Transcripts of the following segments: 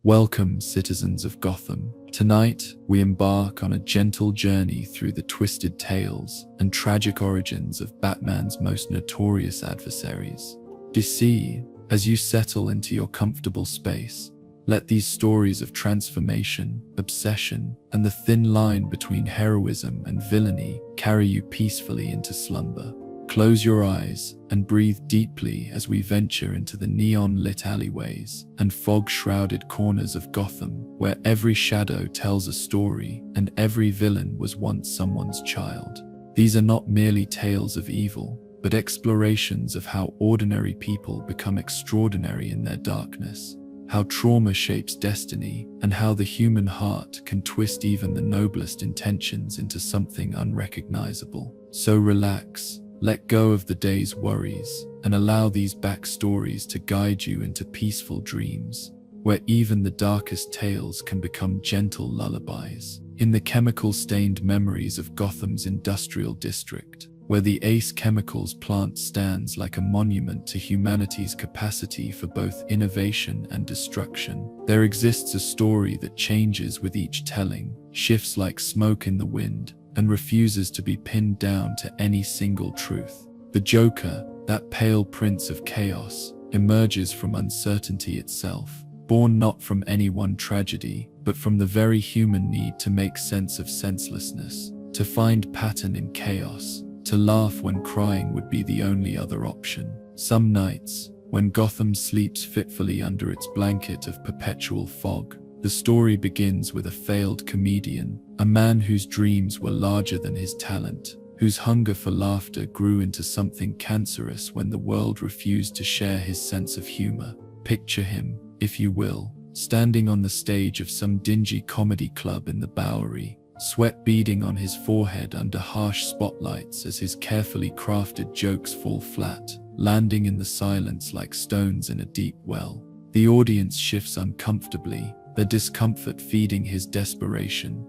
Welcome, citizens of Gotham. Tonight, we embark on a gentle journey through the twisted tales and tragic origins of Batman's most notorious adversaries. DC, as you settle into your comfortable space, let these stories of transformation, obsession, and the thin line between heroism and villainy carry you peacefully into slumber. Close your eyes and breathe deeply as we venture into the neon-lit alleyways and fog-shrouded corners of Gotham, where every shadow tells a story and every villain was once someone's child. These are not merely tales of evil, but explorations of how ordinary people become extraordinary in their darkness, how trauma shapes destiny, and how the human heart can twist even the noblest intentions into something unrecognizable. So relax. Let go of the day's worries and allow these backstories to guide you into peaceful dreams, where even the darkest tales can become gentle lullabies. In the chemical-stained memories of Gotham's industrial district, where the Ace Chemicals plant stands like a monument to humanity's capacity for both innovation and destruction, there exists a story that changes with each telling, shifts like smoke in the wind, and refuses to be pinned down to any single truth. The Joker, that pale prince of chaos, emerges from uncertainty itself, born not from any one tragedy, but from the very human need to make sense of senselessness, to find pattern in chaos, to laugh when crying would be the only other option. Some nights, when Gotham sleeps fitfully under its blanket of perpetual fog, the story begins with a failed comedian, a man whose dreams were larger than his talent, whose hunger for laughter grew into something cancerous when the world refused to share his sense of humor. Picture him, if you will, standing on the stage of some dingy comedy club in the Bowery, sweat beading on his forehead under harsh spotlights as his carefully crafted jokes fall flat, landing in the silence like stones in a deep well. The audience shifts uncomfortably, their discomfort feeding his desperation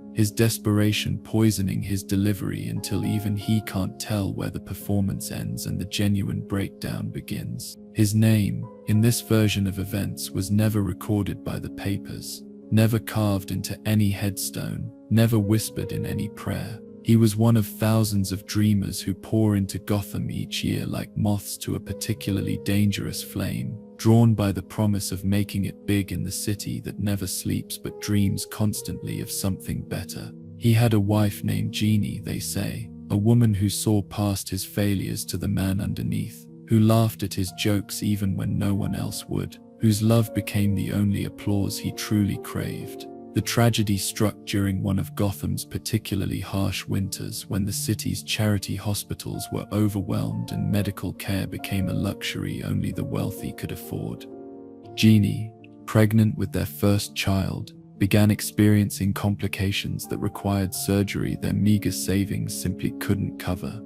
poisoning his delivery until even he can't tell where the performance ends and the genuine breakdown begins. His name, in this version of events, was never recorded by the papers, never carved into any headstone, never whispered in any prayer. He was one of thousands of dreamers who pour into Gotham each year like moths to a particularly dangerous flame, drawn by the promise of making it big in the city that never sleeps but dreams constantly of something better. He had a wife named Jeannie, they say, a woman who saw past his failures to the man underneath, who laughed at his jokes even when no one else would, whose love became the only applause he truly craved. The tragedy struck during one of Gotham's particularly harsh winters when the city's charity hospitals were overwhelmed and medical care became a luxury only the wealthy could afford. Jeannie, pregnant with their first child, began experiencing complications that required surgery their meager savings simply couldn't cover.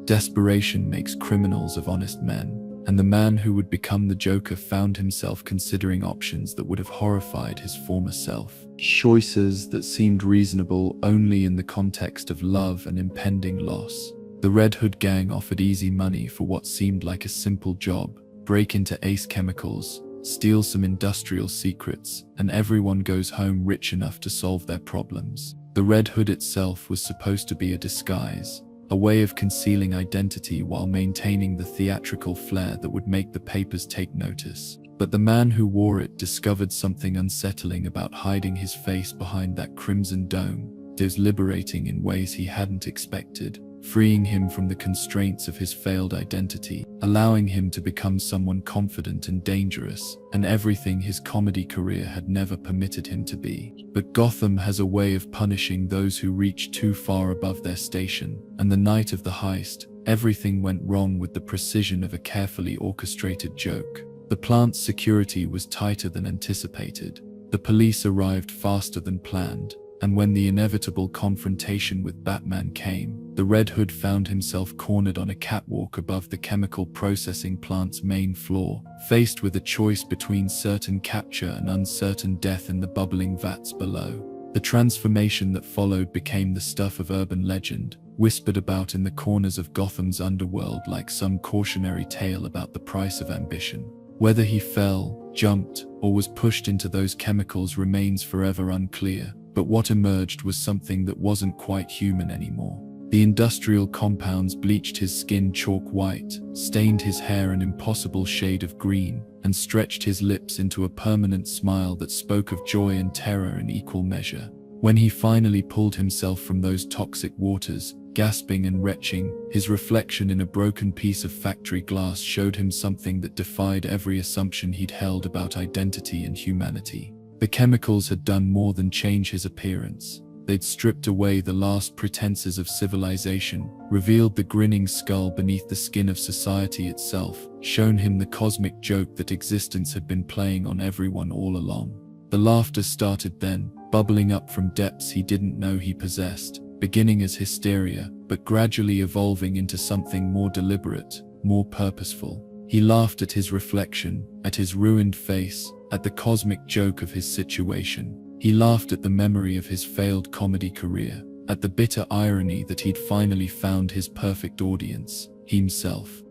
Desperation makes criminals of honest men, and the man who would become the Joker found himself considering options that would have horrified his former self. Choices that seemed reasonable only in the context of love and impending loss. The Red Hood gang offered easy money for what seemed like a simple job: break into Ace Chemicals, steal some industrial secrets, and everyone goes home rich enough to solve their problems. The Red Hood itself was supposed to be a disguise, a way of concealing identity while maintaining the theatrical flair that would make the papers take notice. But the man who wore it discovered something unsettling about hiding his face behind that crimson dome. It was liberating in ways he hadn't expected, freeing him from the constraints of his failed identity, allowing him to become someone confident and dangerous, and everything his comedy career had never permitted him to be. But Gotham has a way of punishing those who reach too far above their station, and the night of the heist, everything went wrong with the precision of a carefully orchestrated joke. The plant's security was tighter than anticipated, the police arrived faster than planned, and when the inevitable confrontation with Batman came, the Red Hood found himself cornered on a catwalk above the chemical processing plant's main floor, faced with a choice between certain capture and uncertain death in the bubbling vats below. The transformation that followed became the stuff of urban legend, whispered about in the corners of Gotham's underworld like some cautionary tale about the price of ambition. Whether he fell, jumped, or was pushed into those chemicals remains forever unclear, but what emerged was something that wasn't quite human anymore. The industrial compounds bleached his skin chalk white, stained his hair an impossible shade of green, and stretched his lips into a permanent smile that spoke of joy and terror in equal measure. When he finally pulled himself from those toxic waters, gasping and retching, his reflection in a broken piece of factory glass showed him something that defied every assumption he'd held about identity and humanity. The chemicals had done more than change his appearance. They'd stripped away the last pretenses of civilization, revealed the grinning skull beneath the skin of society itself, shown him the cosmic joke that existence had been playing on everyone all along. The laughter started then, bubbling up from depths he didn't know he possessed, beginning as hysteria, but gradually evolving into something more deliberate, more purposeful. He laughed at his reflection, at his ruined face, at the cosmic joke of his situation. He laughed at the memory of his failed comedy career, at the bitter irony that he'd finally found his perfect audience, himself.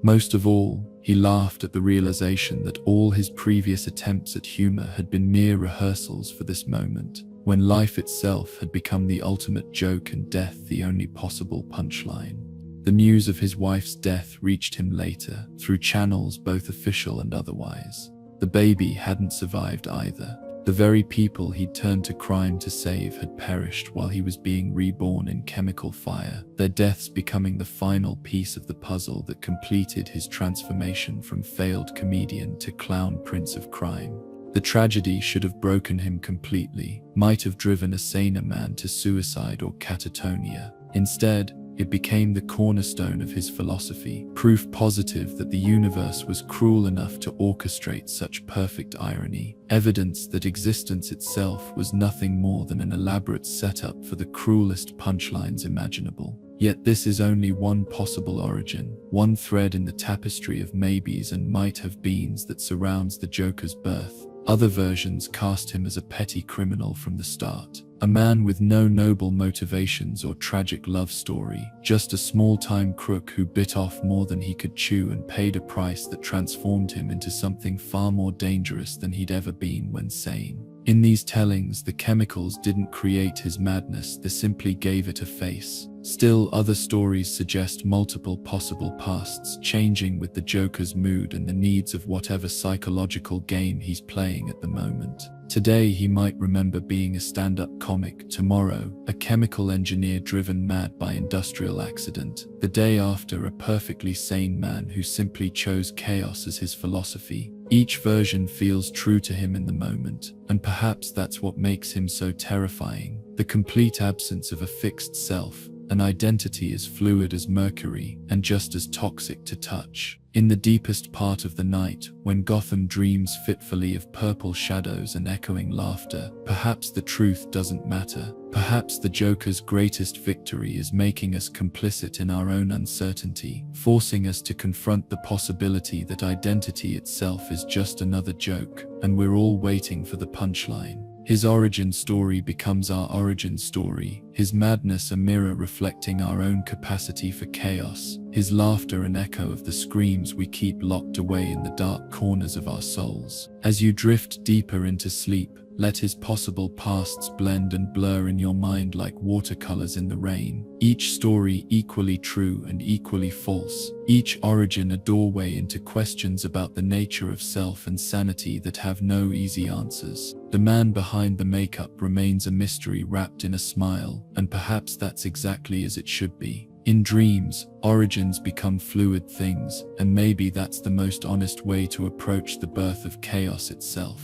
Most of all, he laughed at the realization that all his previous attempts at humor had been mere rehearsals for this moment, when life itself had become the ultimate joke and death the only possible punchline. The news of his wife's death reached him later, through channels both official and otherwise. The baby hadn't survived either. The very people he'd turned to crime to save had perished while he was being reborn in chemical fire, their deaths becoming the final piece of the puzzle that completed his transformation from failed comedian to clown prince of crime. The tragedy should have broken him completely, might have driven a saner man to suicide or catatonia. Instead, it became the cornerstone of his philosophy, proof positive that the universe was cruel enough to orchestrate such perfect irony, evidence that existence itself was nothing more than an elaborate setup for the cruelest punchlines imaginable. Yet this is only one possible origin, one thread in the tapestry of maybes and might-have-beens that surrounds the Joker's birth. Other versions cast him as a petty criminal from the start, a man with no noble motivations or tragic love story, just a small-time crook who bit off more than he could chew and paid a price that transformed him into something far more dangerous than he'd ever been when sane. In these tellings, the chemicals didn't create his madness, they simply gave it a face. Still, other stories suggest multiple possible pasts, changing with the Joker's mood and the needs of whatever psychological game he's playing at the moment. Today he might remember being a stand-up comic, tomorrow a chemical engineer driven mad by industrial accident, the day after a perfectly sane man who simply chose chaos as his philosophy. Each version feels true to him in the moment, and perhaps that's what makes him so terrifying, the complete absence of a fixed self, an identity as fluid as mercury and just as toxic to touch. In the deepest part of the night, when Gotham dreams fitfully of purple shadows and echoing laughter, perhaps the truth doesn't matter. Perhaps the Joker's greatest victory is making us complicit in our own uncertainty, forcing us to confront the possibility that identity itself is just another joke, and we're all waiting for the punchline. His origin story becomes our origin story, his madness a mirror reflecting our own capacity for chaos, his laughter an echo of the screams we keep locked away in the dark corners of our souls. As you drift deeper into sleep, let his possible pasts blend and blur in your mind like watercolors in the rain, each story equally true and equally false, each origin a doorway into questions about the nature of self and sanity that have no easy answers. The man behind the makeup remains a mystery wrapped in a smile, and perhaps that's exactly as it should be. In dreams, origins become fluid things, and maybe that's the most honest way to approach the birth of chaos itself.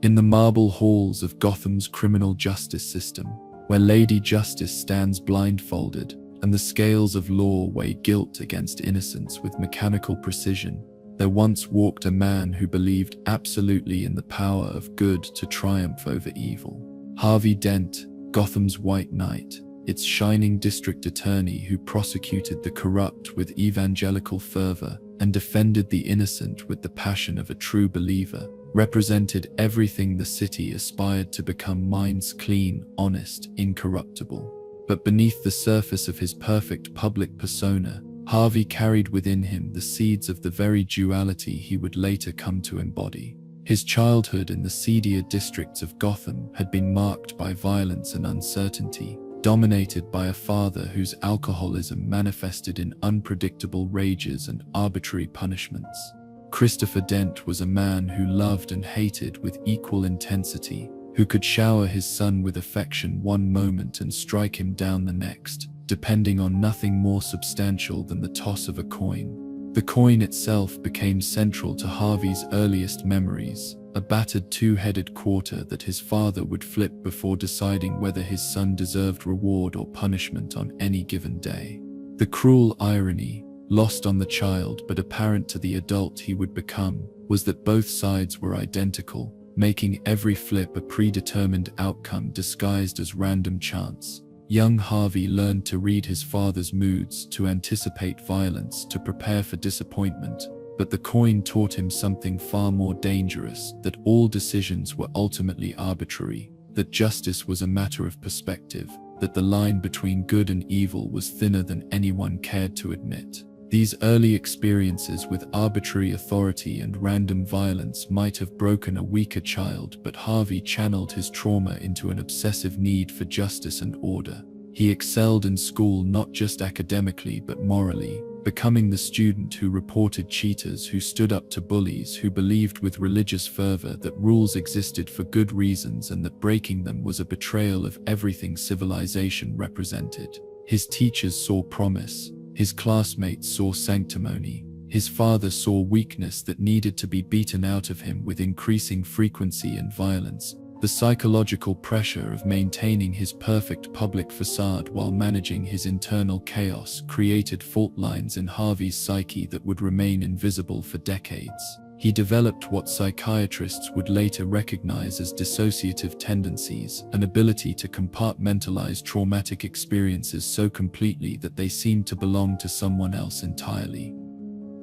In the marble halls of Gotham's criminal justice system, where Lady Justice stands blindfolded, and the scales of law weigh guilt against innocence with mechanical precision, there once walked a man who believed absolutely in the power of good to triumph over evil. Harvey Dent, Gotham's White Knight, its shining district attorney who prosecuted the corrupt with evangelical fervor and defended the innocent with the passion of a true believer, represented everything the city aspired to become: minds clean, honest, incorruptible. But beneath the surface of his perfect public persona, Harvey carried within him the seeds of the very duality he would later come to embody. His childhood in the seedier districts of Gotham had been marked by violence and uncertainty, dominated by a father whose alcoholism manifested in unpredictable rages and arbitrary punishments. Christopher Dent was a man who loved and hated with equal intensity, who could shower his son with affection one moment and strike him down the next, depending on nothing more substantial than the toss of a coin. The coin itself became central to Harvey's earliest memories, a battered two-headed quarter that his father would flip before deciding whether his son deserved reward or punishment on any given day. The cruel irony, lost on the child but apparent to the adult he would become, was that both sides were identical, making every flip a predetermined outcome disguised as random chance. Young Harvey learned to read his father's moods, to anticipate violence, to prepare for disappointment, but the coin taught him something far more dangerous: that all decisions were ultimately arbitrary, that justice was a matter of perspective, that the line between good and evil was thinner than anyone cared to admit. These early experiences with arbitrary authority and random violence might have broken a weaker child, but Harvey channeled his trauma into an obsessive need for justice and order. He excelled in school not just academically but morally, becoming the student who reported cheaters, who stood up to bullies, who believed with religious fervor that rules existed for good reasons and that breaking them was a betrayal of everything civilization represented. His teachers saw promise. His classmates saw sanctimony. His father saw weakness that needed to be beaten out of him with increasing frequency and violence. The psychological pressure of maintaining his perfect public facade while managing his internal chaos created fault lines in Harvey's psyche that would remain invisible for decades. He developed what psychiatrists would later recognize as dissociative tendencies, an ability to compartmentalize traumatic experiences so completely that they seemed to belong to someone else entirely.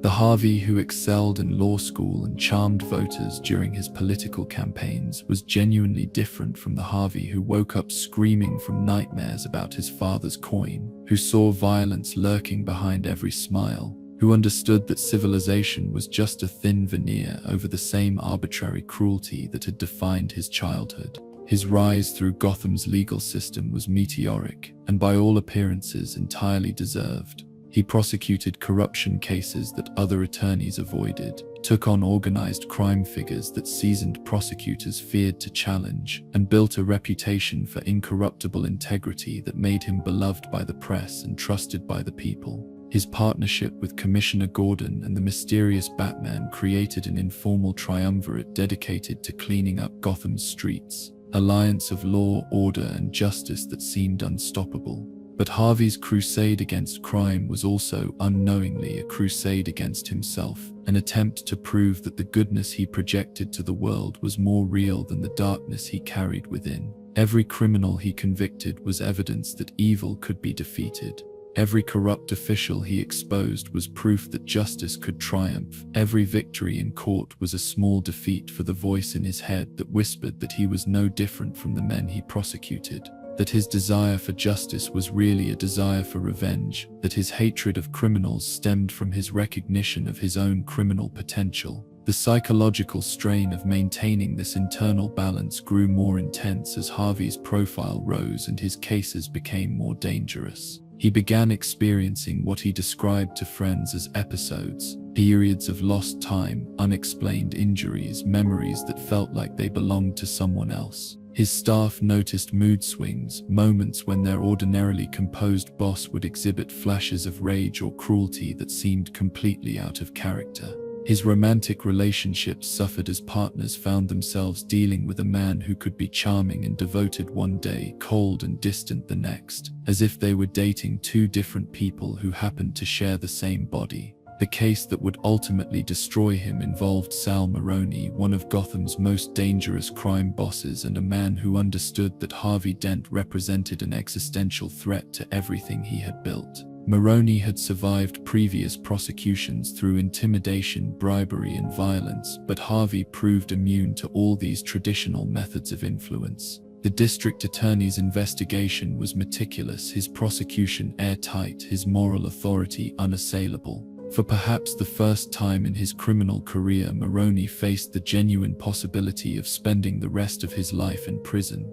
The Harvey who excelled in law school and charmed voters during his political campaigns was genuinely different from the Harvey who woke up screaming from nightmares about his father's coin, who saw violence lurking behind every smile, who understood that civilization was just a thin veneer over the same arbitrary cruelty that had defined his childhood. His rise through Gotham's legal system was meteoric, and by all appearances entirely deserved. He prosecuted corruption cases that other attorneys avoided, took on organized crime figures that seasoned prosecutors feared to challenge, and built a reputation for incorruptible integrity that made him beloved by the press and trusted by the people. His partnership with Commissioner Gordon and the mysterious Batman created an informal triumvirate dedicated to cleaning up Gotham's streets, an alliance of law, order, and justice that seemed unstoppable. But Harvey's crusade against crime was also, unknowingly, a crusade against himself, an attempt to prove that the goodness he projected to the world was more real than the darkness he carried within. Every criminal he convicted was evidence that evil could be defeated. Every corrupt official he exposed was proof that justice could triumph. Every victory in court was a small defeat for the voice in his head that whispered that he was no different from the men he prosecuted, that his desire for justice was really a desire for revenge, that his hatred of criminals stemmed from his recognition of his own criminal potential. The psychological strain of maintaining this internal balance grew more intense as Harvey's profile rose and his cases became more dangerous. He began experiencing what he described to friends as episodes, periods of lost time, unexplained injuries, memories that felt like they belonged to someone else. His staff noticed mood swings, moments when their ordinarily composed boss would exhibit flashes of rage or cruelty that seemed completely out of character. His romantic relationships suffered as partners found themselves dealing with a man who could be charming and devoted one day, cold and distant the next, as if they were dating two different people who happened to share the same body. The case that would ultimately destroy him involved Sal Maroni, one of Gotham's most dangerous crime bosses and a man who understood that Harvey Dent represented an existential threat to everything he had built. Maroni had survived previous prosecutions through intimidation, bribery, and violence, but Harvey proved immune to all these traditional methods of influence. The district attorney's investigation was meticulous, his prosecution airtight, his moral authority unassailable. For perhaps the first time in his criminal career, Maroney faced the genuine possibility of spending the rest of his life in prison.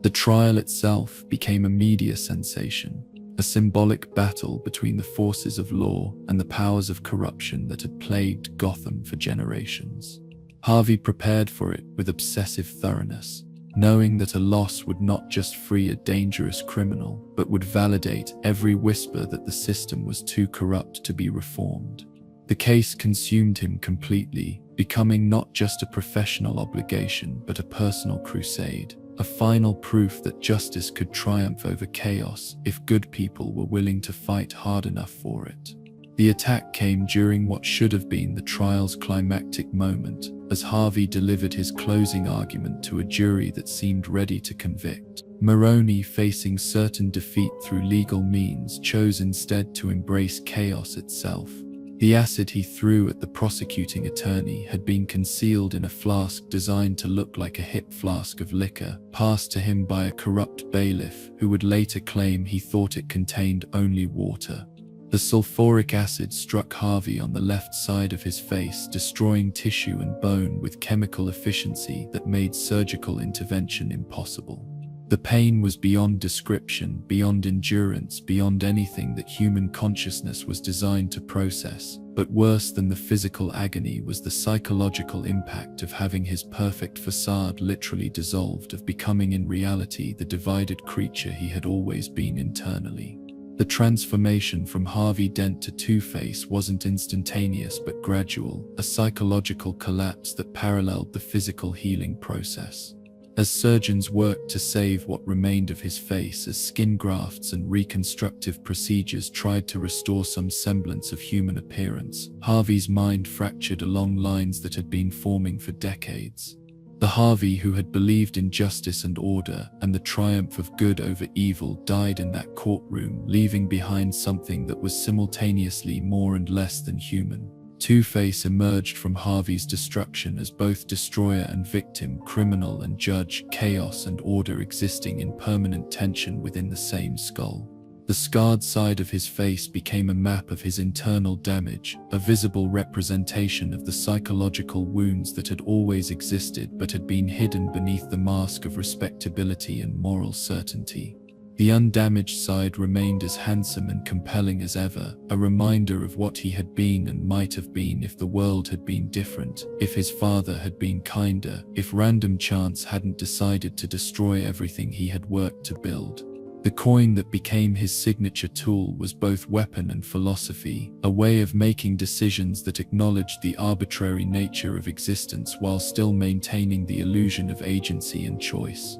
The trial itself became a media sensation, a symbolic battle between the forces of law and the powers of corruption that had plagued Gotham for generations. Harvey prepared for it with obsessive thoroughness, knowing that a loss would not just free a dangerous criminal, but would validate every whisper that the system was too corrupt to be reformed. The case consumed him completely, becoming not just a professional obligation, but a personal crusade, a final proof that justice could triumph over chaos if good people were willing to fight hard enough for it. The attack came during what should have been the trial's climactic moment, as Harvey delivered his closing argument to a jury that seemed ready to convict. Maroney, facing certain defeat through legal means, chose instead to embrace chaos itself. The acid he threw at the prosecuting attorney had been concealed in a flask designed to look like a hip flask of liquor, passed to him by a corrupt bailiff who would later claim he thought it contained only water. The sulfuric acid struck Harvey on the left side of his face, destroying tissue and bone with chemical efficiency that made surgical intervention impossible. The pain was beyond description, beyond endurance, beyond anything that human consciousness was designed to process. But worse than the physical agony was the psychological impact of having his perfect facade literally dissolved, of becoming in reality the divided creature he had always been internally. The transformation from Harvey Dent to Two-Face wasn't instantaneous but gradual, a psychological collapse that paralleled the physical healing process. As surgeons worked to save what remained of his face, as skin grafts and reconstructive procedures tried to restore some semblance of human appearance, Harvey's mind fractured along lines that had been forming for decades. The Harvey who had believed in justice and order and the triumph of good over evil died in that courtroom, leaving behind something that was simultaneously more and less than human. Two-Face emerged from Harvey's destruction as both destroyer and victim, criminal and judge, chaos and order existing in permanent tension within the same skull. The scarred side of his face became a map of his internal damage, a visible representation of the psychological wounds that had always existed but had been hidden beneath the mask of respectability and moral certainty. The undamaged side remained as handsome and compelling as ever, a reminder of what he had been and might have been if the world had been different, if his father had been kinder, if random chance hadn't decided to destroy everything he had worked to build. The coin that became his signature tool was both weapon and philosophy, a way of making decisions that acknowledged the arbitrary nature of existence while still maintaining the illusion of agency and choice.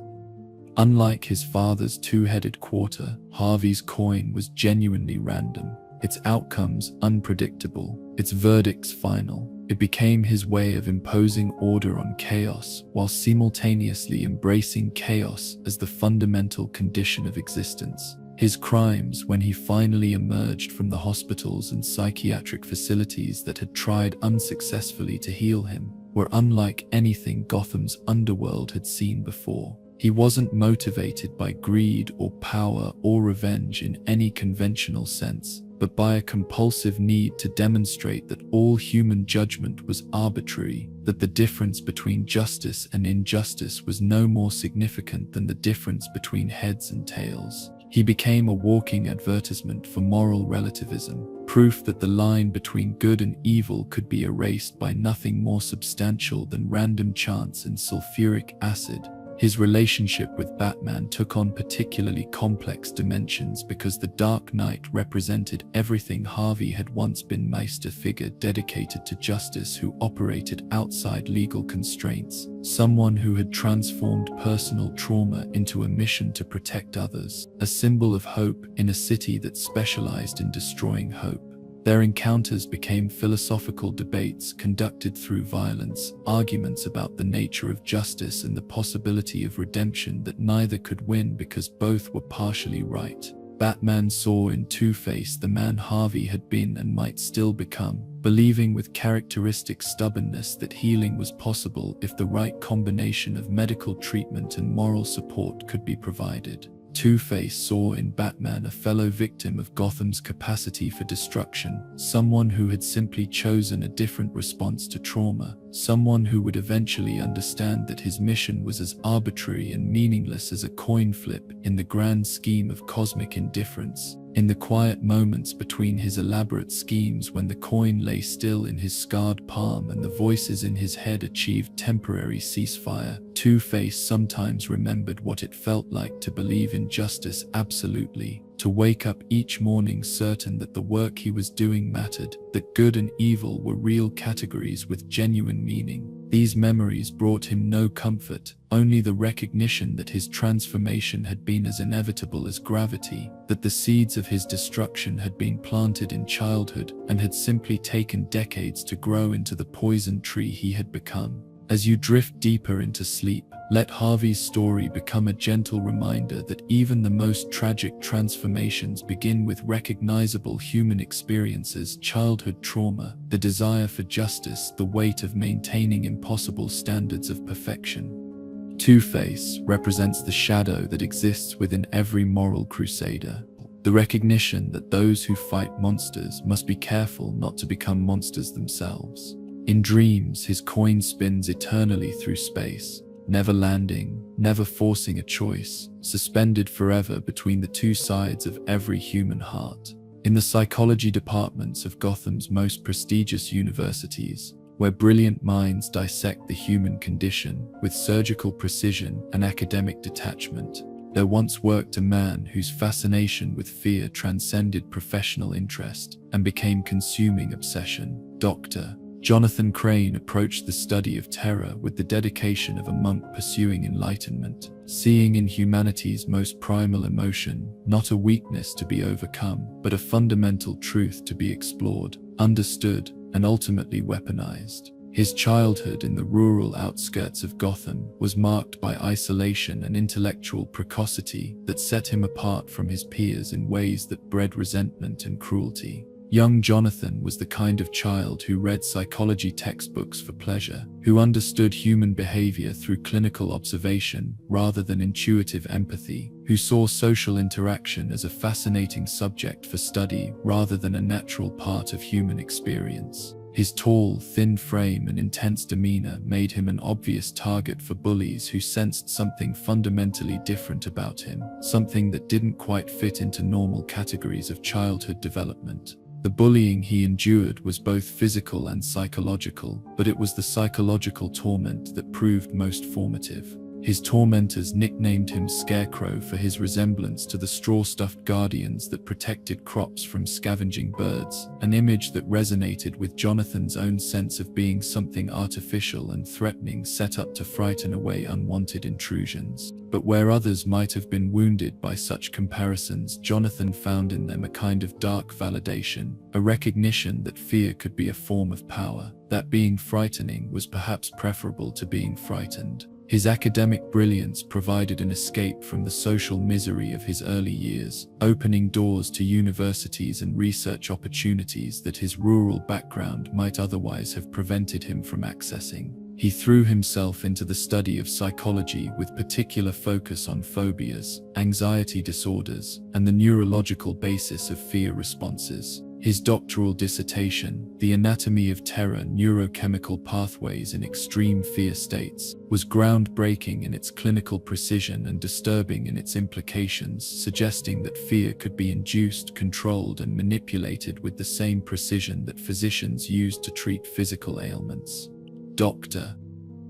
Unlike his father's two-headed quarter, Harvey's coin was genuinely random, its outcomes unpredictable, its verdicts final. It became his way of imposing order on chaos while simultaneously embracing chaos as the fundamental condition of existence. His crimes, when he finally emerged from the hospitals and psychiatric facilities that had tried unsuccessfully to heal him, were unlike anything Gotham's underworld had seen before. He wasn't motivated by greed or power or revenge in any conventional sense, but by a compulsive need to demonstrate that all human judgment was arbitrary, that the difference between justice and injustice was no more significant than the difference between heads and tails. He became a walking advertisement for moral relativism, proof that the line between good and evil could be erased by nothing more substantial than random chance and sulfuric acid. His relationship with Batman took on particularly complex dimensions because the Dark Knight represented everything Harvey had once been: a figure dedicated to justice who operated outside legal constraints, someone who had transformed personal trauma into a mission to protect others, a symbol of hope in a city that specialized in destroying hope. Their encounters became philosophical debates conducted through violence, arguments about the nature of justice and the possibility of redemption that neither could win because both were partially right. Batman saw in Two-Face the man Harvey had been and might still become, believing with characteristic stubbornness that healing was possible if the right combination of medical treatment and moral support could be provided. Two-Face saw in Batman a fellow victim of Gotham's capacity for destruction, someone who had simply chosen a different response to trauma, someone who would eventually understand that his mission was as arbitrary and meaningless as a coin flip in the grand scheme of cosmic indifference. In the quiet moments between his elaborate schemes, when the coin lay still in his scarred palm and the voices in his head achieved temporary ceasefire, Two-Face sometimes remembered what it felt like to believe in justice absolutely, to wake up each morning certain that the work he was doing mattered, that good and evil were real categories with genuine meaning. These memories brought him no comfort, only the recognition that his transformation had been as inevitable as gravity, that the seeds of his destruction had been planted in childhood and had simply taken decades to grow into the poison tree he had become. As you drift deeper into sleep, let Harvey's story become a gentle reminder that even the most tragic transformations begin with recognizable human experiences: childhood trauma, the desire for justice, the weight of maintaining impossible standards of perfection. Two-Face represents the shadow that exists within every moral crusader, the recognition that those who fight monsters must be careful not to become monsters themselves. In dreams, his coin spins eternally through space, never landing, never forcing a choice, suspended forever between the two sides of every human heart. In the psychology departments of Gotham's most prestigious universities, where brilliant minds dissect the human condition with surgical precision and academic detachment, there once worked a man whose fascination with fear transcended professional interest and became consuming obsession. Dr. Jonathan Crane approached the study of terror with the dedication of a monk pursuing enlightenment, seeing in humanity's most primal emotion not a weakness to be overcome, but a fundamental truth to be explored, understood, and ultimately weaponized. His childhood in the rural outskirts of Gotham was marked by isolation and intellectual precocity that set him apart from his peers in ways that bred resentment and cruelty. Young Jonathan was the kind of child who read psychology textbooks for pleasure, who understood human behavior through clinical observation rather than intuitive empathy, who saw social interaction as a fascinating subject for study rather than a natural part of human experience. His tall, thin frame and intense demeanor made him an obvious target for bullies who sensed something fundamentally different about him, something that didn't quite fit into normal categories of childhood development. The bullying he endured was both physical and psychological, but it was the psychological torment that proved most formative. His tormentors nicknamed him Scarecrow for his resemblance to the straw-stuffed guardians that protected crops from scavenging birds, an image that resonated with Jonathan's own sense of being something artificial and threatening set up to frighten away unwanted intrusions. But where others might have been wounded by such comparisons, Jonathan found in them a kind of dark validation, a recognition that fear could be a form of power, that being frightening was perhaps preferable to being frightened. His academic brilliance provided an escape from the social misery of his early years, opening doors to universities and research opportunities that his rural background might otherwise have prevented him from accessing. He threw himself into the study of psychology with particular focus on phobias, anxiety disorders, and the neurological basis of fear responses. His doctoral dissertation, The Anatomy of Terror: Neurochemical Pathways in Extreme Fear States, was groundbreaking in its clinical precision and disturbing in its implications, suggesting that fear could be induced, controlled, and manipulated with the same precision that physicians use to treat physical ailments. Dr.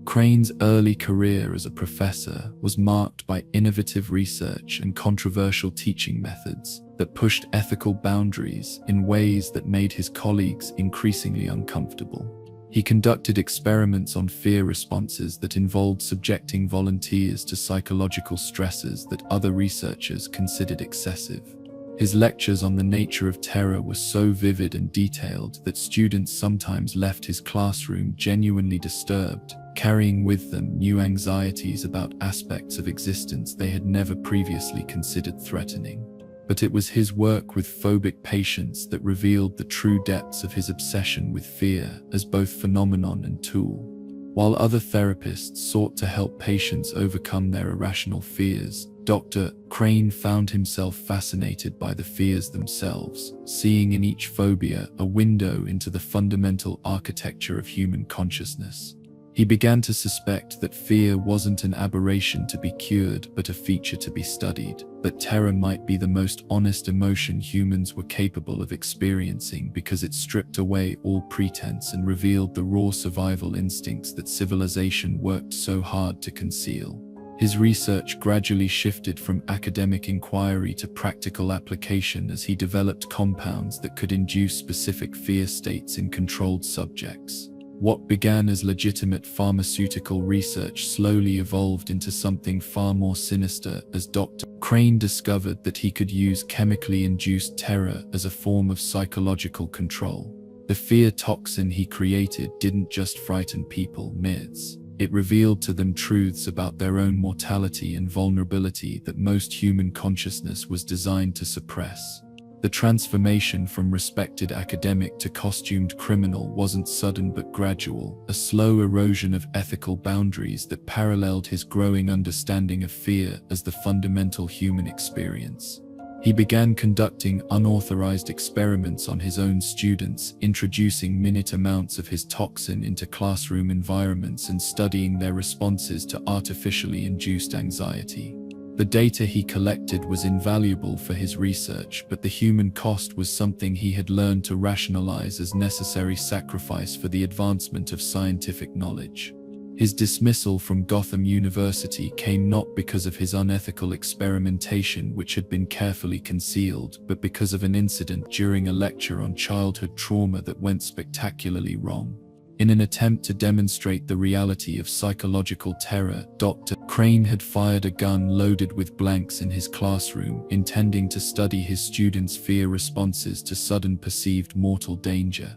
Crane's early career as a professor was marked by innovative research and controversial teaching methods that pushed ethical boundaries in ways that made his colleagues increasingly uncomfortable. He conducted experiments on fear responses that involved subjecting volunteers to psychological stresses that other researchers considered excessive. His lectures on the nature of terror were so vivid and detailed that students sometimes left his classroom genuinely disturbed, carrying with them new anxieties about aspects of existence they had never previously considered threatening. But it was his work with phobic patients that revealed the true depths of his obsession with fear as both phenomenon and tool. While other therapists sought to help patients overcome their irrational fears, Dr. Crane found himself fascinated by the fears themselves, seeing in each phobia a window into the fundamental architecture of human consciousness. He began to suspect that fear wasn't an aberration to be cured but a feature to be studied, that terror might be the most honest emotion humans were capable of experiencing because it stripped away all pretense and revealed the raw survival instincts that civilization worked so hard to conceal. His research gradually shifted from academic inquiry to practical application as he developed compounds that could induce specific fear states in controlled subjects. What began as legitimate pharmaceutical research slowly evolved into something far more sinister as Dr. Crane discovered that he could use chemically induced terror as a form of psychological control. The fear toxin he created didn't just frighten people, myths. It revealed to them truths about their own mortality and vulnerability that most human consciousness was designed to suppress. The transformation from respected academic to costumed criminal wasn't sudden but gradual, a slow erosion of ethical boundaries that paralleled his growing understanding of fear as the fundamental human experience. He began conducting unauthorized experiments on his own students, introducing minute amounts of his toxin into classroom environments and studying their responses to artificially induced anxiety. The data he collected was invaluable for his research, but the human cost was something he had learned to rationalize as necessary sacrifice for the advancement of scientific knowledge. His dismissal from Gotham University came not because of his unethical experimentation, which had been carefully concealed, but because of an incident during a lecture on childhood trauma that went spectacularly wrong. In an attempt to demonstrate the reality of psychological terror, Dr. Crane had fired a gun loaded with blanks in his classroom, intending to study his students' fear responses to sudden perceived mortal danger.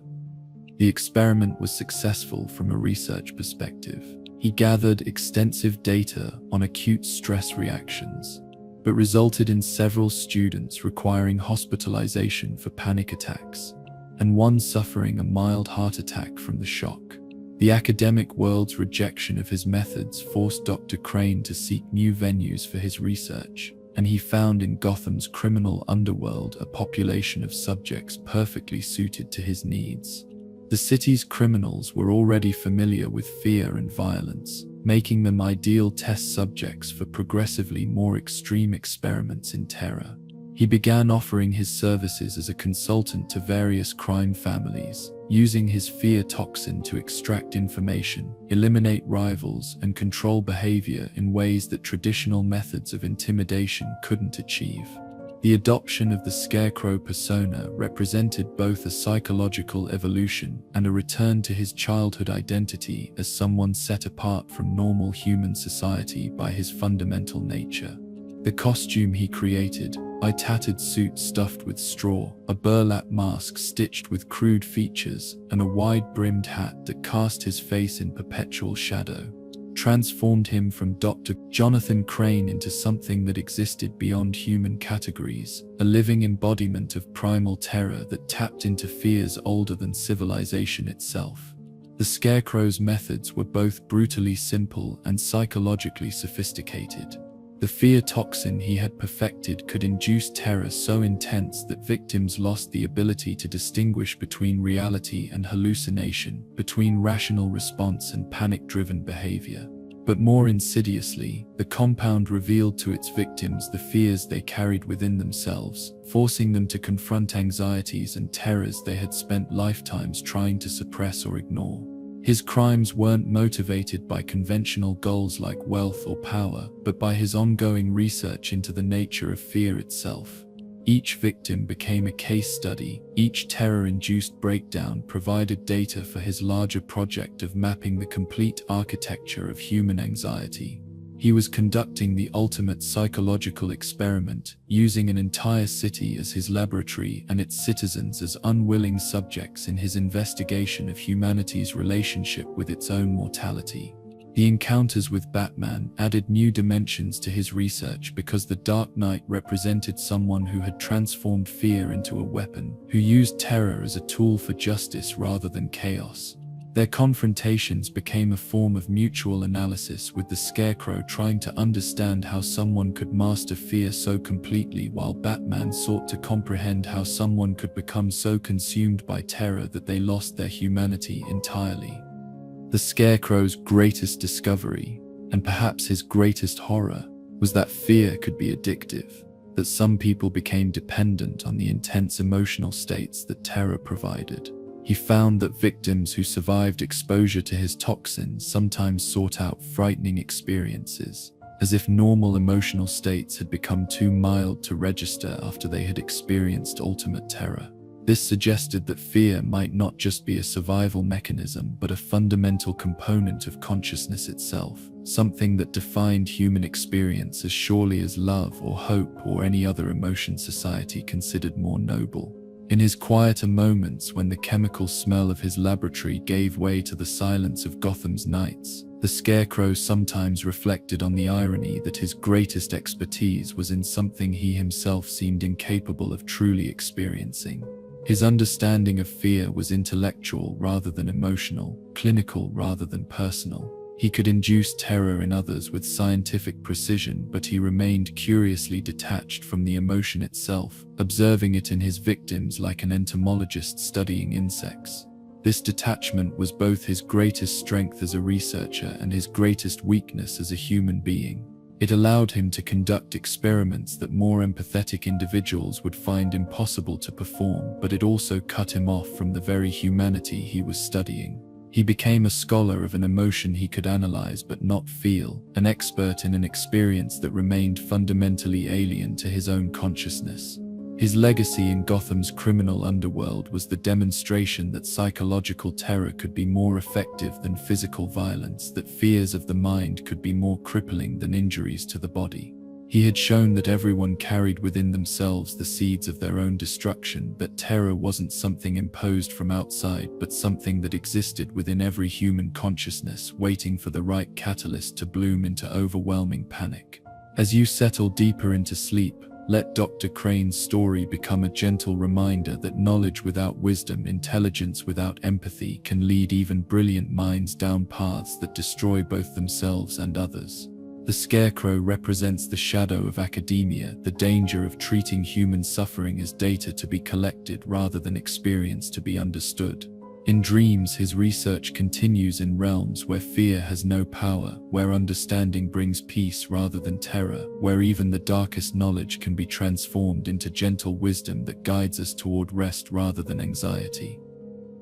The experiment was successful from a research perspective. He gathered extensive data on acute stress reactions, but resulted in several students requiring hospitalization for panic attacks, and one suffering a mild heart attack from the shock. The academic world's rejection of his methods forced Dr. Crane to seek new venues for his research, and he found in Gotham's criminal underworld a population of subjects perfectly suited to his needs. The city's criminals were already familiar with fear and violence, making them ideal test subjects for progressively more extreme experiments in terror. He began offering his services as a consultant to various crime families, using his fear toxin to extract information, eliminate rivals, and control behavior in ways that traditional methods of intimidation couldn't achieve. The adoption of the scarecrow persona represented both a psychological evolution and a return to his childhood identity as someone set apart from normal human society by his fundamental nature. The costume he created, a tattered suit stuffed with straw, a burlap mask stitched with crude features, and a wide-brimmed hat that cast his face in perpetual shadow, transformed him from Dr. Jonathan Crane into something that existed beyond human categories, a living embodiment of primal terror that tapped into fears older than civilization itself. The Scarecrow's methods were both brutally simple and psychologically sophisticated. The fear toxin he had perfected could induce terror so intense that victims lost the ability to distinguish between reality and hallucination, between rational response and panic-driven behavior. But more insidiously, the compound revealed to its victims the fears they carried within themselves, forcing them to confront anxieties and terrors they had spent lifetimes trying to suppress or ignore. His crimes weren't motivated by conventional goals like wealth or power, but by his ongoing research into the nature of fear itself. Each victim became a case study, each terror-induced breakdown provided data for his larger project of mapping the complete architecture of human anxiety. He was conducting the ultimate psychological experiment, using an entire city as his laboratory and its citizens as unwilling subjects in his investigation of humanity's relationship with its own mortality. The encounters with Batman added new dimensions to his research because the Dark Knight represented someone who had transformed fear into a weapon, who used terror as a tool for justice rather than chaos. Their confrontations became a form of mutual analysis, with the Scarecrow trying to understand how someone could master fear so completely, while Batman sought to comprehend how someone could become so consumed by terror that they lost their humanity entirely. The Scarecrow's greatest discovery, and perhaps his greatest horror, was that fear could be addictive, that some people became dependent on the intense emotional states that terror provided. He found that victims who survived exposure to his toxins sometimes sought out frightening experiences, as if normal emotional states had become too mild to register after they had experienced ultimate terror. This suggested that fear might not just be a survival mechanism, but a fundamental component of consciousness itself, something that defined human experience as surely as love or hope or any other emotion society considered more noble. In his quieter moments, when the chemical smell of his laboratory gave way to the silence of Gotham's nights, the Scarecrow sometimes reflected on the irony that his greatest expertise was in something he himself seemed incapable of truly experiencing. His understanding of fear was intellectual rather than emotional, clinical rather than personal. He could induce terror in others with scientific precision, but he remained curiously detached from the emotion itself, observing it in his victims like an entomologist studying insects. This detachment was both his greatest strength as a researcher and his greatest weakness as a human being. It allowed him to conduct experiments that more empathetic individuals would find impossible to perform, but it also cut him off from the very humanity he was studying. He became a scholar of an emotion he could analyze but not feel, an expert in an experience that remained fundamentally alien to his own consciousness. His legacy in Gotham's criminal underworld was the demonstration that psychological terror could be more effective than physical violence, that fears of the mind could be more crippling than injuries to the body. He had shown that everyone carried within themselves the seeds of their own destruction, that terror wasn't something imposed from outside, but something that existed within every human consciousness, waiting for the right catalyst to bloom into overwhelming panic. As you settle deeper into sleep, let Dr. Crane's story become a gentle reminder that knowledge without wisdom, intelligence without empathy, can lead even brilliant minds down paths that destroy both themselves and others. The Scarecrow represents the shadow of academia, the danger of treating human suffering as data to be collected rather than experience to be understood. In dreams, his research continues in realms where fear has no power, where understanding brings peace rather than terror, where even the darkest knowledge can be transformed into gentle wisdom that guides us toward rest rather than anxiety.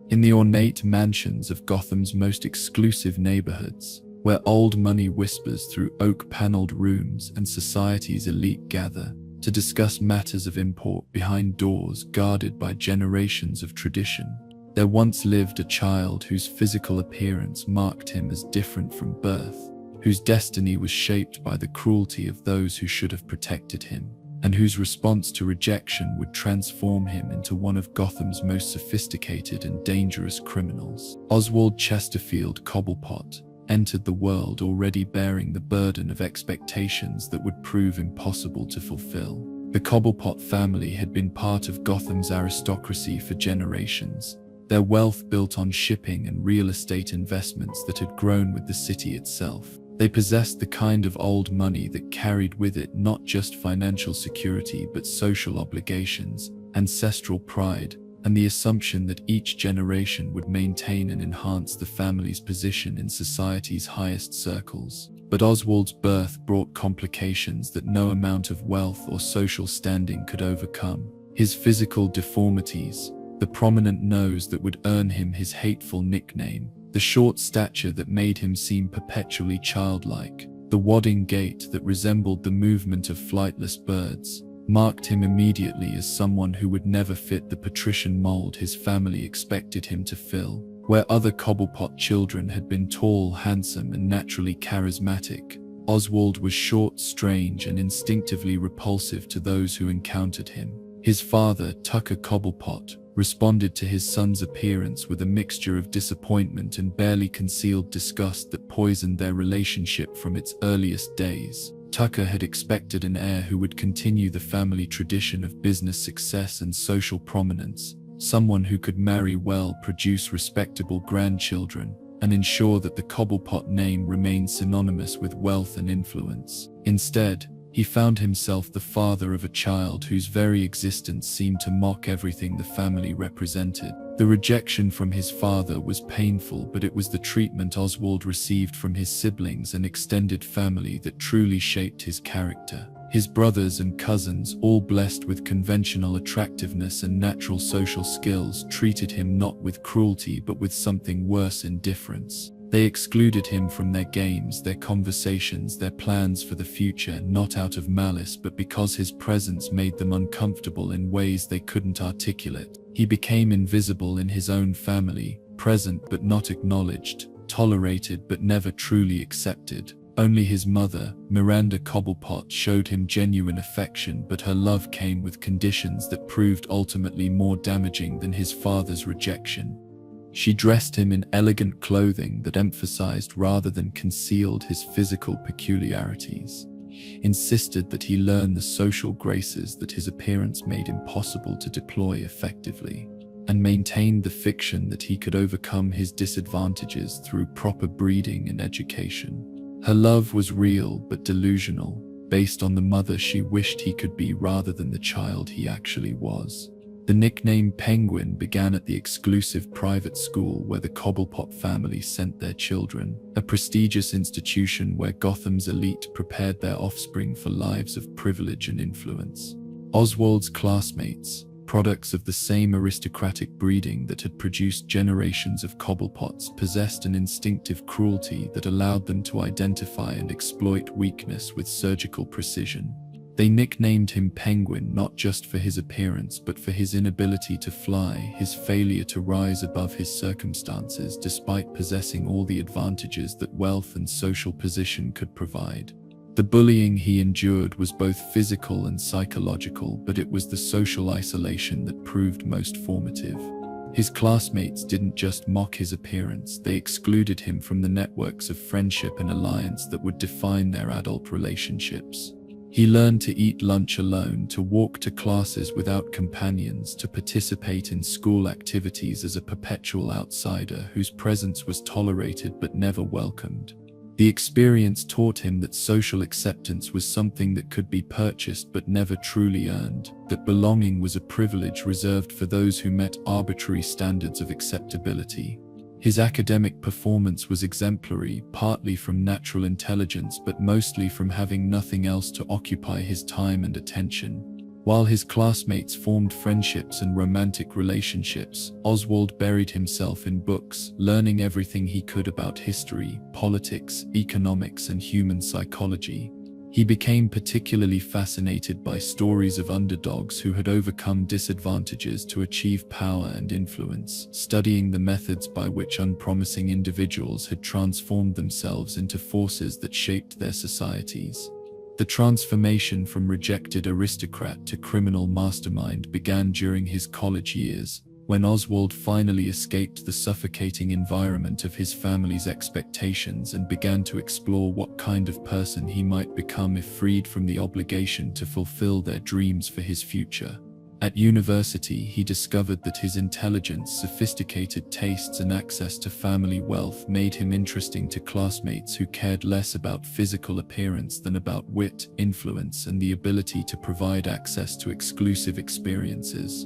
In the ornate mansions of Gotham's most exclusive neighborhoods, where old money whispers through oak-paneled rooms and society's elite gather to discuss matters of import behind doors guarded by generations of tradition, there once lived a child whose physical appearance marked him as different from birth, whose destiny was shaped by the cruelty of those who should have protected him, and whose response to rejection would transform him into one of Gotham's most sophisticated and dangerous criminals. Oswald Chesterfield Cobblepot entered the world already bearing the burden of expectations that would prove impossible to fulfill. The Cobblepot family had been part of Gotham's aristocracy for generations, their wealth built on shipping and real estate investments that had grown with the city itself. They possessed the kind of old money that carried with it not just financial security but social obligations, ancestral pride, and the assumption that each generation would maintain and enhance the family's position in society's highest circles. But Oswald's birth brought complications that no amount of wealth or social standing could overcome. His physical deformities, the prominent nose that would earn him his hateful nickname, the short stature that made him seem perpetually childlike, the wadding gait that resembled the movement of flightless birds, marked him immediately as someone who would never fit the patrician mold his family expected him to fill. Where other Cobblepot children had been tall, handsome, and naturally charismatic, Oswald was short, strange, and instinctively repulsive to those who encountered him. His father, Tucker Cobblepot, responded to his son's appearance with a mixture of disappointment and barely concealed disgust that poisoned their relationship from its earliest days. Tucker had expected an heir who would continue the family tradition of business success and social prominence, someone who could marry well, produce respectable grandchildren, and ensure that the Cobblepot name remained synonymous with wealth and influence. Instead, he found himself the father of a child whose very existence seemed to mock everything the family represented. The rejection from his father was painful, but it was the treatment Oswald received from his siblings and extended family that truly shaped his character. His brothers and cousins, all blessed with conventional attractiveness and natural social skills, treated him not with cruelty but with something worse: indifference. They excluded him from their games, their conversations, their plans for the future, not out of malice but because his presence made them uncomfortable in ways they couldn't articulate. He became invisible in his own family, present but not acknowledged, tolerated but never truly accepted. Only his mother, Miranda Cobblepot, showed him genuine affection, but her love came with conditions that proved ultimately more damaging than his father's rejection. She dressed him in elegant clothing that emphasized rather than concealed his physical peculiarities, insisted that he learn the social graces that his appearance made impossible to deploy effectively, and maintained the fiction that he could overcome his disadvantages through proper breeding and education. Her love was real but delusional, based on the mother she wished he could be rather than the child he actually was. The nickname Penguin began at the exclusive private school where the Cobblepot family sent their children, a prestigious institution where Gotham's elite prepared their offspring for lives of privilege and influence. Oswald's classmates, products of the same aristocratic breeding that had produced generations of Cobblepots, possessed an instinctive cruelty that allowed them to identify and exploit weakness with surgical precision. They nicknamed him Penguin not just for his appearance but for his inability to fly, his failure to rise above his circumstances despite possessing all the advantages that wealth and social position could provide. The bullying he endured was both physical and psychological, but it was the social isolation that proved most formative. His classmates didn't just mock his appearance, they excluded him from the networks of friendship and alliance that would define their adult relationships. He learned to eat lunch alone, to walk to classes without companions, to participate in school activities as a perpetual outsider whose presence was tolerated but never welcomed. The experience taught him that social acceptance was something that could be purchased but never truly earned, that belonging was a privilege reserved for those who met arbitrary standards of acceptability. His academic performance was exemplary, partly from natural intelligence but mostly from having nothing else to occupy his time and attention. While his classmates formed friendships and romantic relationships, Oswald buried himself in books, learning everything he could about history, politics, economics, and human psychology. He became particularly fascinated by stories of underdogs who had overcome disadvantages to achieve power and influence, studying the methods by which unpromising individuals had transformed themselves into forces that shaped their societies. The transformation from rejected aristocrat to criminal mastermind began during his college years, when Oswald finally escaped the suffocating environment of his family's expectations and began to explore what kind of person he might become if freed from the obligation to fulfill their dreams for his future. At university, he discovered that his intelligence, sophisticated tastes, and access to family wealth made him interesting to classmates who cared less about physical appearance than about wit, influence, and the ability to provide access to exclusive experiences.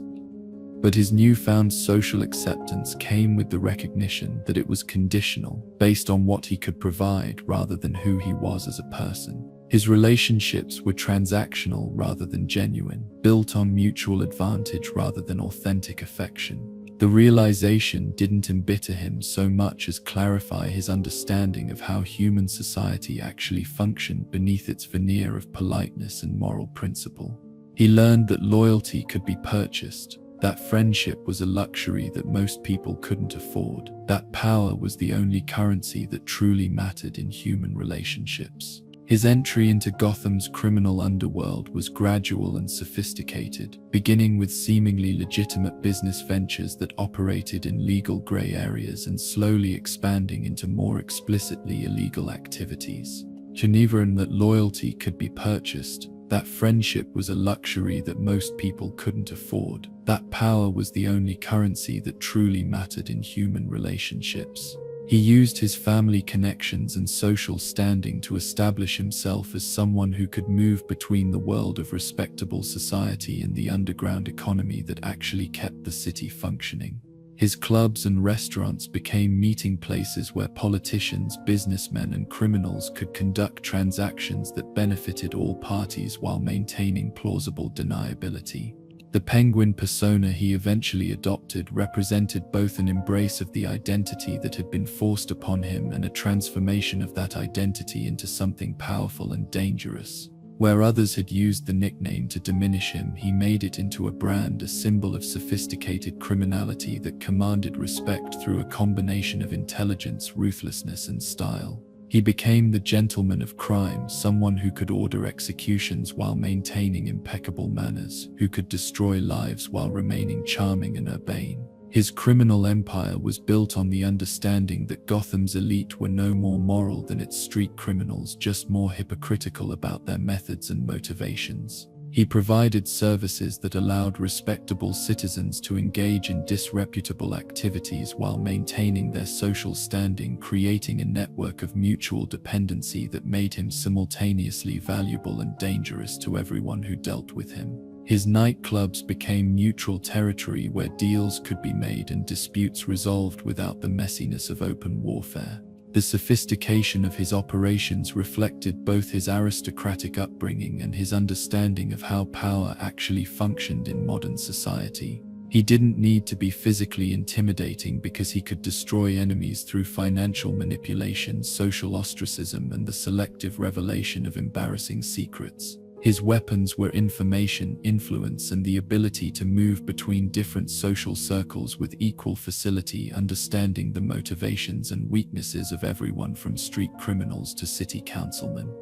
But his newfound social acceptance came with the recognition that it was conditional, based on what he could provide rather than who he was as a person. His relationships were transactional rather than genuine, built on mutual advantage rather than authentic affection. The realization didn't embitter him so much as clarify his understanding of how human society actually functioned beneath its veneer of politeness and moral principle. He learned that loyalty could be purchased, that friendship was a luxury that most people couldn't afford, that power was the only currency that truly mattered in human relationships. His entry into Gotham's criminal underworld was gradual and sophisticated, beginning with seemingly legitimate business ventures that operated in legal gray areas and slowly expanding into more explicitly illegal activities. Geneva, that loyalty could be purchased, that friendship was a luxury that most people couldn't afford, that power was the only currency that truly mattered in human relationships. He used his family connections and social standing to establish himself as someone who could move between the world of respectable society and the underground economy that actually kept the city functioning. His clubs and restaurants became meeting places where politicians, businessmen, and criminals could conduct transactions that benefited all parties while maintaining plausible deniability. The Penguin persona he eventually adopted represented both an embrace of the identity that had been forced upon him and a transformation of that identity into something powerful and dangerous. Where others had used the nickname to diminish him, he made it into a brand, a symbol of sophisticated criminality that commanded respect through a combination of intelligence, ruthlessness, and style. He became the gentleman of crime, someone who could order executions while maintaining impeccable manners, who could destroy lives while remaining charming and urbane. His criminal empire was built on the understanding that Gotham's elite were no more moral than its street criminals, just more hypocritical about their methods and motivations. He provided services that allowed respectable citizens to engage in disreputable activities while maintaining their social standing, creating a network of mutual dependency that made him simultaneously valuable and dangerous to everyone who dealt with him. His nightclubs became neutral territory where deals could be made and disputes resolved without the messiness of open warfare. The sophistication of his operations reflected both his aristocratic upbringing and his understanding of how power actually functioned in modern society. He didn't need to be physically intimidating because he could destroy enemies through financial manipulation, social ostracism, and the selective revelation of embarrassing secrets. His weapons were information, influence, and the ability to move between different social circles with equal facility, understanding the motivations and weaknesses of everyone from street criminals to city councilmen.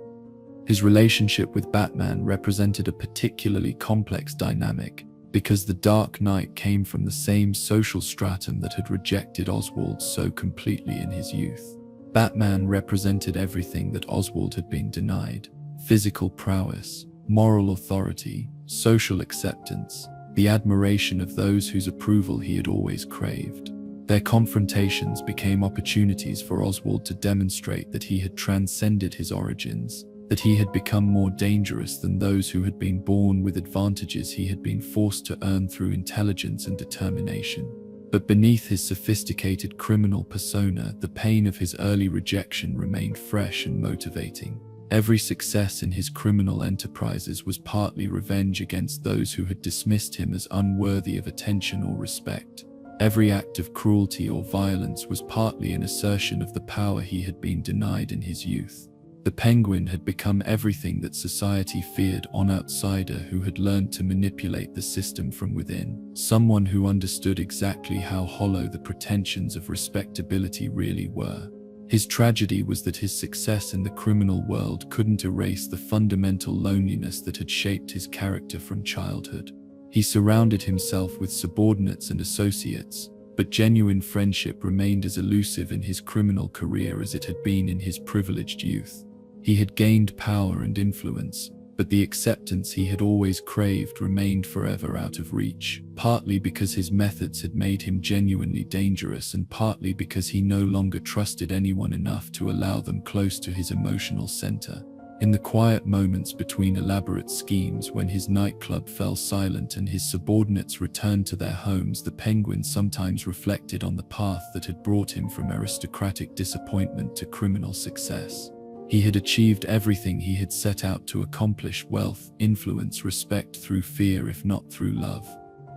His relationship with Batman represented a particularly complex dynamic, because the Dark Knight came from the same social stratum that had rejected Oswald so completely in his youth. Batman represented everything that Oswald had been denied: physical prowess, moral authority, social acceptance, the admiration of those whose approval he had always craved. Their confrontations became opportunities for Oswald to demonstrate that he had transcended his origins, that he had become more dangerous than those who had been born with advantages he had been forced to earn through intelligence and determination. But beneath his sophisticated criminal persona, the pain of his early rejection remained fresh and motivating. Every success in his criminal enterprises was partly revenge against those who had dismissed him as unworthy of attention or respect. Every act of cruelty or violence was partly an assertion of the power he had been denied in his youth. The Penguin had become everything that society feared: an outsider who had learned to manipulate the system from within, someone who understood exactly how hollow the pretensions of respectability really were. His tragedy was that his success in the criminal world couldn't erase the fundamental loneliness that had shaped his character from childhood. He surrounded himself with subordinates and associates, but genuine friendship remained as elusive in his criminal career as it had been in his privileged youth. He had gained power and influence, but the acceptance he had always craved remained forever out of reach, partly because his methods had made him genuinely dangerous, and partly because he no longer trusted anyone enough to allow them close to his emotional center. In the quiet moments between elaborate schemes, when his nightclub fell silent and his subordinates returned to their homes, the Penguin sometimes reflected on the path that had brought him from aristocratic disappointment to criminal success. He had achieved everything he had set out to accomplish: wealth, influence, respect, through fear if not through love.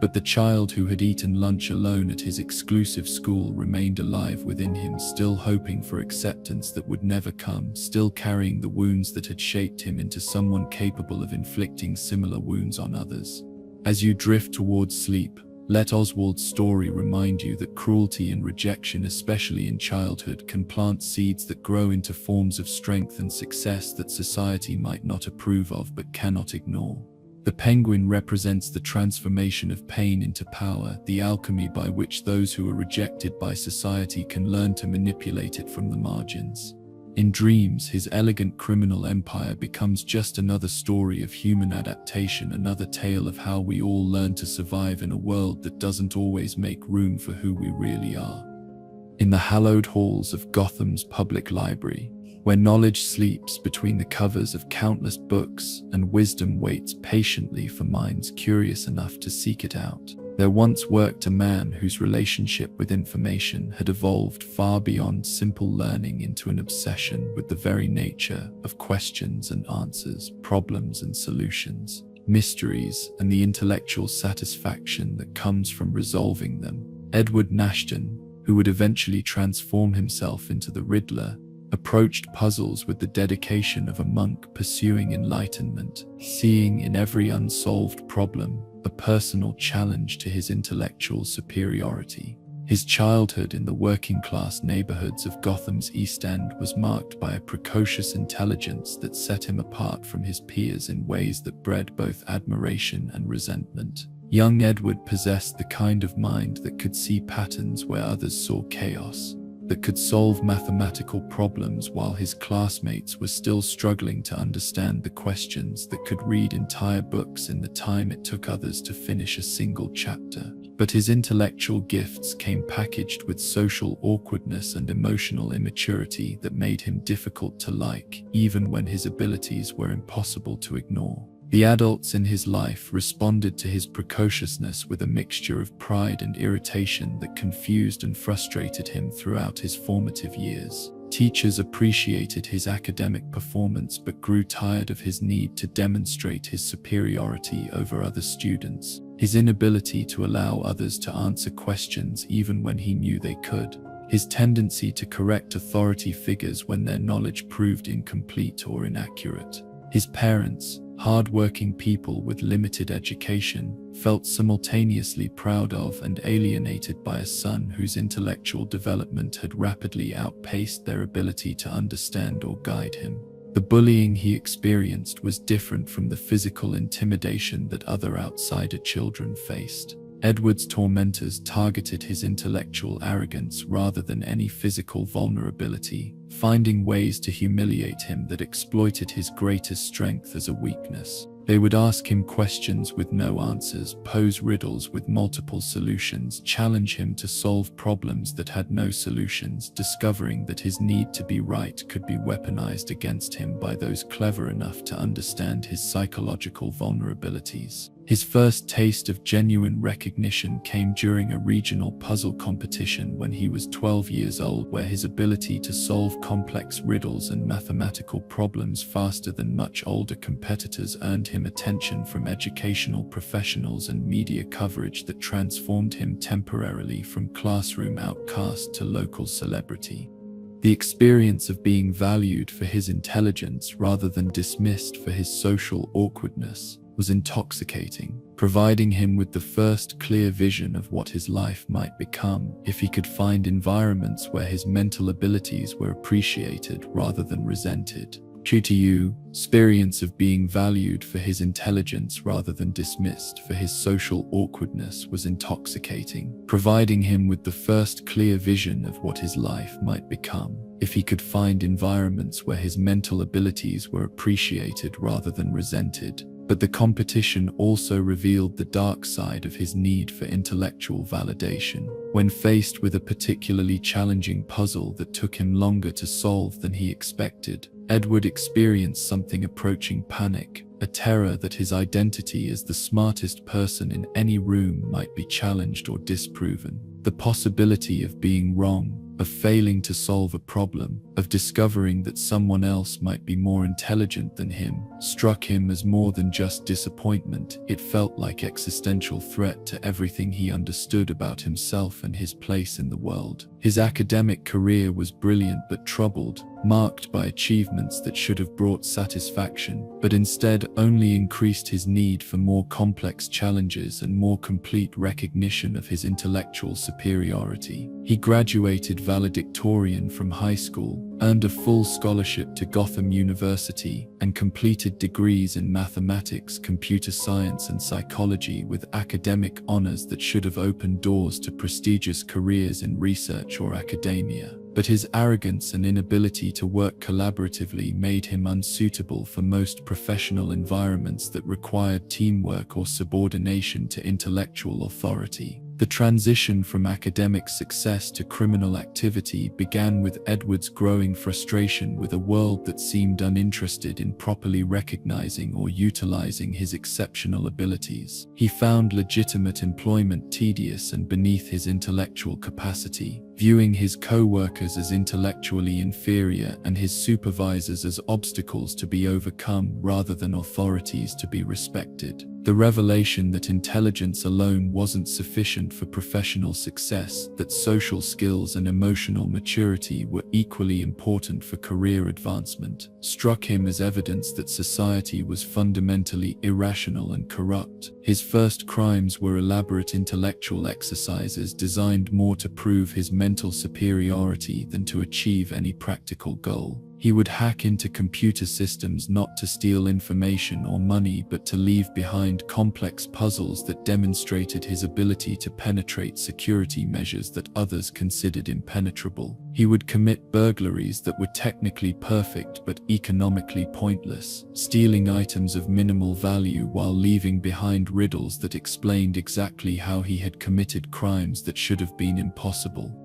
But the child who had eaten lunch alone at his exclusive school remained alive within him, still hoping for acceptance that would never come, still carrying the wounds that had shaped him into someone capable of inflicting similar wounds on others. As you drift towards sleep, Let Oswald's story remind you that cruelty and rejection, especially in childhood, can plant seeds that grow into forms of strength and success that society might not approve of but cannot ignore. The penguin represents the transformation of pain into power, the alchemy by which those who are rejected by society can learn to manipulate it from the margins. In dreams, his elegant criminal empire becomes just another story of human adaptation, another tale of how we all learn to survive in a world that doesn't always make room for who we really are. In the hallowed halls of Gotham's public library, where knowledge sleeps between the covers of countless books and wisdom waits patiently for minds curious enough to seek it out, there once worked a man whose relationship with information had evolved far beyond simple learning into an obsession with the very nature of questions and answers, problems and solutions, mysteries and the intellectual satisfaction that comes from resolving them. Edward Nashton, who would eventually transform himself into the Riddler, approached puzzles with the dedication of a monk pursuing enlightenment, seeing in every unsolved problem a personal challenge to his intellectual superiority. His childhood in the working-class neighborhoods of Gotham's East End was marked by a precocious intelligence that set him apart from his peers in ways that bred both admiration and resentment. Young Edward possessed the kind of mind that could see patterns where others saw chaos, that could solve mathematical problems while his classmates were still struggling to understand the questions, that could read entire books in the time it took others to finish a single chapter. But his intellectual gifts came packaged with social awkwardness and emotional immaturity that made him difficult to like, even when his abilities were impossible to ignore. The adults in his life responded to his precociousness with a mixture of pride and irritation that confused and frustrated him throughout his formative years. Teachers appreciated his academic performance but grew tired of his need to demonstrate his superiority over other students, his inability to allow others to answer questions even when he knew they could, his tendency to correct authority figures when their knowledge proved incomplete or inaccurate. His parents, hard-working people with limited education, felt simultaneously proud of and alienated by a son whose intellectual development had rapidly outpaced their ability to understand or guide him. The bullying he experienced was different from the physical intimidation that other outsider children faced. Edward's tormentors targeted his intellectual arrogance rather than any physical vulnerability, finding ways to humiliate him that exploited his greatest strength as a weakness. They would ask him questions with no answers, pose riddles with multiple solutions, challenge him to solve problems that had no solutions, discovering that his need to be right could be weaponized against him by those clever enough to understand his psychological vulnerabilities. His first taste of genuine recognition came during a regional puzzle competition when he was 12 years old, where his ability to solve complex riddles and mathematical problems faster than much older competitors earned him attention from educational professionals and media coverage that transformed him temporarily from classroom outcast to local celebrity. The experience of being valued for his intelligence rather than dismissed for his social awkwardness was intoxicating, providing him with the first clear vision of what his life might become if he could find environments where his mental abilities were appreciated rather than resented. QTU, experience of being valued for his intelligence rather than dismissed for his social awkwardness was intoxicating, providing him with the first clear vision of what his life might become if he could find environments where his mental abilities were appreciated rather than resented. But the competition also revealed the dark side of his need for intellectual validation. When faced with a particularly challenging puzzle that took him longer to solve than he expected, Edward experienced something approaching panic, a terror that his identity as the smartest person in any room might be challenged or disproven. The possibility of being wrong, of failing to solve a problem, of discovering that someone else might be more intelligent than him, struck him as more than just disappointment. It felt like existential threat to everything he understood about himself and his place in the world. His academic career was brilliant but troubled, marked by achievements that should have brought satisfaction, but instead only increased his need for more complex challenges and more complete recognition of his intellectual superiority. He graduated valedictorian from high school, earned a full scholarship to Gotham University, and completed degrees in mathematics, computer science, and psychology with academic honors that should have opened doors to prestigious careers in research or academia. But his arrogance and inability to work collaboratively made him unsuitable for most professional environments that required teamwork or subordination to intellectual authority. The transition from academic success to criminal activity began with Edward's growing frustration with a world that seemed uninterested in properly recognizing or utilizing his exceptional abilities. He found legitimate employment tedious and beneath his intellectual capacity, viewing his co-workers as intellectually inferior and his supervisors as obstacles to be overcome rather than authorities to be respected. The revelation that intelligence alone wasn't sufficient for professional success, that social skills and emotional maturity were equally important for career advancement, struck him as evidence that society was fundamentally irrational and corrupt. His first crimes were elaborate intellectual exercises designed more to prove his mental superiority than to achieve any practical goal. He would hack into computer systems not to steal information or money, but to leave behind complex puzzles that demonstrated his ability to penetrate security measures that others considered impenetrable. He would commit burglaries that were technically perfect but economically pointless, stealing items of minimal value while leaving behind riddles that explained exactly how he had committed crimes that should have been impossible.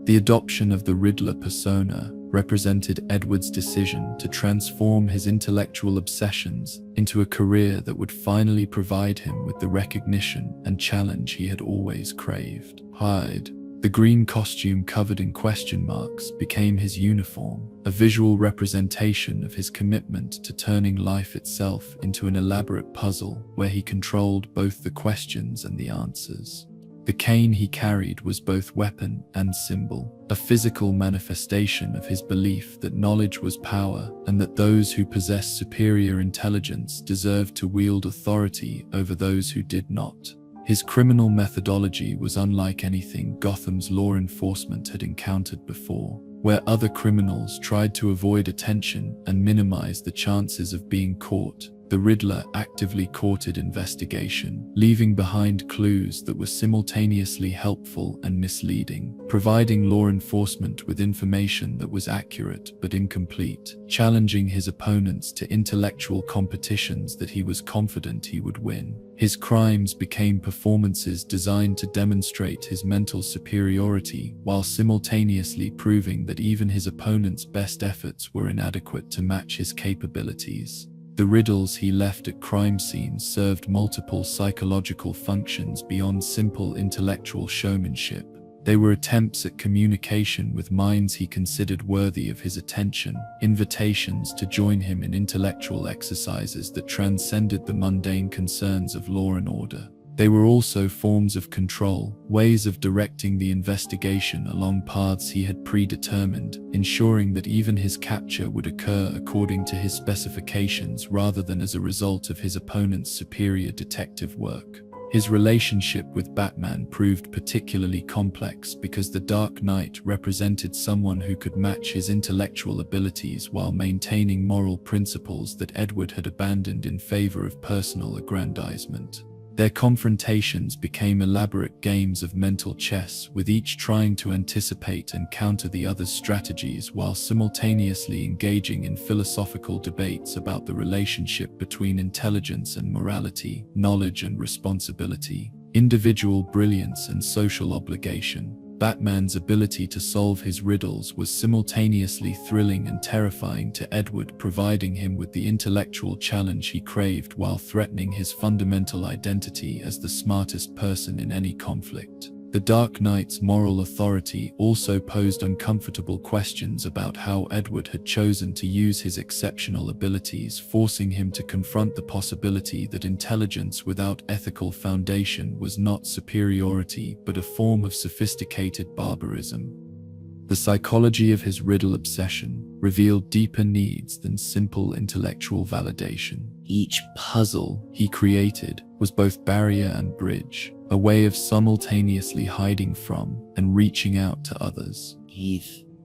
The adoption of the Riddler persona represented Edward's decision to transform his intellectual obsessions into a career that would finally provide him with the recognition and challenge he had always craved. Hyde, the green costume covered in question marks, became his uniform, a visual representation of his commitment to turning life itself into an elaborate puzzle where he controlled both the questions and the answers. The cane he carried was both weapon and symbol, a physical manifestation of his belief that knowledge was power and that those who possessed superior intelligence deserved to wield authority over those who did not. His criminal methodology was unlike anything Gotham's law enforcement had encountered before. Where other criminals tried to avoid attention and minimize the chances of being caught, the Riddler actively courted investigation, leaving behind clues that were simultaneously helpful and misleading, providing law enforcement with information that was accurate but incomplete, challenging his opponents to intellectual competitions that he was confident he would win. His crimes became performances designed to demonstrate his mental superiority, while simultaneously proving that even his opponent's best efforts were inadequate to match his capabilities. The riddles he left at crime scenes served multiple psychological functions beyond simple intellectual showmanship. They were attempts at communication with minds he considered worthy of his attention, invitations to join him in intellectual exercises that transcended the mundane concerns of law and order. They were also forms of control, ways of directing the investigation along paths he had predetermined, ensuring that even his capture would occur according to his specifications rather than as a result of his opponent's superior detective work. His relationship with Batman proved particularly complex because the Dark Knight represented someone who could match his intellectual abilities while maintaining moral principles that Edward had abandoned in favor of personal aggrandizement. Their confrontations became elaborate games of mental chess, with each trying to anticipate and counter the other's strategies while simultaneously engaging in philosophical debates about the relationship between intelligence and morality, knowledge and responsibility, individual brilliance and social obligation. Batman's ability to solve his riddles was simultaneously thrilling and terrifying to Edward, providing him with the intellectual challenge he craved while threatening his fundamental identity as the smartest person in any conflict. The Dark Knight's moral authority also posed uncomfortable questions about how Edward had chosen to use his exceptional abilities, forcing him to confront the possibility that intelligence without ethical foundation was not superiority but a form of sophisticated barbarism. The psychology of his riddle obsession. revealed deeper needs than simple intellectual validation. Each puzzle he created was both barrier and bridge, a way of simultaneously hiding from and reaching out to others.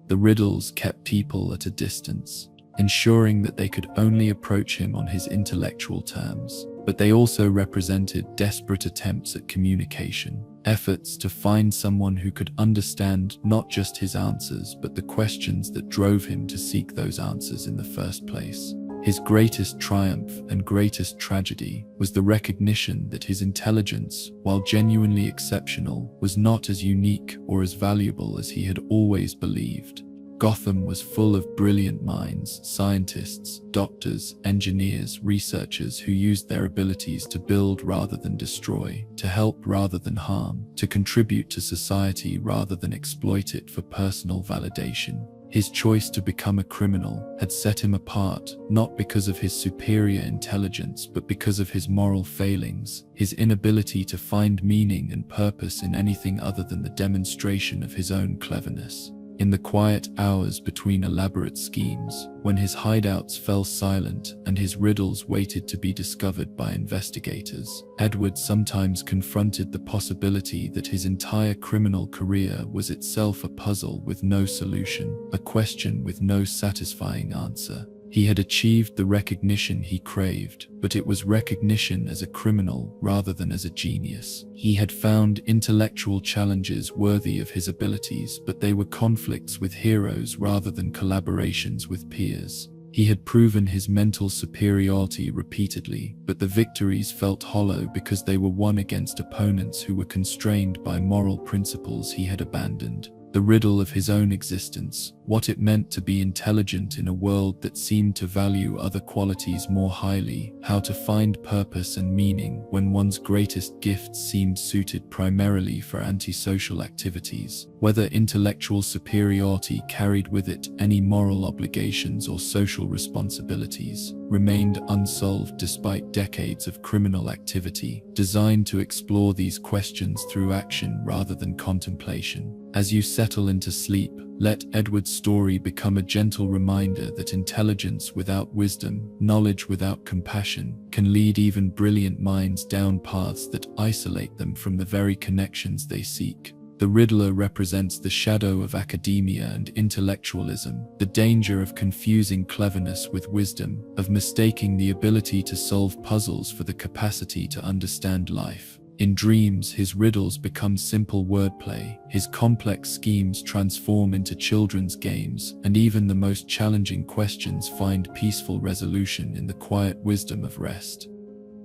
The riddles kept people at a distance, ensuring that they could only approach him on his intellectual terms. But they also represented desperate attempts at communication, efforts to find someone who could understand not just his answers, but the questions that drove him to seek those answers in the first place. His greatest triumph and greatest tragedy was the recognition that his intelligence, while genuinely exceptional, was not as unique or as valuable as he had always believed. Gotham was full of brilliant minds, scientists, doctors, engineers, researchers who used their abilities to build rather than destroy, to help rather than harm, to contribute to society rather than exploit it for personal validation. His choice to become a criminal had set him apart, not because of his superior intelligence, but because of his moral failings, his inability to find meaning and purpose in anything other than the demonstration of his own cleverness. In the quiet hours between elaborate schemes, when his hideouts fell silent and his riddles waited to be discovered by investigators, Edward sometimes confronted the possibility that his entire criminal career was itself a puzzle with no solution, a question with no satisfying answer. He had achieved the recognition he craved, but it was recognition as a criminal rather than as a genius. He had found intellectual challenges worthy of his abilities, but they were conflicts with heroes rather than collaborations with peers. He had proven his mental superiority repeatedly, but the victories felt hollow because they were won against opponents who were constrained by moral principles he had abandoned. The riddle of his own existence, what it meant to be intelligent in a world that seemed to value other qualities more highly, how to find purpose and meaning when one's greatest gifts seemed suited primarily for antisocial activities, whether intellectual superiority carried with it any moral obligations or social responsibilities, remained unsolved despite decades of criminal activity, designed to explore these questions through action rather than contemplation. As you settle into sleep, let Edward's story become a gentle reminder that intelligence without wisdom, knowledge without compassion, can lead even brilliant minds down paths that isolate them from the very connections they seek. The Riddler represents the shadow of academia and intellectualism, the danger of confusing cleverness with wisdom, of mistaking the ability to solve puzzles for the capacity to understand life. In dreams, his riddles become simple wordplay, his complex schemes transform into children's games, and even the most challenging questions find peaceful resolution in the quiet wisdom of rest.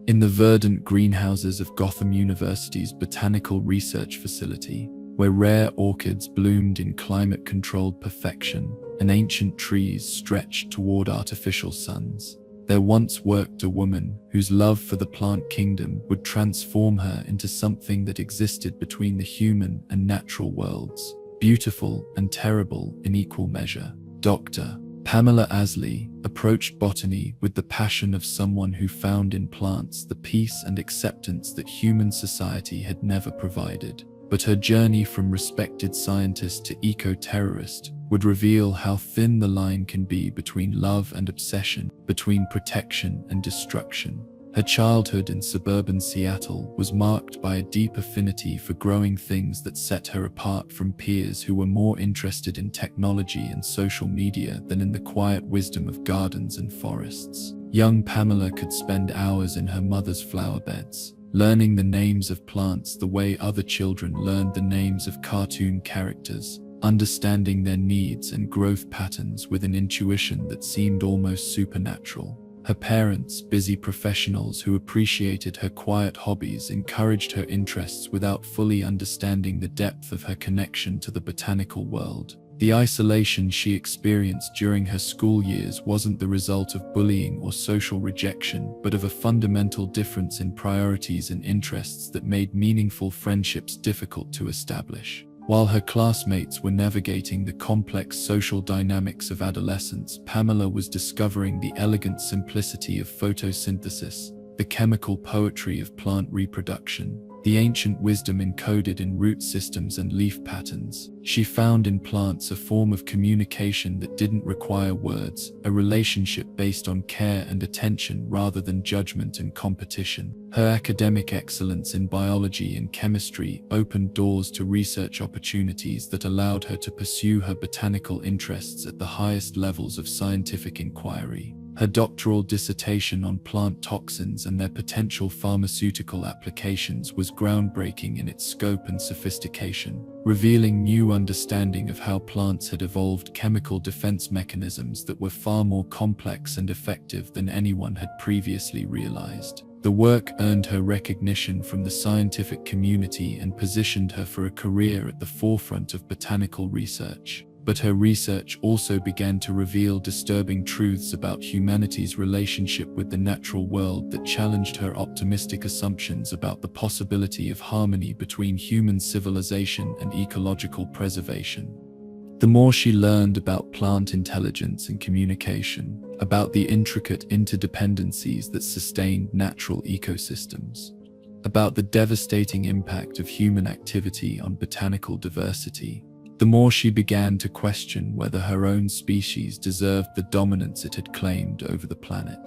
In the verdant greenhouses of Gotham University's Botanical Research Facility, where rare orchids bloomed in climate-controlled perfection and ancient trees stretched toward artificial suns, there once worked a woman whose love for the plant kingdom would transform her into something that existed between the human and natural worlds, beautiful and terrible in equal measure. Dr. Pamela Asley approached botany with the passion of someone who found in plants the peace and acceptance that human society had never provided. But her journey from respected scientist to eco-terrorist would reveal how thin the line can be between love and obsession, between protection and destruction. Her childhood in suburban Seattle was marked by a deep affinity for growing things that set her apart from peers who were more interested in technology and social media than in the quiet wisdom of gardens and forests. Young Pamela could spend hours in her mother's flower beds, learning the names of plants the way other children learned the names of cartoon characters, understanding their needs and growth patterns with an intuition that seemed almost supernatural. Her parents, busy professionals who appreciated her quiet hobbies, encouraged her interests without fully understanding the depth of her connection to the botanical world. The isolation she experienced during her school years wasn't the result of bullying or social rejection, but of a fundamental difference in priorities and interests that made meaningful friendships difficult to establish. While her classmates were navigating the complex social dynamics of adolescence, Pamela was discovering the elegant simplicity of photosynthesis, the chemical poetry of plant reproduction, the ancient wisdom encoded in root systems and leaf patterns. She found in plants a form of communication that didn't require words, a relationship based on care and attention rather than judgment and competition. Her academic excellence in biology and chemistry opened doors to research opportunities that allowed her to pursue her botanical interests at the highest levels of scientific inquiry. Her doctoral dissertation on plant toxins and their potential pharmaceutical applications was groundbreaking in its scope and sophistication, revealing new understanding of how plants had evolved chemical defense mechanisms that were far more complex and effective than anyone had previously realized. The work earned her recognition from the scientific community and positioned her for a career at the forefront of botanical research. But her research also began to reveal disturbing truths about humanity's relationship with the natural world that challenged her optimistic assumptions about the possibility of harmony between human civilization and ecological preservation. The more she learned about plant intelligence and communication, about the intricate interdependencies that sustained natural ecosystems, about the devastating impact of human activity on botanical diversity, the more she began to question whether her own species deserved the dominance it had claimed over the planet.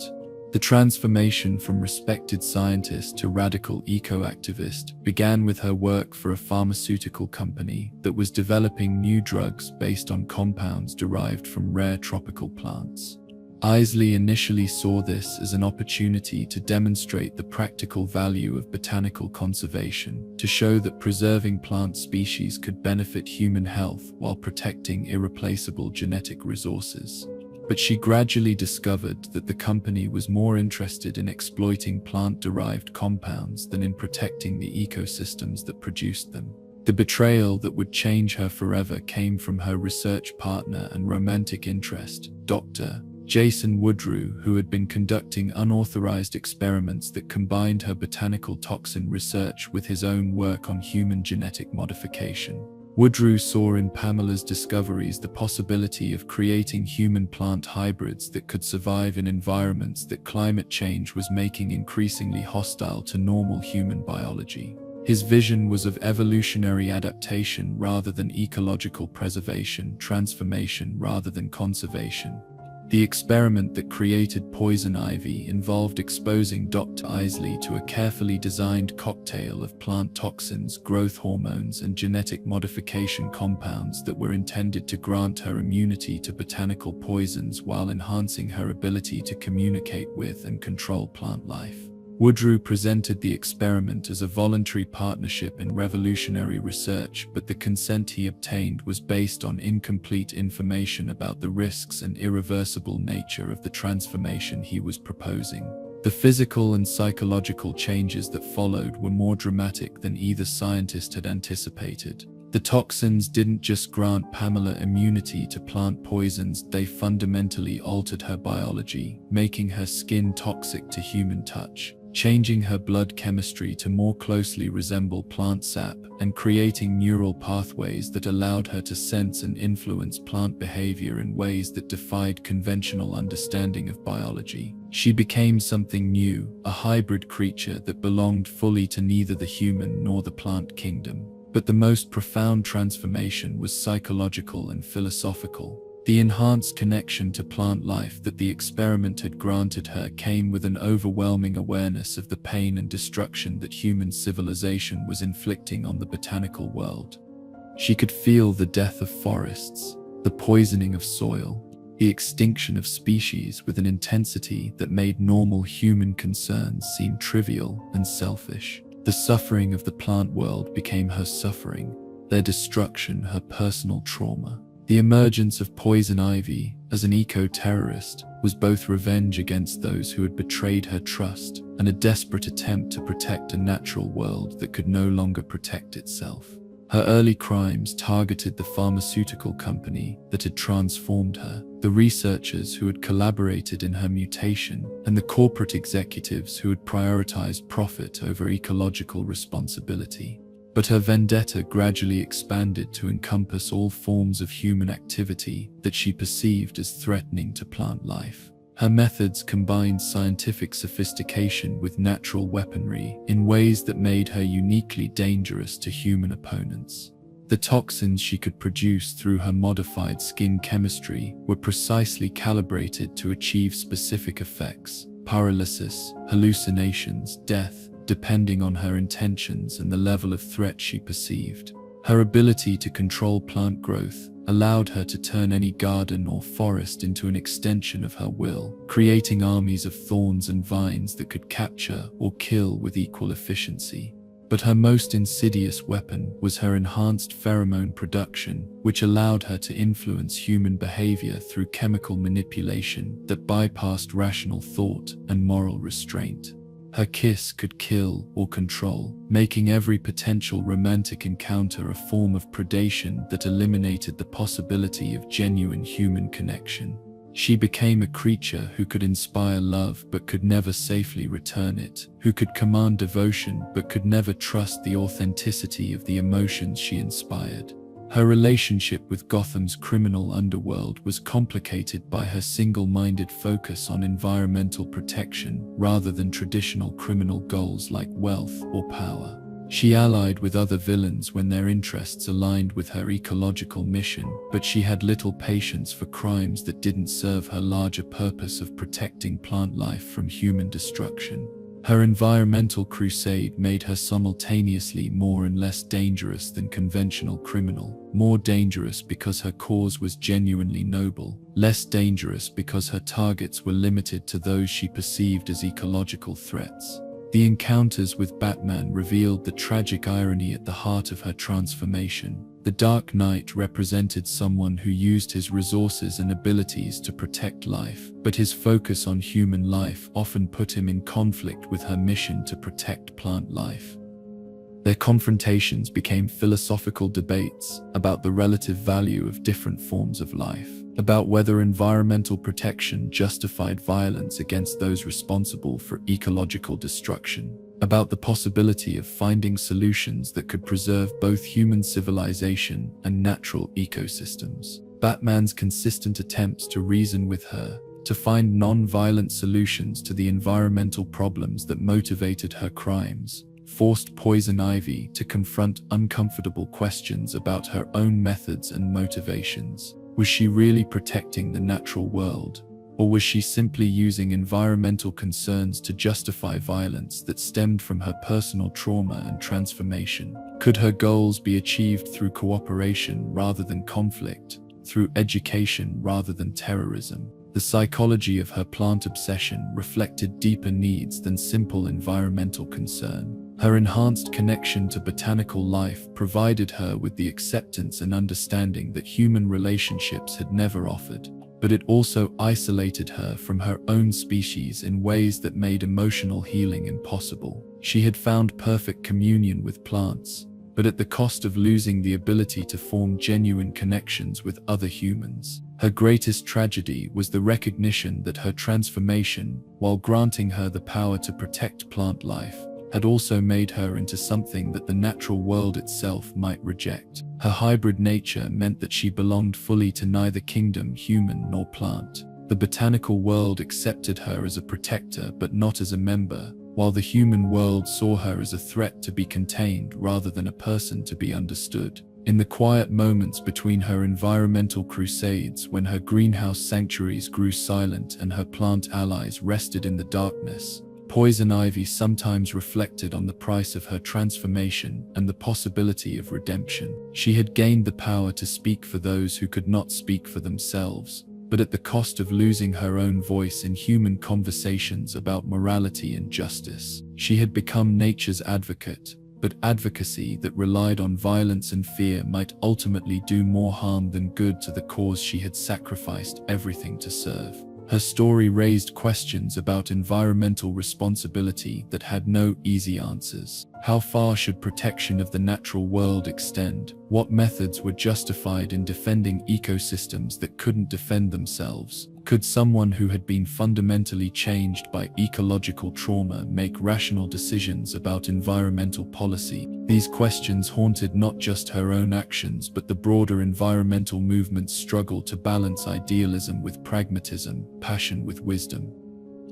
The transformation from respected scientist to radical eco-activist began with her work for a pharmaceutical company that was developing new drugs based on compounds derived from rare tropical plants. Isley initially saw this as an opportunity to demonstrate the practical value of botanical conservation, to show that preserving plant species could benefit human health while protecting irreplaceable genetic resources. But she gradually discovered that the company was more interested in exploiting plant-derived compounds than in protecting the ecosystems that produced them. The betrayal that would change her forever came from her research partner and romantic interest, Dr. Jason Woodrue, who had been conducting unauthorized experiments that combined her botanical toxin research with his own work on human genetic modification. Woodrue saw in Pamela's discoveries the possibility of creating human-plant hybrids that could survive in environments that climate change was making increasingly hostile to normal human biology. His vision was of evolutionary adaptation rather than ecological preservation, transformation rather than conservation. The experiment that created poison ivy involved exposing Dr. Isley to a carefully designed cocktail of plant toxins, growth hormones, and genetic modification compounds that were intended to grant her immunity to botanical poisons while enhancing her ability to communicate with and control plant life. Woodrue presented the experiment as a voluntary partnership in revolutionary research, but the consent he obtained was based on incomplete information about the risks and irreversible nature of the transformation he was proposing. The physical and psychological changes that followed were more dramatic than either scientist had anticipated. The toxins didn't just grant Pamela immunity to plant poisons, they fundamentally altered her biology, making her skin toxic to human touch, changing her blood chemistry to more closely resemble plant sap, and creating neural pathways that allowed her to sense and influence plant behavior in ways that defied conventional understanding of biology. She became something new, a hybrid creature that belonged fully to neither the human nor the plant kingdom. But the most profound transformation was psychological and philosophical. The enhanced connection to plant life that the experiment had granted her came with an overwhelming awareness of the pain and destruction that human civilization was inflicting on the botanical world. She could feel the death of forests, the poisoning of soil, the extinction of species with an intensity that made normal human concerns seem trivial and selfish. The suffering of the plant world became her suffering, their destruction her personal trauma. The emergence of poison ivy as an eco-terrorist was both revenge against those who had betrayed her trust and a desperate attempt to protect a natural world that could no longer protect itself. Her early crimes targeted the pharmaceutical company that had transformed her, the researchers who had collaborated in her mutation, and the corporate executives who had prioritized profit over ecological responsibility. But her vendetta gradually expanded to encompass all forms of human activity that she perceived as threatening to plant life. Her methods combined scientific sophistication with natural weaponry in ways that made her uniquely dangerous to human opponents. The toxins she could produce through her modified skin chemistry were precisely calibrated to achieve specific effects: paralysis, hallucinations, death, depending on her intentions and the level of threat she perceived. Her ability to control plant growth allowed her to turn any garden or forest into an extension of her will, creating armies of thorns and vines that could capture or kill with equal efficiency. But her most insidious weapon was her enhanced pheromone production, which allowed her to influence human behavior through chemical manipulation that bypassed rational thought and moral restraint. Her kiss could kill or control, making every potential romantic encounter a form of predation that eliminated the possibility of genuine human connection. She became a creature who could inspire love but could never safely return it, who could command devotion but could never trust the authenticity of the emotions she inspired. Her relationship with Gotham's criminal underworld was complicated by her single-minded focus on environmental protection rather than traditional criminal goals like wealth or power. She allied with other villains when their interests aligned with her ecological mission, but she had little patience for crimes that didn't serve her larger purpose of protecting plant life from human destruction. Her environmental crusade made her simultaneously more and less dangerous than conventional criminal, more dangerous because her cause was genuinely noble, less dangerous because her targets were limited to those she perceived as ecological threats. The encounters with Batman revealed the tragic irony at the heart of her transformation. The Dark Knight represented someone who used his resources and abilities to protect life, but his focus on human life often put him in conflict with her mission to protect plant life. Their confrontations became philosophical debates about the relative value of different forms of life, about whether environmental protection justified violence against those responsible for ecological destruction, about the possibility of finding solutions that could preserve both human civilization and natural ecosystems. Batman's consistent attempts to reason with her, to find non-violent solutions to the environmental problems that motivated her crimes, forced Poison Ivy to confront uncomfortable questions about her own methods and motivations. Was she really protecting the natural world? Or was she simply using environmental concerns to justify violence that stemmed from her personal trauma and transformation? Could her goals be achieved through cooperation rather than conflict, through education rather than terrorism? The psychology of her plant obsession reflected deeper needs than simple environmental concern. Her enhanced connection to botanical life provided her with the acceptance and understanding that human relationships had never offered, but it also isolated her from her own species in ways that made emotional healing impossible. She had found perfect communion with plants, but at the cost of losing the ability to form genuine connections with other humans. Her greatest tragedy was the recognition that her transformation, while granting her the power to protect plant life, had also made her into something that the natural world itself might reject. Her hybrid nature meant that she belonged fully to neither kingdom, human nor plant. The botanical world accepted her as a protector but not as a member, while the human world saw her as a threat to be contained rather than a person to be understood. In the quiet moments between her environmental crusades, when her greenhouse sanctuaries grew silent and her plant allies rested in the darkness, Poison Ivy sometimes reflected on the price of her transformation and the possibility of redemption. She had gained the power to speak for those who could not speak for themselves, but at the cost of losing her own voice in human conversations about morality and justice. She had become nature's advocate, but advocacy that relied on violence and fear might ultimately do more harm than good to the cause she had sacrificed everything to serve. Her story raised questions about environmental responsibility that had no easy answers. How far should protection of the natural world extend? What methods were justified in defending ecosystems that couldn't defend themselves? Could someone who had been fundamentally changed by ecological trauma make rational decisions about environmental policy? These questions haunted not just her own actions, but the broader environmental movement's struggle to balance idealism with pragmatism, passion with wisdom.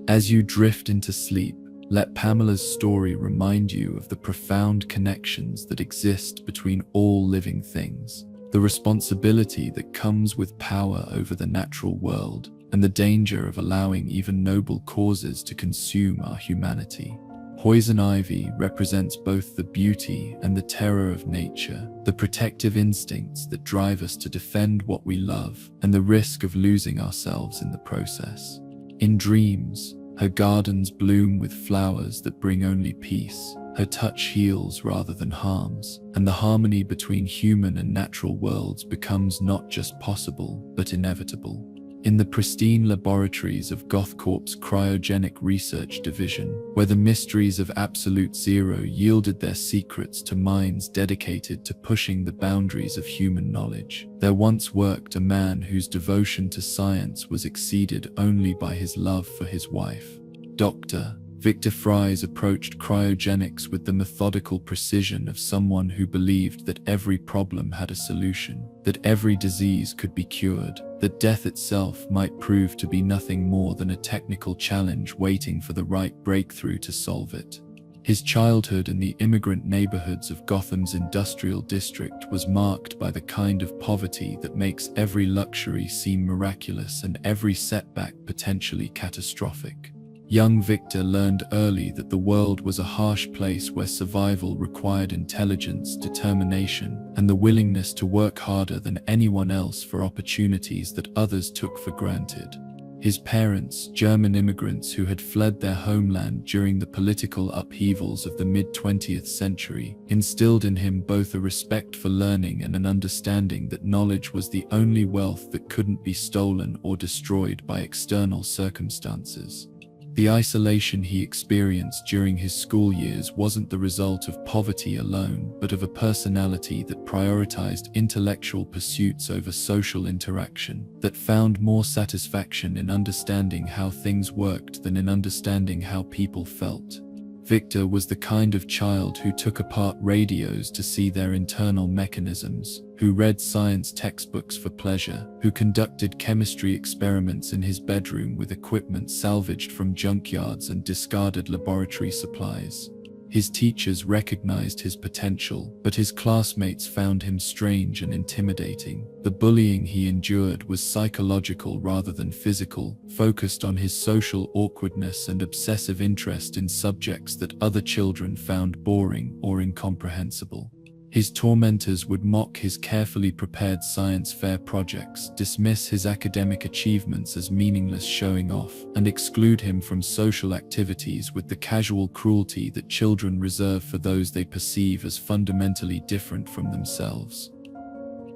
As you drift into sleep, let Pamela's story remind you of the profound connections that exist between all living things, the responsibility that comes with power over the natural world, and the danger of allowing even noble causes to consume our humanity. Poison ivy represents both the beauty and the terror of nature, the protective instincts that drive us to defend what we love, and the risk of losing ourselves in the process. In dreams, her gardens bloom with flowers that bring only peace. Her touch heals rather than harms, and the harmony between human and natural worlds becomes not just possible, but inevitable. In the pristine laboratories of GothCorp's cryogenic research division, where the mysteries of absolute zero yielded their secrets to minds dedicated to pushing the boundaries of human knowledge, there once worked a man whose devotion to science was exceeded only by his love for his wife. Dr. Victor Fries approached cryogenics with the methodical precision of someone who believed that every problem had a solution, that every disease could be cured, that death itself might prove to be nothing more than a technical challenge waiting for the right breakthrough to solve it. His childhood in the immigrant neighborhoods of Gotham's industrial district was marked by the kind of poverty that makes every luxury seem miraculous and every setback potentially catastrophic. Young Victor learned early that the world was a harsh place where survival required intelligence, determination, and the willingness to work harder than anyone else for opportunities that others took for granted. His parents, German immigrants who had fled their homeland during the political upheavals of the mid-20th century, instilled in him both a respect for learning and an understanding that knowledge was the only wealth that couldn't be stolen or destroyed by external circumstances. The isolation he experienced during his school years wasn't the result of poverty alone, but of a personality that prioritized intellectual pursuits over social interaction, that found more satisfaction in understanding how things worked than in understanding how people felt. Victor was the kind of child who took apart radios to see their internal mechanisms, who read science textbooks for pleasure, who conducted chemistry experiments in his bedroom with equipment salvaged from junkyards and discarded laboratory supplies. His teachers recognized his potential, but his classmates found him strange and intimidating. The bullying he endured was psychological rather than physical, focused on his social awkwardness and obsessive interest in subjects that other children found boring or incomprehensible. His tormentors would mock his carefully prepared science fair projects, dismiss his academic achievements as meaningless showing off, and exclude him from social activities with the casual cruelty that children reserve for those they perceive as fundamentally different from themselves.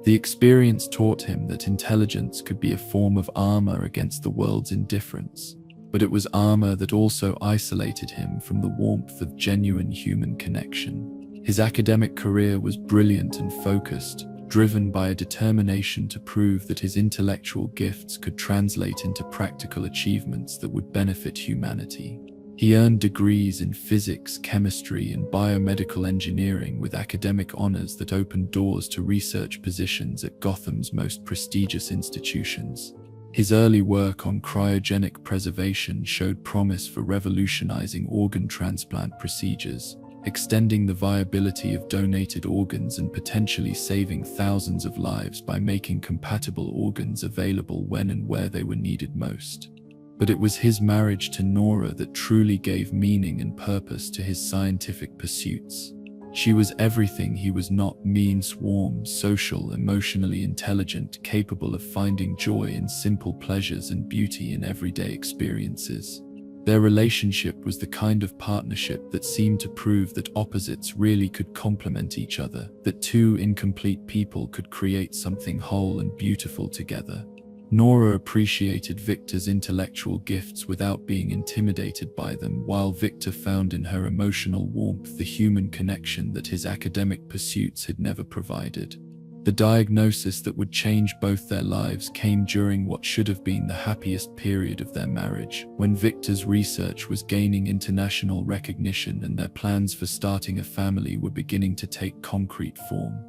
The experience taught him that intelligence could be a form of armor against the world's indifference, but it was armor that also isolated him from the warmth of genuine human connection. His academic career was brilliant and focused, driven by a determination to prove that his intellectual gifts could translate into practical achievements that would benefit humanity. He earned degrees in physics, chemistry, and biomedical engineering with academic honors that opened doors to research positions at Gotham's most prestigious institutions. His early work on cryogenic preservation showed promise for revolutionizing organ transplant procedures, extending the viability of donated organs and potentially saving thousands of lives by making compatible organs available when and where they were needed most. But it was his marriage to Nora that truly gave meaning and purpose to his scientific pursuits. She was everything he was not: mean, warm, social, emotionally intelligent, capable of finding joy in simple pleasures and beauty in everyday experiences. Their relationship was the kind of partnership that seemed to prove that opposites really could complement each other, that two incomplete people could create something whole and beautiful together. Nora appreciated Victor's intellectual gifts without being intimidated by them, while Victor found in her emotional warmth the human connection that his academic pursuits had never provided. The diagnosis that would change both their lives came during what should have been the happiest period of their marriage, when Victor's research was gaining international recognition and their plans for starting a family were beginning to take concrete form.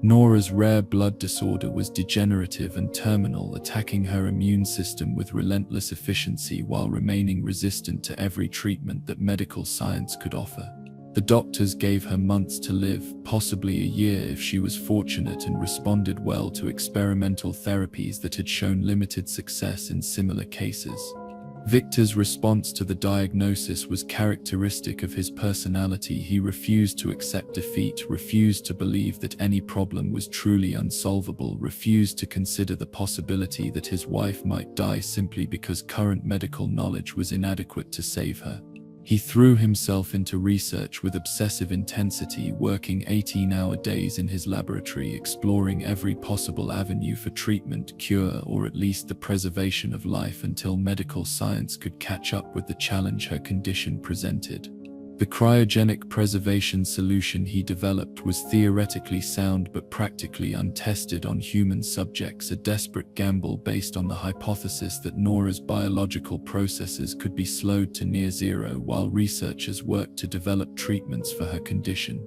Nora's rare blood disorder was degenerative and terminal, attacking her immune system with relentless efficiency while remaining resistant to every treatment that medical science could offer. The doctors gave her months to live, possibly a year if she was fortunate, and responded well to experimental therapies that had shown limited success in similar cases. Victor's response to the diagnosis was characteristic of his personality. He refused to accept defeat, refused to believe that any problem was truly unsolvable, refused to consider the possibility that his wife might die simply because current medical knowledge was inadequate to save her. He threw himself into research with obsessive intensity, working 18-hour days in his laboratory, exploring every possible avenue for treatment, cure, or at least the preservation of life until medical science could catch up with the challenge her condition presented. The cryogenic preservation solution he developed was theoretically sound but practically untested on human subjects, a desperate gamble based on the hypothesis that Nora's biological processes could be slowed to near zero while researchers worked to develop treatments for her condition.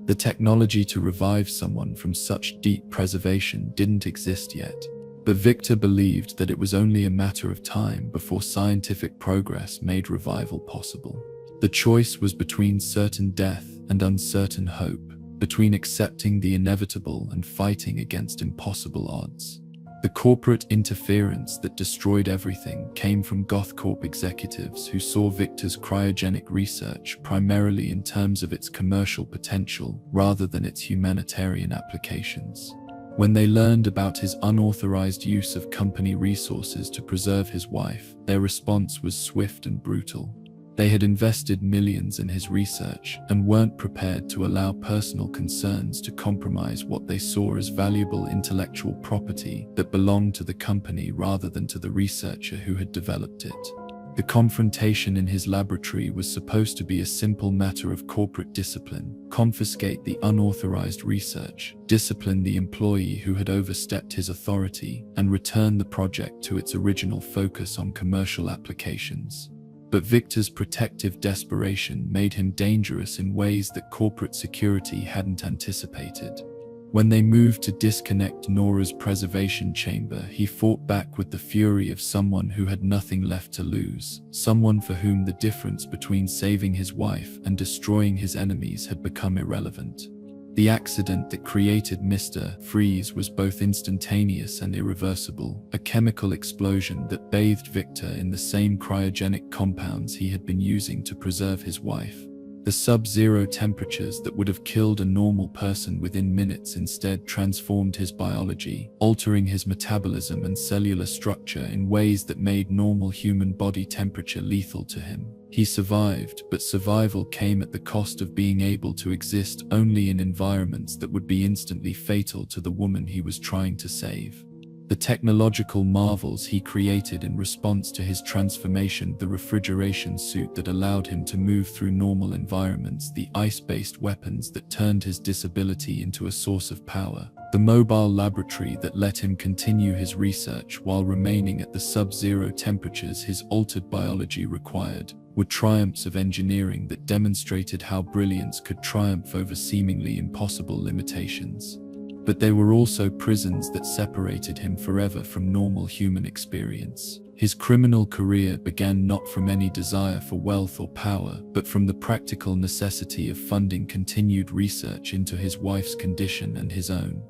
The technology to revive someone from such deep preservation didn't exist yet, but Victor believed that it was only a matter of time before scientific progress made revival possible. The choice was between certain death and uncertain hope, between accepting the inevitable and fighting against impossible odds. The corporate interference that destroyed everything came from Gothcorp executives who saw Victor's cryogenic research primarily in terms of its commercial potential rather than its humanitarian applications. When they learned about his unauthorized use of company resources to preserve his wife, their response was swift and brutal. They had invested millions in his research and weren't prepared to allow personal concerns to compromise what they saw as valuable intellectual property that belonged to the company rather than to the researcher who had developed it. The confrontation in his laboratory was supposed to be a simple matter of corporate discipline: confiscate the unauthorized research, discipline the employee who had overstepped his authority, and return the project to its original focus on commercial applications. But Victor's protective desperation made him dangerous in ways that corporate security hadn't anticipated. When they moved to disconnect Nora's preservation chamber, he fought back with the fury of someone who had nothing left to lose, someone for whom the difference between saving his wife and destroying his enemies had become irrelevant. The accident that created Mr. Freeze was both instantaneous and irreversible, a chemical explosion that bathed Victor in the same cryogenic compounds he had been using to preserve his wife. The sub-zero temperatures that would have killed a normal person within minutes instead transformed his biology, altering his metabolism and cellular structure in ways that made normal human body temperature lethal to him. He survived, but survival came at the cost of being able to exist only in environments that would be instantly fatal to the woman he was trying to save. The technological marvels he created in response to his transformation, the refrigeration suit that allowed him to move through normal environments, the ice-based weapons that turned his disability into a source of power, the mobile laboratory that let him continue his research while remaining at the sub-zero temperatures his altered biology required, were triumphs of engineering that demonstrated how brilliance could triumph over seemingly impossible limitations. But they were also prisons that separated him forever from normal human experience. His criminal career began not from any desire for wealth or power, but from the practical necessity of funding continued research into his wife's condition and his own.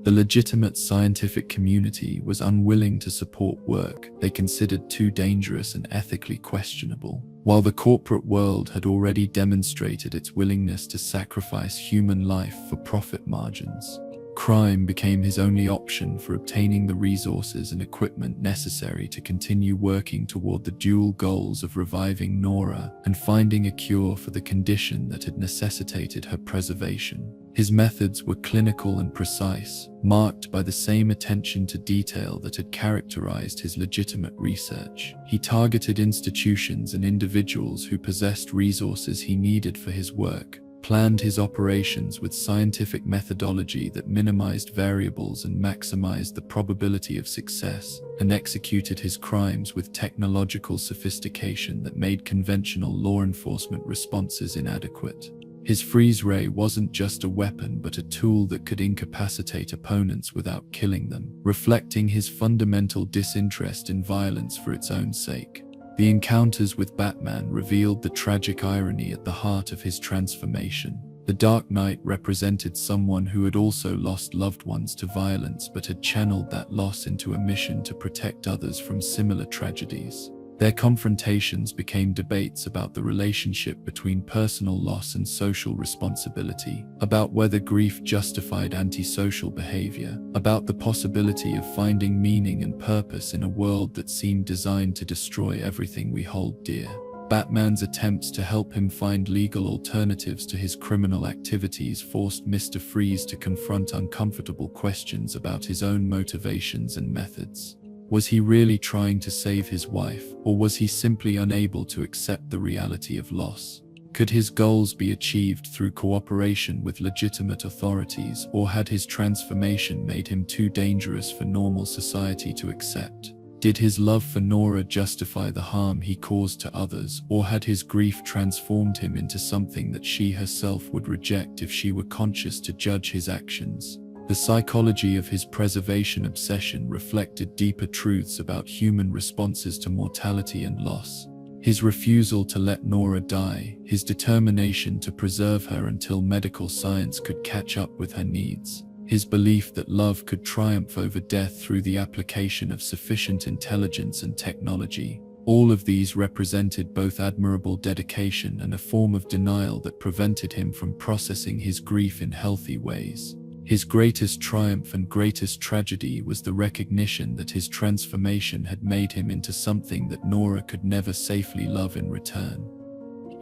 The legitimate scientific community was unwilling to support work they considered too dangerous and ethically questionable, while the corporate world had already demonstrated its willingness to sacrifice human life for profit margins. Crime became his only option for obtaining the resources and equipment necessary to continue working toward the dual goals of reviving Nora and finding a cure for the condition that had necessitated her preservation. His methods were clinical and precise, marked by the same attention to detail that had characterized his legitimate research. He targeted institutions and individuals who possessed resources he needed for his work, planned his operations with scientific methodology that minimized variables and maximized the probability of success, and executed his crimes with technological sophistication that made conventional law enforcement responses inadequate. His freeze ray wasn't just a weapon but a tool that could incapacitate opponents without killing them, reflecting his fundamental disinterest in violence for its own sake. The encounters with Batman revealed the tragic irony at the heart of his transformation. The Dark Knight represented someone who had also lost loved ones to violence but had channeled that loss into a mission to protect others from similar tragedies. Their confrontations became debates about the relationship between personal loss and social responsibility, about whether grief justified antisocial behavior, about the possibility of finding meaning and purpose in a world that seemed designed to destroy everything we hold dear. Batman's attempts to help him find legal alternatives to his criminal activities forced Mr. Freeze to confront uncomfortable questions about his own motivations and methods. Was he really trying to save his wife, or was he simply unable to accept the reality of loss? Could his goals be achieved through cooperation with legitimate authorities, or had his transformation made him too dangerous for normal society to accept? Did his love for Nora justify the harm he caused to others, or had his grief transformed him into something that she herself would reject if she were conscious to judge his actions? The psychology of his preservation obsession reflected deeper truths about human responses to mortality and loss. His refusal to let Nora die, his determination to preserve her until medical science could catch up with her needs, his belief that love could triumph over death through the application of sufficient intelligence and technology. All of these represented both admirable dedication and a form of denial that prevented him from processing his grief in healthy ways. His greatest triumph and greatest tragedy was the recognition that his transformation had made him into something that Nora could never safely love in return.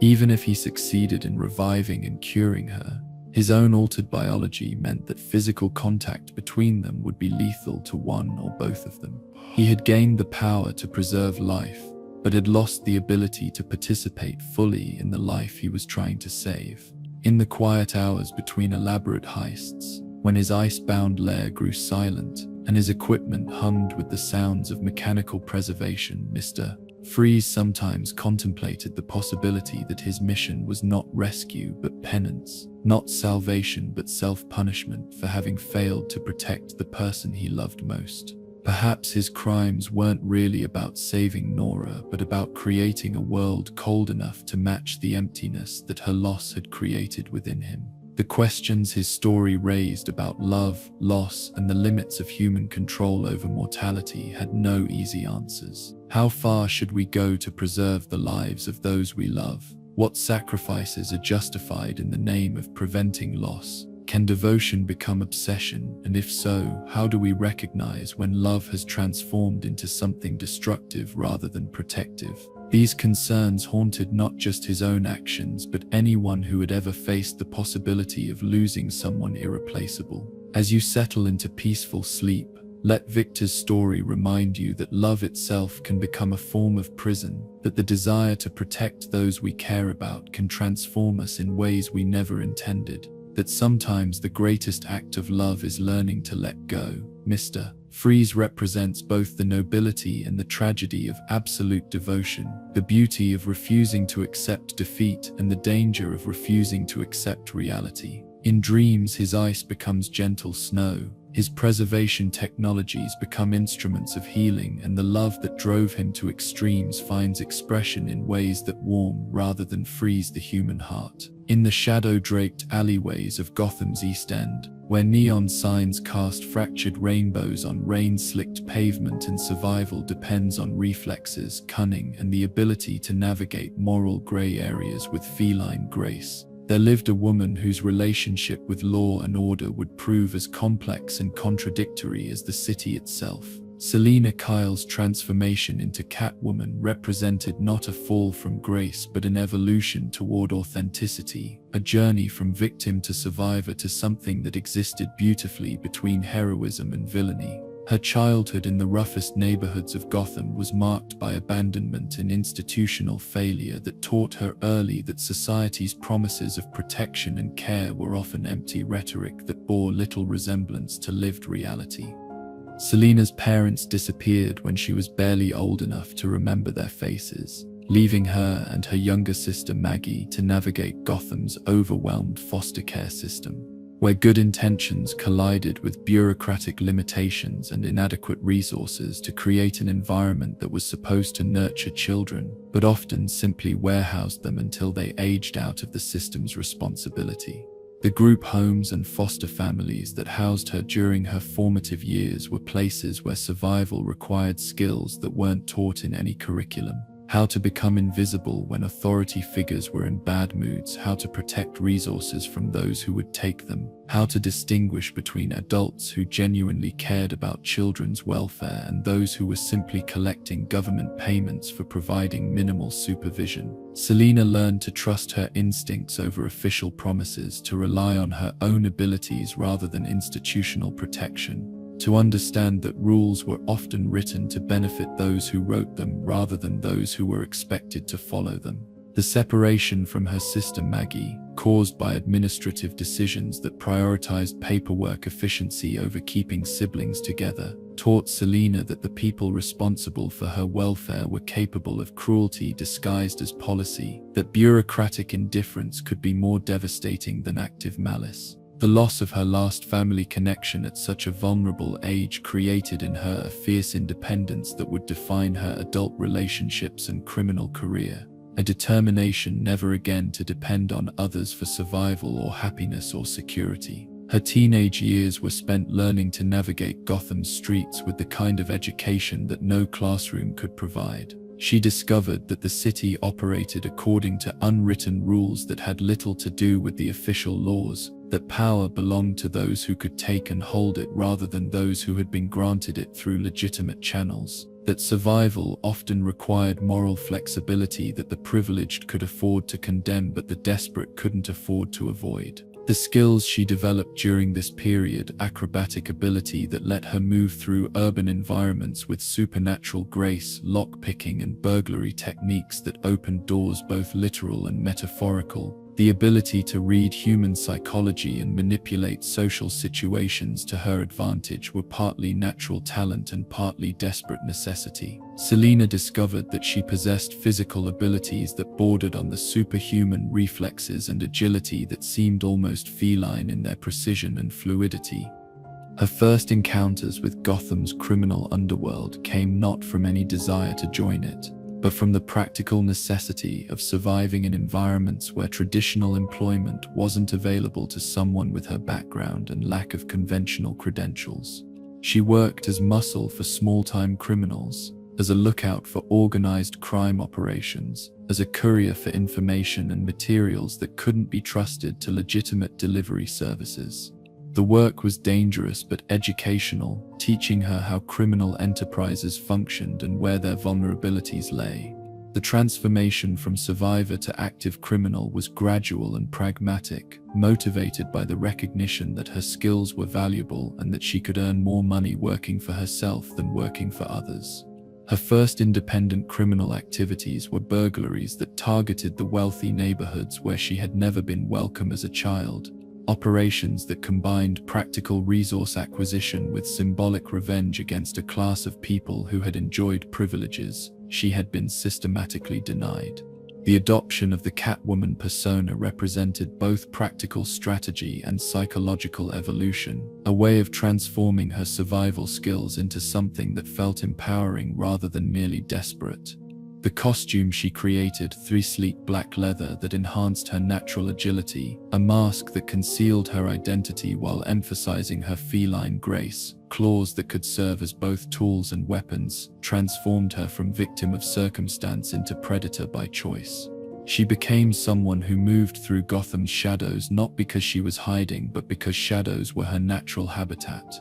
Even if he succeeded in reviving and curing her, his own altered biology meant that physical contact between them would be lethal to one or both of them. He had gained the power to preserve life, but had lost the ability to participate fully in the life he was trying to save. In the quiet hours between elaborate heists, when his ice-bound lair grew silent and his equipment hummed with the sounds of mechanical preservation, Mr. Freeze sometimes contemplated the possibility that his mission was not rescue but penance, not salvation but self-punishment for having failed to protect the person he loved most. Perhaps his crimes weren't really about saving Nora, but about creating a world cold enough to match the emptiness that her loss had created within him. The questions his story raised about love, loss, and the limits of human control over mortality had no easy answers. How far should we go to preserve the lives of those we love? What sacrifices are justified in the name of preventing loss? Can devotion become obsession, and if so, how do we recognize when love has transformed into something destructive rather than protective? These concerns haunted not just his own actions, but anyone who had ever faced the possibility of losing someone irreplaceable. As you settle into peaceful sleep, let Victor's story remind you that love itself can become a form of prison, that the desire to protect those we care about can transform us in ways we never intended, that sometimes the greatest act of love is learning to let go. Mr. Freeze represents both the nobility and the tragedy of absolute devotion, the beauty of refusing to accept defeat and the danger of refusing to accept reality. In dreams, his ice becomes gentle snow, his preservation technologies become instruments of healing, and the love that drove him to extremes finds expression in ways that warm rather than freeze the human heart. In the shadow-draped alleyways of Gotham's East End, where neon signs cast fractured rainbows on rain-slicked pavement and survival depends on reflexes, cunning, and the ability to navigate moral gray areas with feline grace, there lived a woman whose relationship with law and order would prove as complex and contradictory as the city itself. Selina Kyle's transformation into Catwoman represented not a fall from grace but an evolution toward authenticity, a journey from victim to survivor to something that existed beautifully between heroism and villainy. Her childhood in the roughest neighborhoods of Gotham was marked by abandonment and institutional failure that taught her early that society's promises of protection and care were often empty rhetoric that bore little resemblance to lived reality. Selina's parents disappeared when she was barely old enough to remember their faces, leaving her and her younger sister Maggie to navigate Gotham's overwhelmed foster care system, where good intentions collided with bureaucratic limitations and inadequate resources to create an environment that was supposed to nurture children, but often simply warehoused them until they aged out of the system's responsibility. The group homes and foster families that housed her during her formative years were places where survival required skills that weren't taught in any curriculum. How to become invisible when authority figures were in bad moods, how to protect resources from those who would take them, how to distinguish between adults who genuinely cared about children's welfare and those who were simply collecting government payments for providing minimal supervision. Selina learned to trust her instincts over official promises, to rely on her own abilities rather than institutional protection, to understand that rules were often written to benefit those who wrote them rather than those who were expected to follow them. The separation from her sister Maggie, caused by administrative decisions that prioritized paperwork efficiency over keeping siblings together, taught Selina that the people responsible for her welfare were capable of cruelty disguised as policy, that bureaucratic indifference could be more devastating than active malice. The loss of her last family connection at such a vulnerable age created in her a fierce independence that would define her adult relationships and criminal career, a determination never again to depend on others for survival or happiness or security. Her teenage years were spent learning to navigate Gotham's streets with the kind of education that no classroom could provide. She discovered that the city operated according to unwritten rules that had little to do with the official laws, that power belonged to those who could take and hold it rather than those who had been granted it through legitimate channels, that survival often required moral flexibility that the privileged could afford to condemn but the desperate couldn't afford to avoid. The skills she developed during this period, acrobatic ability that let her move through urban environments with supernatural grace, lock-picking and burglary techniques that opened doors both literal and metaphorical, the ability to read human psychology and manipulate social situations to her advantage were partly natural talent and partly desperate necessity. Selina discovered that she possessed physical abilities that bordered on the superhuman reflexes and agility that seemed almost feline in their precision and fluidity. Her first encounters with Gotham's criminal underworld came not from any desire to join it, but from the practical necessity of surviving in environments where traditional employment wasn't available to someone with her background and lack of conventional credentials. She worked as muscle for small-time criminals, as a lookout for organized crime operations, as a courier for information and materials that couldn't be trusted to legitimate delivery services. The work was dangerous but educational, teaching her how criminal enterprises functioned and where their vulnerabilities lay. The transformation from survivor to active criminal was gradual and pragmatic, motivated by the recognition that her skills were valuable and that she could earn more money working for herself than working for others. Her first independent criminal activities were burglaries that targeted the wealthy neighborhoods where she had never been welcome as a child. Operations that combined practical resource acquisition with symbolic revenge against a class of people who had enjoyed privileges she had been systematically denied. The adoption of the Catwoman persona represented both practical strategy and psychological evolution, a way of transforming her survival skills into something that felt empowering rather than merely desperate. The costume she created, sleek black leather that enhanced her natural agility, a mask that concealed her identity while emphasizing her feline grace, claws that could serve as both tools and weapons, transformed her from victim of circumstance into predator by choice. She became someone who moved through Gotham's shadows not because she was hiding but because shadows were her natural habitat.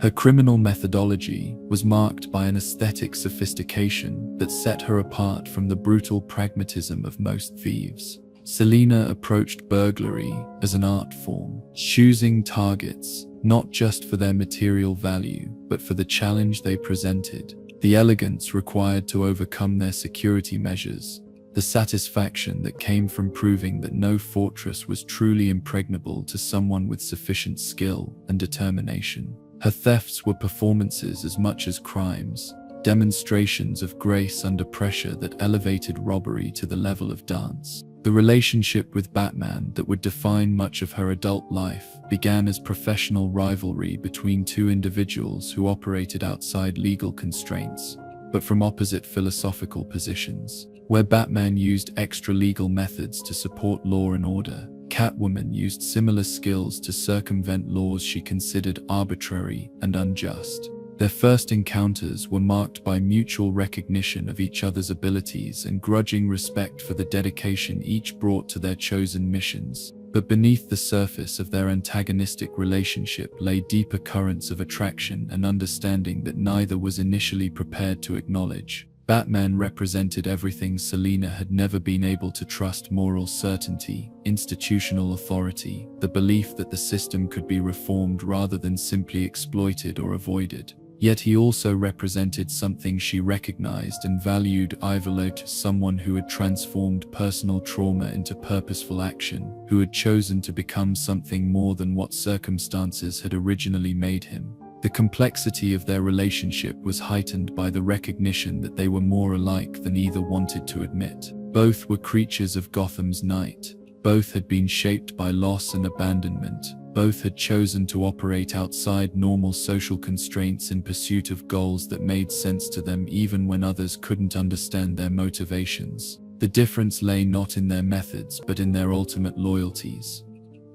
Her criminal methodology was marked by an aesthetic sophistication that set her apart from the brutal pragmatism of most thieves. Selina approached burglary as an art form, choosing targets, not just for their material value, but for the challenge they presented, the elegance required to overcome their security measures, the satisfaction that came from proving that no fortress was truly impregnable to someone with sufficient skill and determination. Her thefts were performances as much as crimes, demonstrations of grace under pressure that elevated robbery to the level of dance. The relationship with Batman that would define much of her adult life began as professional rivalry between two individuals who operated outside legal constraints, but from opposite philosophical positions. Where Batman used extra-legal methods to support law and order, Catwoman used similar skills to circumvent laws she considered arbitrary and unjust. Their first encounters were marked by mutual recognition of each other's abilities and grudging respect for the dedication each brought to their chosen missions. But beneath the surface of their antagonistic relationship lay deeper currents of attraction and understanding that neither was initially prepared to acknowledge. Batman represented everything Selina had never been able to trust: moral certainty, institutional authority, the belief that the system could be reformed rather than simply exploited or avoided. Yet he also represented something she recognized and valued: Ivolite, someone who had transformed personal trauma into purposeful action, who had chosen to become something more than what circumstances had originally made him. The complexity of their relationship was heightened by the recognition that they were more alike than either wanted to admit. Both were creatures of Gotham's night. Both had been shaped by loss and abandonment. Both had chosen to operate outside normal social constraints in pursuit of goals that made sense to them even when others couldn't understand their motivations. The difference lay not in their methods but in their ultimate loyalties.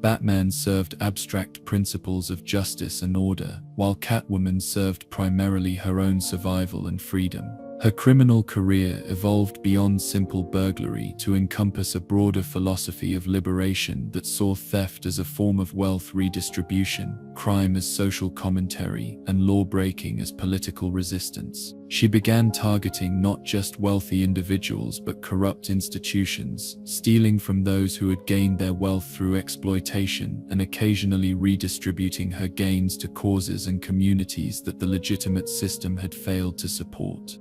Batman served abstract principles of justice and order, while Catwoman served primarily her own survival and freedom. Her criminal career evolved beyond simple burglary to encompass a broader philosophy of liberation that saw theft as a form of wealth redistribution, crime as social commentary, and law-breaking as political resistance. She began targeting not just wealthy individuals but corrupt institutions, stealing from those who had gained their wealth through exploitation and occasionally redistributing her gains to causes and communities that the legitimate system had failed to support.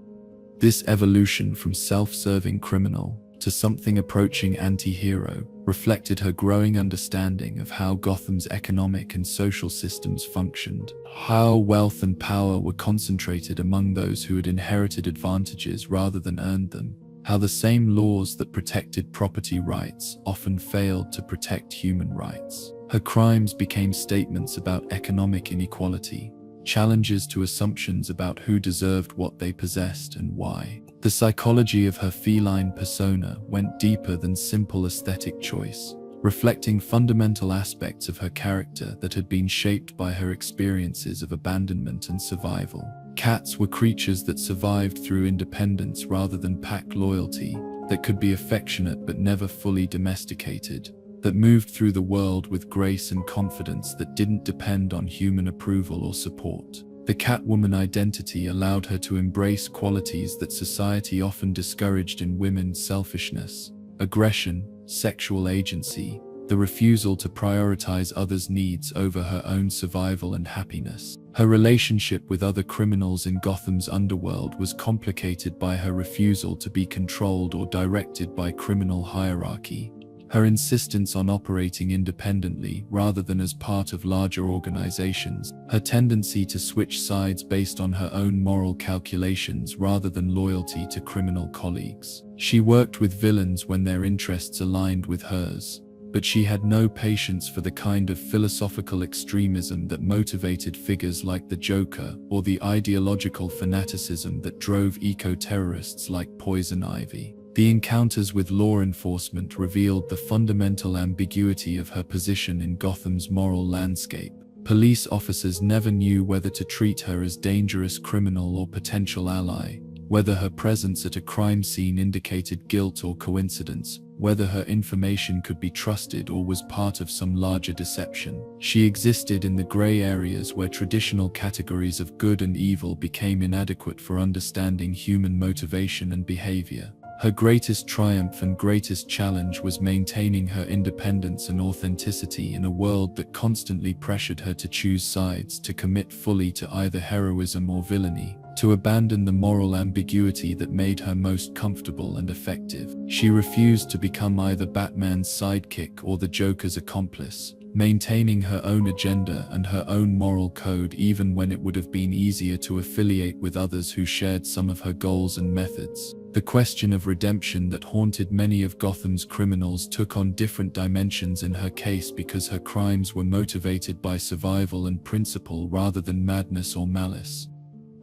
This evolution from self-serving criminal to something approaching anti-hero reflected her growing understanding of how Gotham's economic and social systems functioned, how wealth and power were concentrated among those who had inherited advantages rather than earned them, how the same laws that protected property rights often failed to protect human rights. Her crimes became statements about economic inequality, challenges to assumptions about who deserved what they possessed and why. The psychology of her feline persona went deeper than simple aesthetic choice, reflecting fundamental aspects of her character that had been shaped by her experiences of abandonment and survival. Cats were creatures that survived through independence rather than pack loyalty, that could be affectionate but never fully domesticated, that moved through the world with grace and confidence that didn't depend on human approval or support. The Catwoman identity allowed her to embrace qualities that society often discouraged in women: selfishness, aggression, sexual agency, the refusal to prioritize others' needs over her own survival and happiness. Her relationship with other criminals in Gotham's underworld was complicated by her refusal to be controlled or directed by criminal hierarchy. Her insistence on operating independently rather than as part of larger organizations, her tendency to switch sides based on her own moral calculations rather than loyalty to criminal colleagues. She worked with villains when their interests aligned with hers, but she had no patience for the kind of philosophical extremism that motivated figures like the Joker or the ideological fanaticism that drove eco-terrorists like Poison Ivy. The encounters with law enforcement revealed the fundamental ambiguity of her position in Gotham's moral landscape. Police officers never knew whether to treat her as dangerous criminal or potential ally, whether her presence at a crime scene indicated guilt or coincidence, whether her information could be trusted or was part of some larger deception. She existed in the gray areas where traditional categories of good and evil became inadequate for understanding human motivation and behavior. Her greatest triumph and greatest challenge was maintaining her independence and authenticity in a world that constantly pressured her to choose sides, to commit fully to either heroism or villainy, to abandon the moral ambiguity that made her most comfortable and effective. She refused to become either Batman's sidekick or the Joker's accomplice, maintaining her own agenda and her own moral code even when it would have been easier to affiliate with others who shared some of her goals and methods. The question of redemption that haunted many of Gotham's criminals took on different dimensions in her case because her crimes were motivated by survival and principle rather than madness or malice.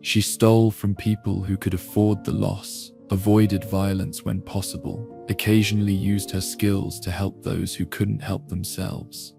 She stole from people who could afford the loss, avoided violence when possible, occasionally used her skills to help those who couldn't help themselves.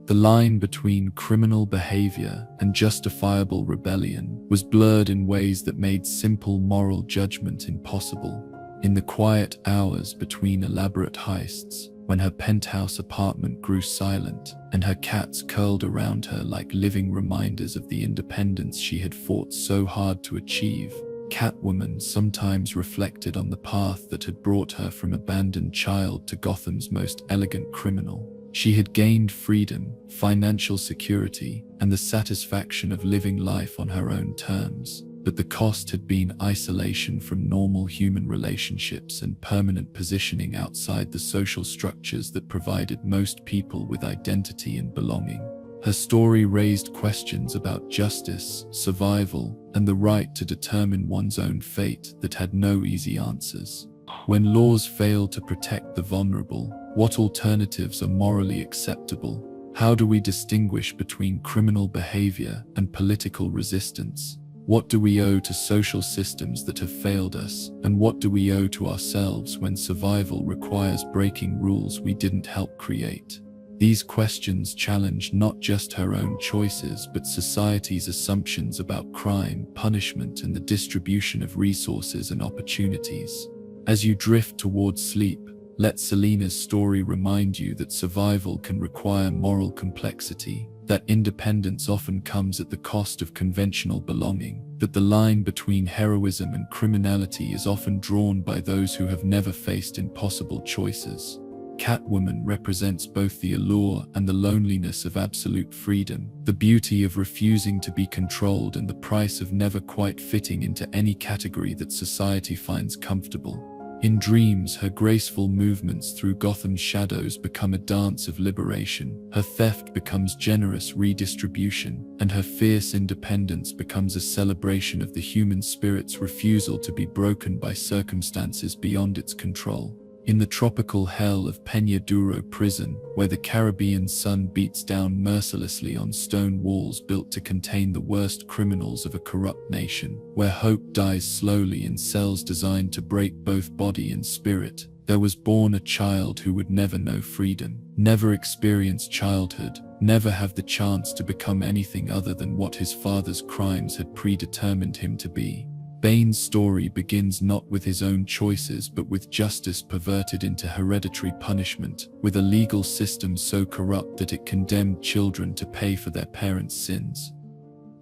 The line between criminal behavior and justifiable rebellion was blurred in ways that made simple moral judgment impossible. In the quiet hours between elaborate heists, when her penthouse apartment grew silent and her cats curled around her like living reminders of the independence she had fought so hard to achieve, Catwoman sometimes reflected on the path that had brought her from abandoned child to Gotham's most elegant criminal. She had gained freedom, financial security, and the satisfaction of living life on her own terms, but the cost had been isolation from normal human relationships and permanent positioning outside the social structures that provided most people with identity and belonging. Her story raised questions about justice, survival, and the right to determine one's own fate that had no easy answers. When laws fail to protect the vulnerable, what alternatives are morally acceptable? How do we distinguish between criminal behavior and political resistance? What do we owe to social systems that have failed us, and what do we owe to ourselves when survival requires breaking rules we didn't help create? These questions challenge not just her own choices but society's assumptions about crime, punishment, and the distribution of resources and opportunities. As you drift towards sleep, let Selina's story remind you that survival can require moral complexity, that independence often comes at the cost of conventional belonging, that the line between heroism and criminality is often drawn by those who have never faced impossible choices. Catwoman represents both the allure and the loneliness of absolute freedom, the beauty of refusing to be controlled and the price of never quite fitting into any category that society finds comfortable. In dreams, her graceful movements through Gotham's shadows become a dance of liberation, her theft becomes generous redistribution, and her fierce independence becomes a celebration of the human spirit's refusal to be broken by circumstances beyond its control. In the tropical hell of Peña Duro prison, where the Caribbean sun beats down mercilessly on stone walls built to contain the worst criminals of a corrupt nation, where hope dies slowly in cells designed to break both body and spirit, there was born a child who would never know freedom, never experience childhood, never have the chance to become anything other than what his father's crimes had predetermined him to be. Bane's story begins not with his own choices but with justice perverted into hereditary punishment, with a legal system so corrupt that it condemned children to pay for their parents' sins.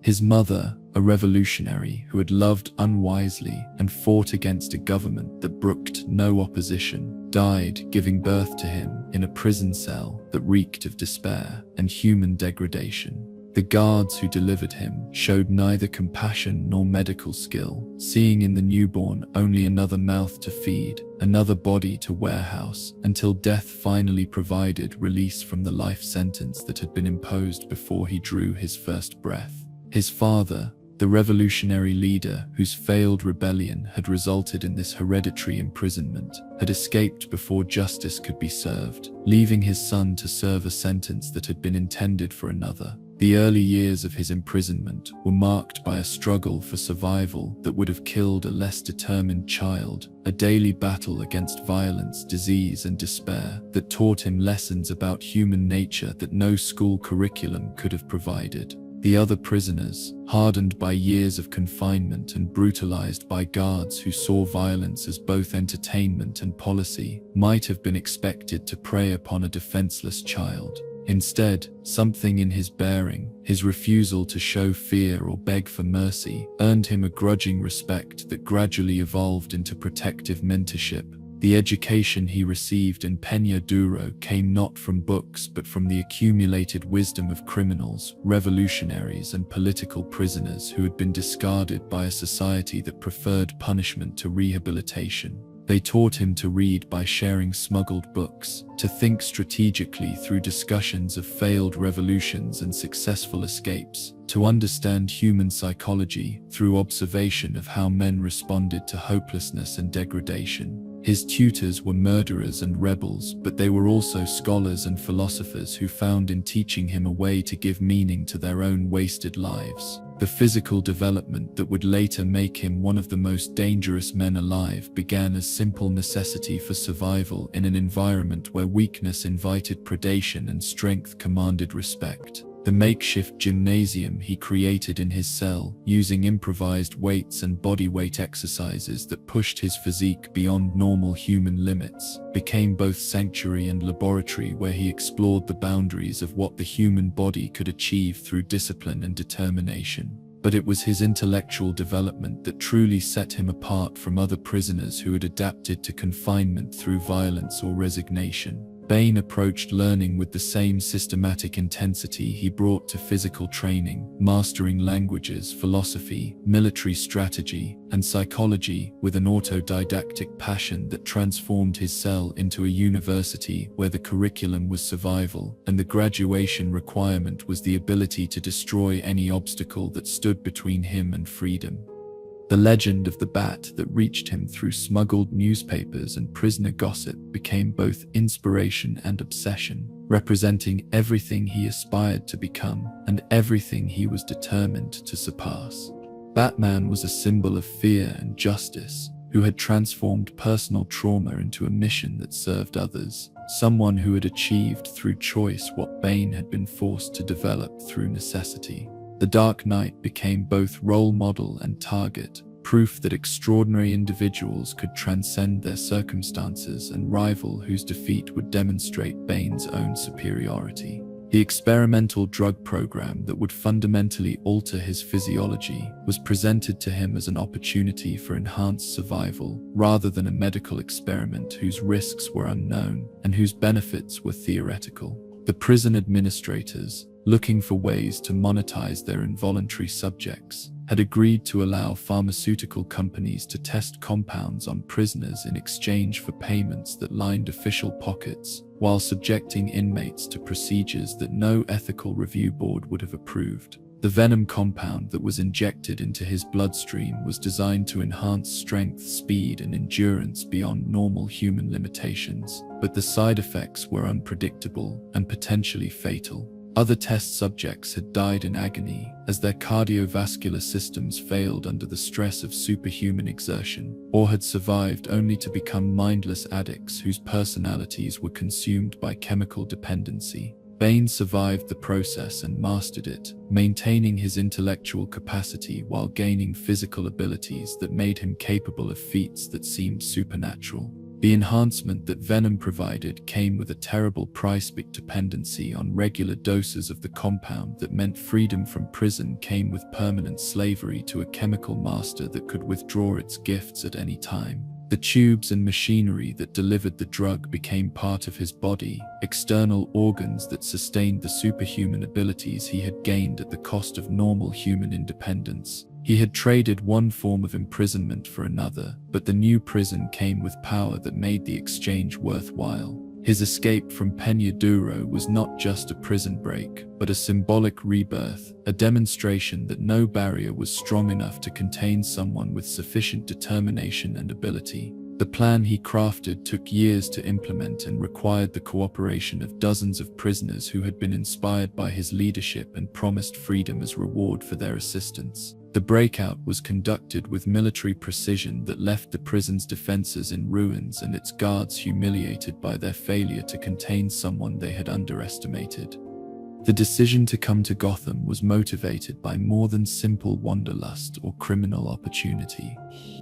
His mother, a revolutionary who had loved unwisely and fought against a government that brooked no opposition, died giving birth to him in a prison cell that reeked of despair and human degradation. The guards who delivered him showed neither compassion nor medical skill, seeing in the newborn only another mouth to feed, another body to warehouse, until death finally provided release from the life sentence that had been imposed before he drew his first breath. His father, the revolutionary leader whose failed rebellion had resulted in this hereditary imprisonment, had escaped before justice could be served, leaving his son to serve a sentence that had been intended for another. The early years of his imprisonment were marked by a struggle for survival that would have killed a less determined child, a daily battle against violence, disease, and despair that taught him lessons about human nature that no school curriculum could have provided. The other prisoners, hardened by years of confinement and brutalized by guards who saw violence as both entertainment and policy, might have been expected to prey upon a defenseless child. Instead, something in his bearing, his refusal to show fear or beg for mercy, earned him a grudging respect that gradually evolved into protective mentorship. The education he received in Peña Duro came not from books but from the accumulated wisdom of criminals, revolutionaries, and political prisoners who had been discarded by a society that preferred punishment to rehabilitation. They taught him to read by sharing smuggled books, to think strategically through discussions of failed revolutions and successful escapes, to understand human psychology through observation of how men responded to hopelessness and degradation. His tutors were murderers and rebels, but they were also scholars and philosophers who found in teaching him a way to give meaning to their own wasted lives. The physical development that would later make him one of the most dangerous men alive began as simple necessity for survival in an environment where weakness invited predation and strength commanded respect. The makeshift gymnasium he created in his cell, using improvised weights and bodyweight exercises that pushed his physique beyond normal human limits, became both sanctuary and laboratory where he explored the boundaries of what the human body could achieve through discipline and determination. But it was his intellectual development that truly set him apart from other prisoners who had adapted to confinement through violence or resignation. Bain approached learning with the same systematic intensity he brought to physical training, mastering languages, philosophy, military strategy, and psychology with an autodidactic passion that transformed his cell into a university where the curriculum was survival and the graduation requirement was the ability to destroy any obstacle that stood between him and freedom. The legend of the bat that reached him through smuggled newspapers and prisoner gossip became both inspiration and obsession, representing everything he aspired to become and everything he was determined to surpass. Batman was a symbol of fear and justice, who had transformed personal trauma into a mission that served others, someone who had achieved through choice what Bane had been forced to develop through necessity. The Dark Knight became both role model and target, proof that extraordinary individuals could transcend their circumstances and rival whose defeat would demonstrate Bane's own superiority. The experimental drug program that would fundamentally alter his physiology was presented to him as an opportunity for enhanced survival, rather than a medical experiment whose risks were unknown and whose benefits were theoretical. The prison administrators, looking for ways to monetize their involuntary subjects, had agreed to allow pharmaceutical companies to test compounds on prisoners in exchange for payments that lined official pockets, while subjecting inmates to procedures that no ethical review board would have approved. The venom compound that was injected into his bloodstream was designed to enhance strength, speed, and endurance beyond normal human limitations, but the side effects were unpredictable and potentially fatal. Other test subjects had died in agony as their cardiovascular systems failed under the stress of superhuman exertion, or had survived only to become mindless addicts whose personalities were consumed by chemical dependency. Bane survived the process and mastered it, maintaining his intellectual capacity while gaining physical abilities that made him capable of feats that seemed supernatural. The enhancement that venom provided came with a terrible price, but dependency on regular doses of the compound that meant freedom from prison came with permanent slavery to a chemical master that could withdraw its gifts at any time. The tubes and machinery that delivered the drug became part of his body, external organs that sustained the superhuman abilities he had gained at the cost of normal human independence. He had traded one form of imprisonment for another, but the new prison came with power that made the exchange worthwhile. His escape from Peña Duro was not just a prison break, but a symbolic rebirth, a demonstration that no barrier was strong enough to contain someone with sufficient determination and ability. The plan he crafted took years to implement and required the cooperation of dozens of prisoners who had been inspired by his leadership and promised freedom as reward for their assistance. The breakout was conducted with military precision that left the prison's defenses in ruins and its guards humiliated by their failure to contain someone they had underestimated. The decision to come to Gotham was motivated by more than simple wanderlust or criminal opportunity.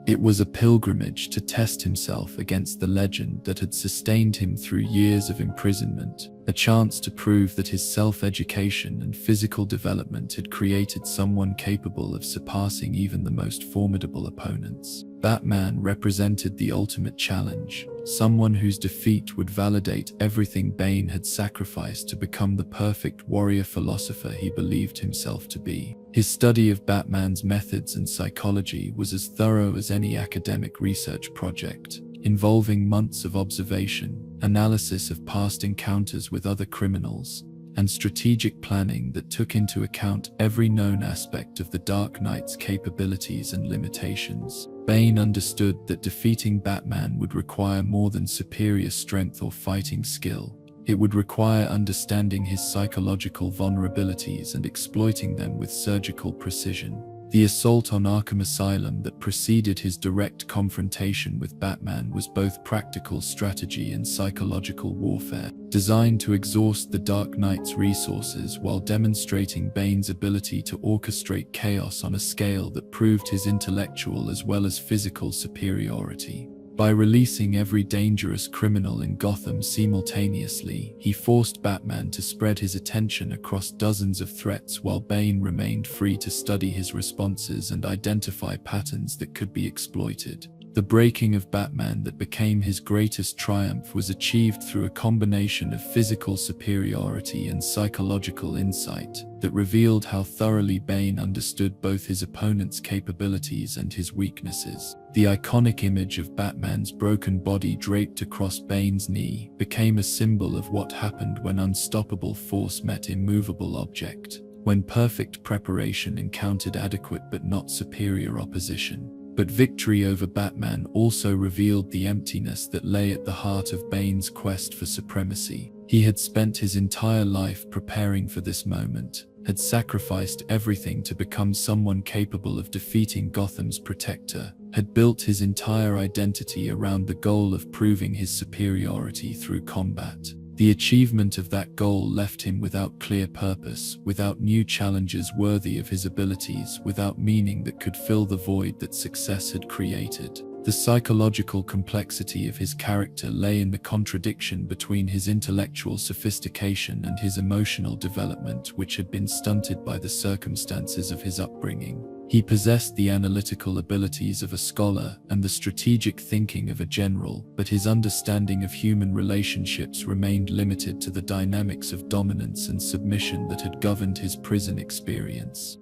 It was a pilgrimage to test himself against the legend that had sustained him through years of imprisonment, a chance to prove that his self-education and physical development had created someone capable of surpassing even the most formidable opponents. Batman represented the ultimate challenge, someone whose defeat would validate everything Bane had sacrificed to become the perfect warrior-philosopher he believed himself to be. His study of Batman's methods and psychology was as thorough as any academic research project, involving months of observation, analysis of past encounters with other criminals, and strategic planning that took into account every known aspect of the Dark Knight's capabilities and limitations. Bane understood that defeating Batman would require more than superior strength or fighting skill. It would require understanding his psychological vulnerabilities and exploiting them with surgical precision. The assault on Arkham Asylum that preceded his direct confrontation with Batman was both practical strategy and psychological warfare, designed to exhaust the Dark Knight's resources while demonstrating Bane's ability to orchestrate chaos on a scale that proved his intellectual as well as physical superiority. By releasing every dangerous criminal in Gotham simultaneously, he forced Batman to spread his attention across dozens of threats while Bane remained free to study his responses and identify patterns that could be exploited. The breaking of Batman that became his greatest triumph was achieved through a combination of physical superiority and psychological insight that revealed how thoroughly Bane understood both his opponent's capabilities and his weaknesses. The iconic image of Batman's broken body draped across Bane's knee became a symbol of what happened when unstoppable force met immovable object, when perfect preparation encountered adequate but not superior opposition. But victory over Batman also revealed the emptiness that lay at the heart of Bane's quest for supremacy. He had spent his entire life preparing for this moment, had sacrificed everything to become someone capable of defeating Gotham's protector, had built his entire identity around the goal of proving his superiority through combat. The achievement of that goal left him without clear purpose, without new challenges worthy of his abilities, without meaning that could fill the void that success had created. The psychological complexity of his character lay in the contradiction between his intellectual sophistication and his emotional development, which had been stunted by the circumstances of his upbringing. He possessed the analytical abilities of a scholar and the strategic thinking of a general, but his understanding of human relationships remained limited to the dynamics of dominance and submission that had governed his prison experience.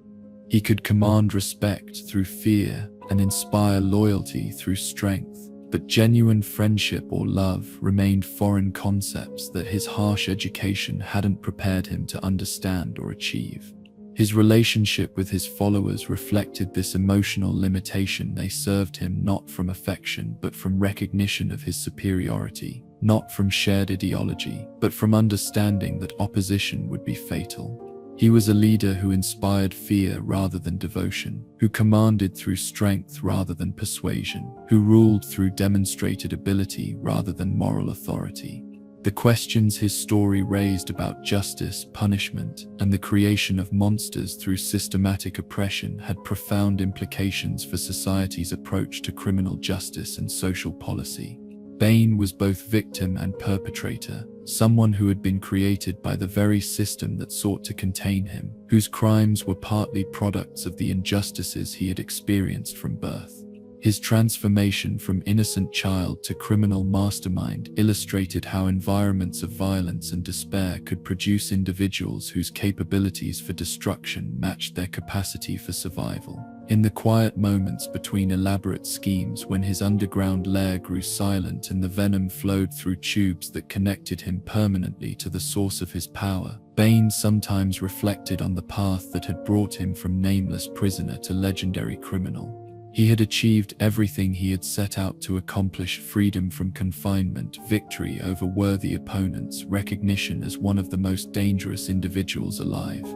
He could command respect through fear and inspire loyalty through strength, but genuine friendship or love remained foreign concepts that his harsh education hadn't prepared him to understand or achieve. His relationship with his followers reflected this emotional limitation. They served him not from affection but from recognition of his superiority, not from shared ideology, but from understanding that opposition would be fatal. He was a leader who inspired fear rather than devotion, who commanded through strength rather than persuasion, who ruled through demonstrated ability rather than moral authority. The questions his story raised about justice, punishment, and the creation of monsters through systematic oppression had profound implications for society's approach to criminal justice and social policy. Bane was both victim and perpetrator, someone who had been created by the very system that sought to contain him, whose crimes were partly products of the injustices he had experienced from birth. His transformation from innocent child to criminal mastermind illustrated how environments of violence and despair could produce individuals whose capabilities for destruction matched their capacity for survival. In the quiet moments between elaborate schemes, when his underground lair grew silent and the venom flowed through tubes that connected him permanently to the source of his power, Bane sometimes reflected on the path that had brought him from nameless prisoner to legendary criminal. He had achieved everything he had set out to accomplish: freedom from confinement, victory over worthy opponents, recognition as one of the most dangerous individuals alive.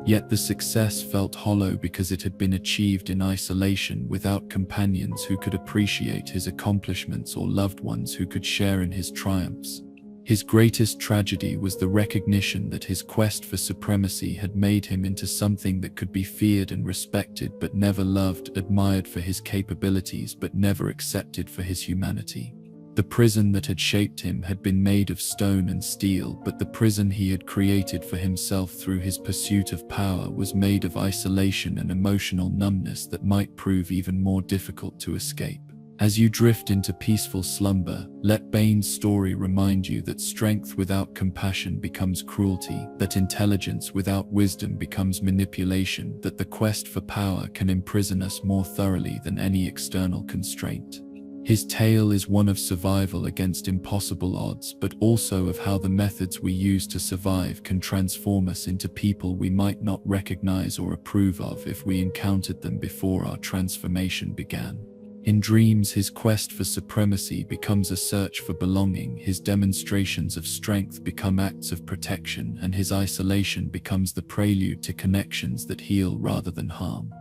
Yet the success felt hollow because it had been achieved in isolation, without companions who could appreciate his accomplishments or loved ones who could share in his triumphs. His greatest tragedy was the recognition that his quest for supremacy had made him into something that could be feared and respected but never loved, admired for his capabilities but never accepted for his humanity. The prison that had shaped him had been made of stone and steel, but the prison he had created for himself through his pursuit of power was made of isolation and emotional numbness that might prove even more difficult to escape. As you drift into peaceful slumber, let Bane's story remind you that strength without compassion becomes cruelty, that intelligence without wisdom becomes manipulation, that the quest for power can imprison us more thoroughly than any external constraint. His tale is one of survival against impossible odds, but also of how the methods we use to survive can transform us into people we might not recognize or approve of if we encountered them before our transformation began. In dreams, his quest for supremacy becomes a search for belonging, his demonstrations of strength become acts of protection, and his isolation becomes the prelude to connections that heal rather than harm.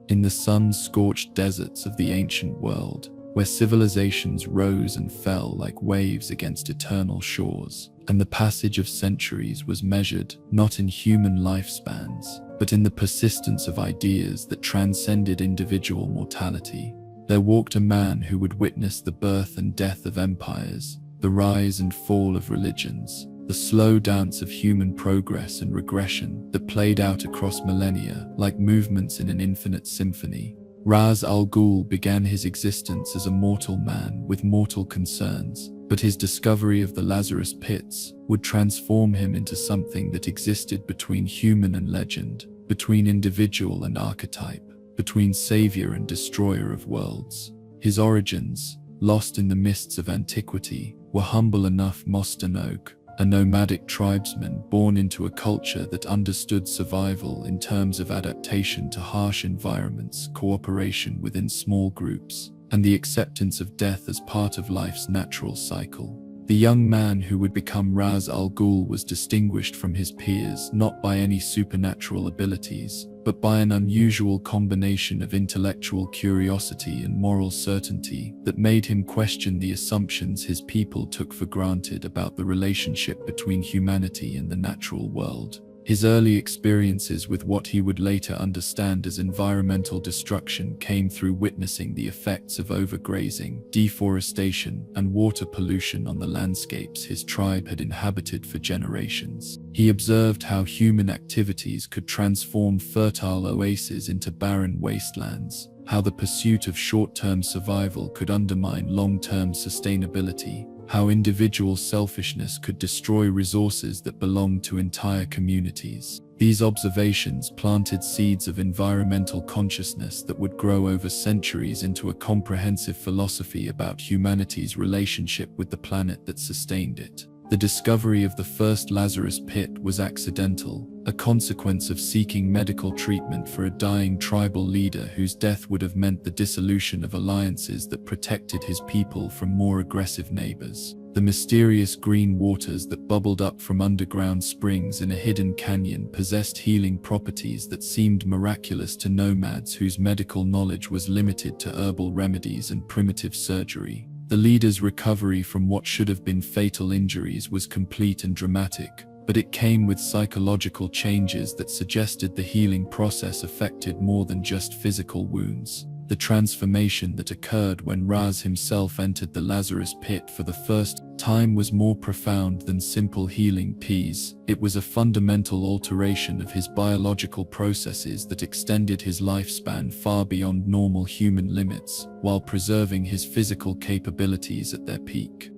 In the sun-scorched deserts of the ancient world, where civilizations rose and fell like waves against eternal shores, and the passage of centuries was measured not in human lifespans, but in the persistence of ideas that transcended individual mortality, there walked a man who would witness the birth and death of empires, the rise and fall of religions, the slow dance of human progress and regression that played out across millennia like movements in an infinite symphony. Ra's al Ghul began his existence as a mortal man with mortal concerns, but his discovery of the Lazarus Pits would transform him into something that existed between human and legend, between individual and archetype, between savior and destroyer of worlds. His origins, lost in the mists of antiquity, were humble enough. Mostanoke, a nomadic tribesman born into a culture that understood survival in terms of adaptation to harsh environments, cooperation within small groups, and the acceptance of death as part of life's natural cycle. The young man who would become Ra's al Ghul was distinguished from his peers not by any supernatural abilities, but by an unusual combination of intellectual curiosity and moral certainty that made him question the assumptions his people took for granted about the relationship between humanity and the natural world. His early experiences with what he would later understand as environmental destruction came through witnessing the effects of overgrazing, deforestation, and water pollution on the landscapes his tribe had inhabited for generations. He observed how human activities could transform fertile oases into barren wastelands, how the pursuit of short-term survival could undermine long-term sustainability, how individual selfishness could destroy resources that belonged to entire communities. These observations planted seeds of environmental consciousness that would grow over centuries into a comprehensive philosophy about humanity's relationship with the planet that sustained it. The discovery of the first Lazarus Pit was accidental, a consequence of seeking medical treatment for a dying tribal leader whose death would have meant the dissolution of alliances that protected his people from more aggressive neighbors. The mysterious green waters that bubbled up from underground springs in a hidden canyon possessed healing properties that seemed miraculous to nomads whose medical knowledge was limited to herbal remedies and primitive surgery. The leader's recovery from what should have been fatal injuries was complete and dramatic, but it came with psychological changes that suggested the healing process affected more than just physical wounds. The transformation that occurred when Raz himself entered the Lazarus Pit for the first time was more profound than simple healing peas. It was a fundamental alteration of his biological processes that extended his lifespan far beyond normal human limits, while preserving his physical capabilities at their peak.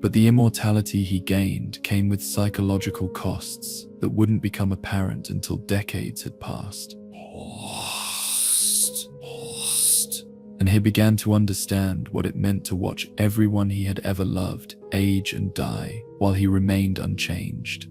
But the immortality he gained came with psychological costs that wouldn't become apparent until decades had passed. And he began to understand what it meant to watch everyone he had ever loved age and die while he remained unchanged.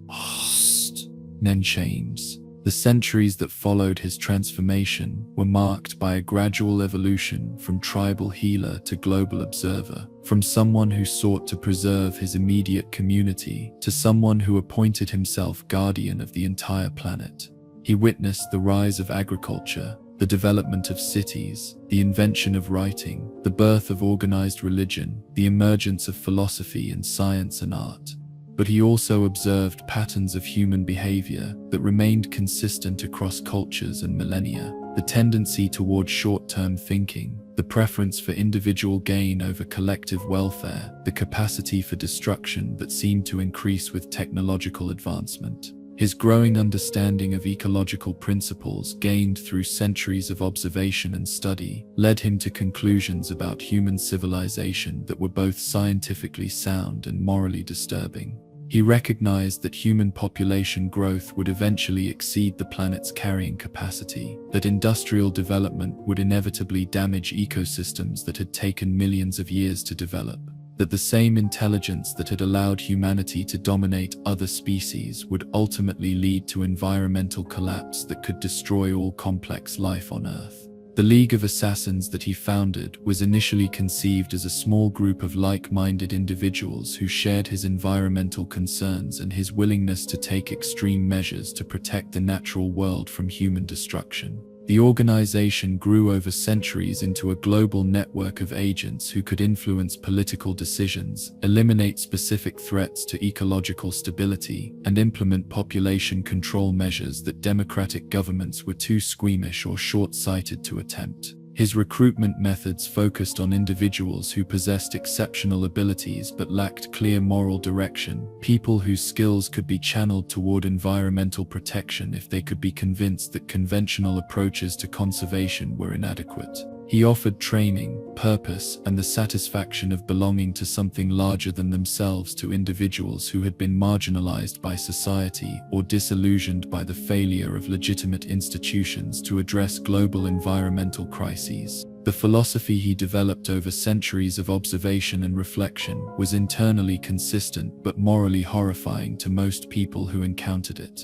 Then chains. The centuries that followed his transformation were marked by a gradual evolution from tribal healer to global observer, from someone who sought to preserve his immediate community to someone who appointed himself guardian of the entire planet. He witnessed the rise of agriculture, the development of cities, the invention of writing, the birth of organized religion, the emergence of philosophy and science and art. but he also observed patterns of human behavior that remained consistent across cultures and millennia. The tendency toward short-term thinking, the preference for individual gain over collective welfare, the capacity for destruction that seemed to increase with technological advancement. His growing understanding of ecological principles gained through centuries of observation and study led him to conclusions about human civilization that were both scientifically sound and morally disturbing. He recognized that human population growth would eventually exceed the planet's carrying capacity, that industrial development would inevitably damage ecosystems that had taken millions of years to develop, that the same intelligence that had allowed humanity to dominate other species would ultimately lead to environmental collapse that could destroy all complex life on Earth. The League of Assassins that he founded was initially conceived as a small group of like-minded individuals who shared his environmental concerns and his willingness to take extreme measures to protect the natural world from human destruction. The organization grew over centuries into a global network of agents who could influence political decisions, eliminate specific threats to ecological stability, and implement population control measures that democratic governments were too squeamish or short-sighted to attempt. His recruitment methods focused on individuals who possessed exceptional abilities but lacked clear moral direction, people whose skills could be channeled toward environmental protection if they could be convinced that conventional approaches to conservation were inadequate. He offered training, purpose, and the satisfaction of belonging to something larger than themselves to individuals who had been marginalized by society or disillusioned by the failure of legitimate institutions to address global environmental crises. The philosophy he developed over centuries of observation and reflection was internally consistent but morally horrifying to most people who encountered it.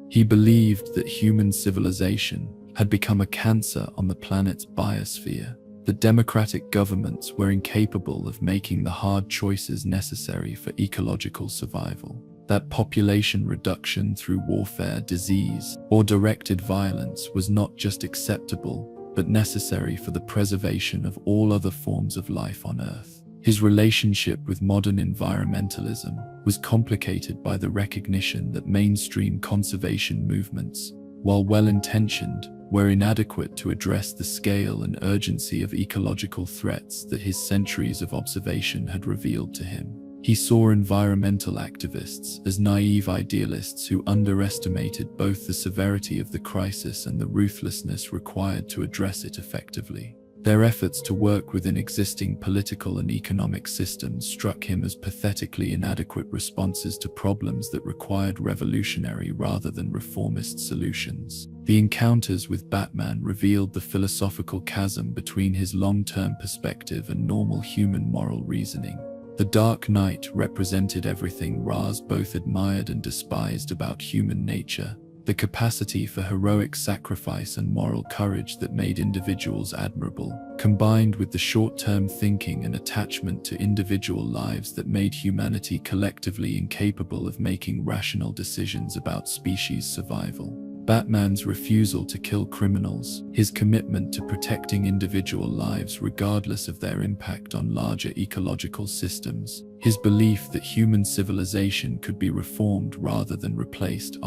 He believed that human civilization had become a cancer on the planet's biosphere. The democratic governments were incapable of making the hard choices necessary for ecological survival. That population reduction through warfare, disease, or directed violence was not just acceptable, but necessary for the preservation of all other forms of life on Earth. His relationship with modern environmentalism was complicated by the recognition that mainstream conservation movements, while well-intentioned, were inadequate to address the scale and urgency of ecological threats that his centuries of observation had revealed to him. He saw environmental activists as naive idealists who underestimated both the severity of the crisis and the ruthlessness required to address it effectively. Their efforts to work within existing political and economic systems struck him as pathetically inadequate responses to problems that required revolutionary rather than reformist solutions. The encounters with Batman revealed the philosophical chasm between his long-term perspective and normal human moral reasoning. The Dark Knight represented everything Ra's both admired and despised about human nature, the capacity for heroic sacrifice and moral courage that made individuals admirable, combined with the short-term thinking and attachment to individual lives that made humanity collectively incapable of making rational decisions about species survival. Batman's refusal to kill criminals, his commitment to protecting individual lives regardless of their impact on larger ecological systems, his belief that human civilization could be reformed rather than replaced.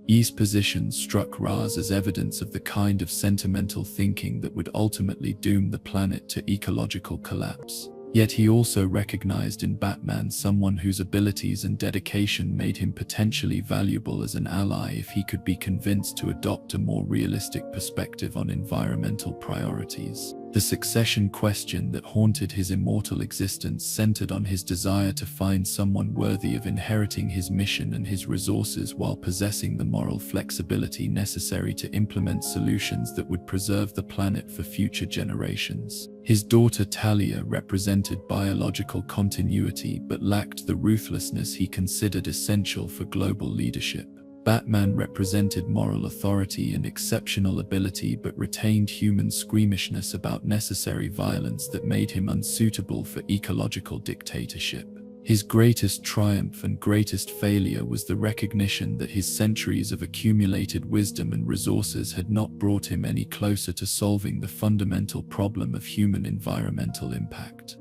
These positions struck Ra's as evidence of the kind of sentimental thinking that would ultimately doom the planet to ecological collapse. Yet he also recognized in Batman someone whose abilities and dedication made him potentially valuable as an ally if he could be convinced to adopt a more realistic perspective on environmental priorities. The succession question that haunted his immortal existence centered on his desire to find someone worthy of inheriting his mission and his resources while possessing the moral flexibility necessary to implement solutions that would preserve the planet for future generations. His daughter Talia represented biological continuity but lacked the ruthlessness he considered essential for global leadership. Batman represented moral authority and exceptional ability but retained human squeamishness about necessary violence that made him unsuitable for ecological dictatorship. His greatest triumph and greatest failure was the recognition that his centuries of accumulated wisdom and resources had not brought him any closer to solving the fundamental problem of human environmental impact.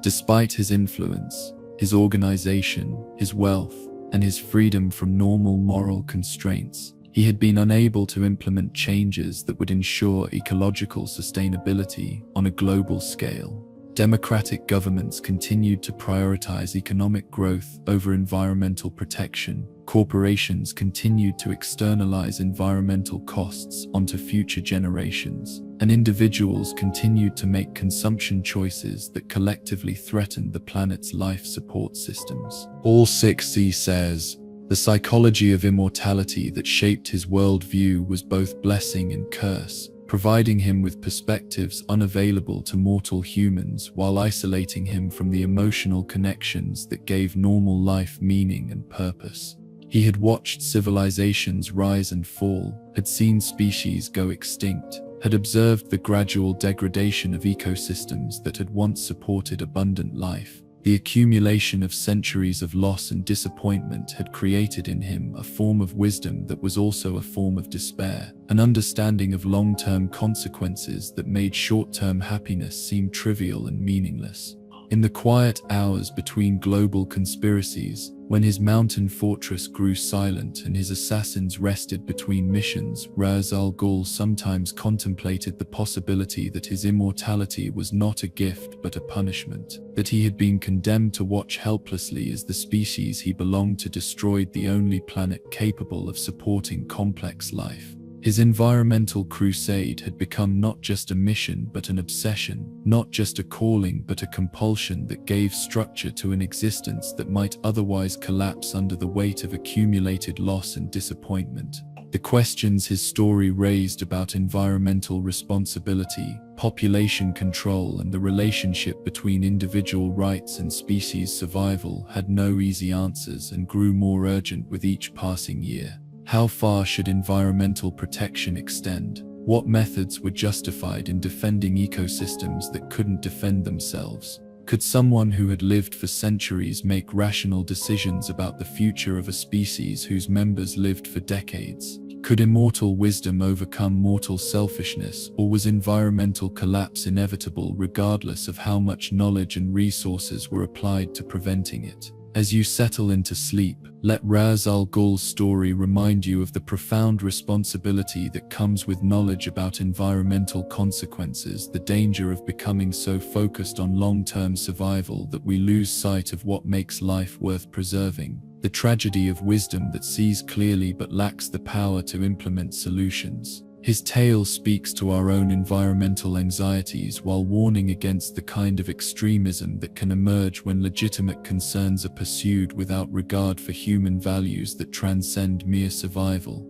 Despite his influence, his organization, his wealth, and his freedom from normal moral constraints. He had been unable to implement changes that would ensure ecological sustainability on a global scale. Democratic governments continued to prioritize economic growth over environmental protection. Corporations continued to externalize environmental costs onto future generations, and individuals continued to make consumption choices that collectively threatened the planet's life support systems. All 6C says, the psychology of immortality that shaped his worldview was both blessing and curse, providing him with perspectives unavailable to mortal humans while isolating him from the emotional connections that gave normal life meaning and purpose. He had watched civilizations rise and fall, had seen species go extinct, had observed the gradual degradation of ecosystems that had once supported abundant life. The accumulation of centuries of loss and disappointment had created in him a form of wisdom that was also a form of despair, an understanding of long-term consequences that made short-term happiness seem trivial and meaningless. In the quiet hours between global conspiracies, when his mountain fortress grew silent and his assassins rested between missions, Ra's al Ghul sometimes contemplated the possibility that his immortality was not a gift but a punishment, that he had been condemned to watch helplessly as the species he belonged to destroyed the only planet capable of supporting complex life. His environmental crusade had become not just a mission but an obsession, not just a calling but a compulsion that gave structure to an existence that might otherwise collapse under the weight of accumulated loss and disappointment. The questions his story raised about environmental responsibility, population control, and the relationship between individual rights and species survival had no easy answers and grew more urgent with each passing year. How far should environmental protection extend? What methods were justified in defending ecosystems that couldn't defend themselves? Could someone who had lived for centuries make rational decisions about the future of a species whose members lived for decades? Could immortal wisdom overcome mortal selfishness, or was environmental collapse inevitable regardless of how much knowledge and resources were applied to preventing it? As you settle into sleep, let Ra's al Ghul's story remind you of the profound responsibility that comes with knowledge about environmental consequences, the danger of becoming so focused on long-term survival that we lose sight of what makes life worth preserving, the tragedy of wisdom that sees clearly but lacks the power to implement solutions. His tale speaks to our own environmental anxieties while warning against the kind of extremism that can emerge when legitimate concerns are pursued without regard for human values that transcend mere survival.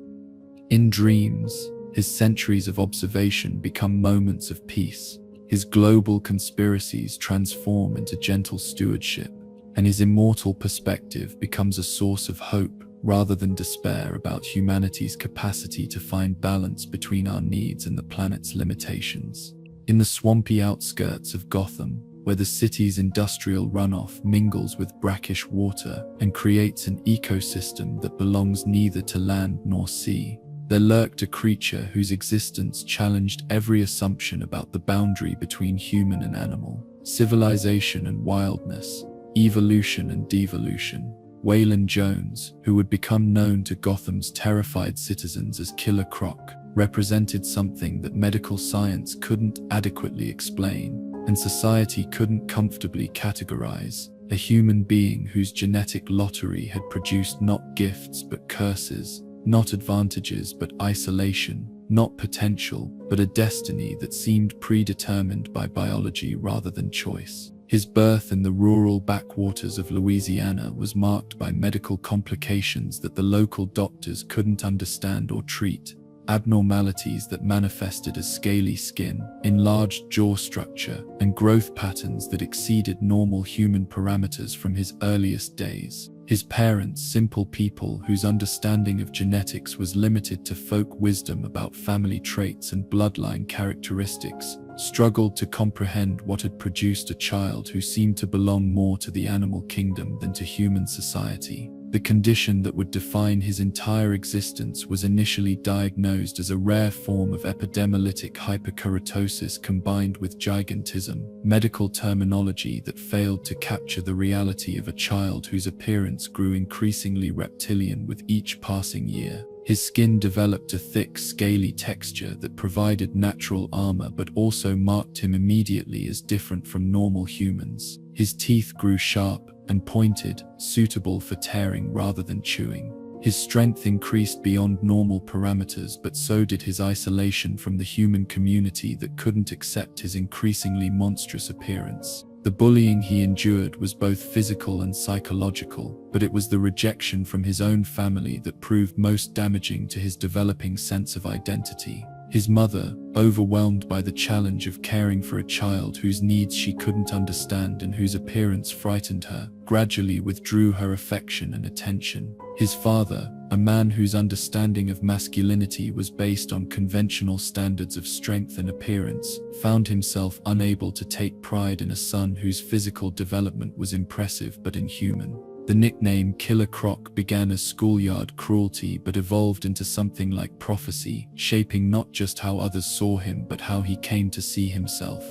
In dreams, his centuries of observation become moments of peace. His global conspiracies transform into gentle stewardship, and his immortal perspective becomes a source of hope rather than despair about humanity's capacity to find balance between our needs and the planet's limitations. In the swampy outskirts of Gotham, where the city's industrial runoff mingles with brackish water and creates an ecosystem that belongs neither to land nor sea, there lurked a creature whose existence challenged every assumption about the boundary between human and animal, civilization and wildness, evolution and devolution. Waylon Jones, who would become known to Gotham's terrified citizens as Killer Croc, represented something that medical science couldn't adequately explain, and society couldn't comfortably categorize: a human being whose genetic lottery had produced not gifts but curses, not advantages but isolation, not potential but a destiny that seemed predetermined by biology rather than choice. His birth in the rural backwaters of Louisiana was marked by medical complications that the local doctors couldn't understand or treat, abnormalities that manifested as scaly skin, enlarged jaw structure, and growth patterns that exceeded normal human parameters from his earliest days. His parents, simple people whose understanding of genetics was limited to folk wisdom about family traits and bloodline characteristics, struggled to comprehend what had produced a child who seemed to belong more to the animal kingdom than to human society. The condition that would define his entire existence was initially diagnosed as a rare form of epidermolytic hyperkeratosis combined with gigantism, medical terminology that failed to capture the reality of a child whose appearance grew increasingly reptilian with each passing year. His skin developed a thick, scaly texture that provided natural armor but also marked him immediately as different from normal humans. His teeth grew sharp and pointed, suitable for tearing rather than chewing. His strength increased beyond normal parameters, but so did his isolation from the human community that couldn't accept his increasingly monstrous appearance. The bullying he endured was both physical and psychological, but it was the rejection from his own family that proved most damaging to his developing sense of identity. His mother, overwhelmed by the challenge of caring for a child whose needs she couldn't understand and whose appearance frightened her, gradually withdrew her affection and attention. His father, a man whose understanding of masculinity was based on conventional standards of strength and appearance, found himself unable to take pride in a son whose physical development was impressive but inhuman. The nickname Killer Croc began as schoolyard cruelty but evolved into something like prophecy, shaping not just how others saw him but how he came to see himself.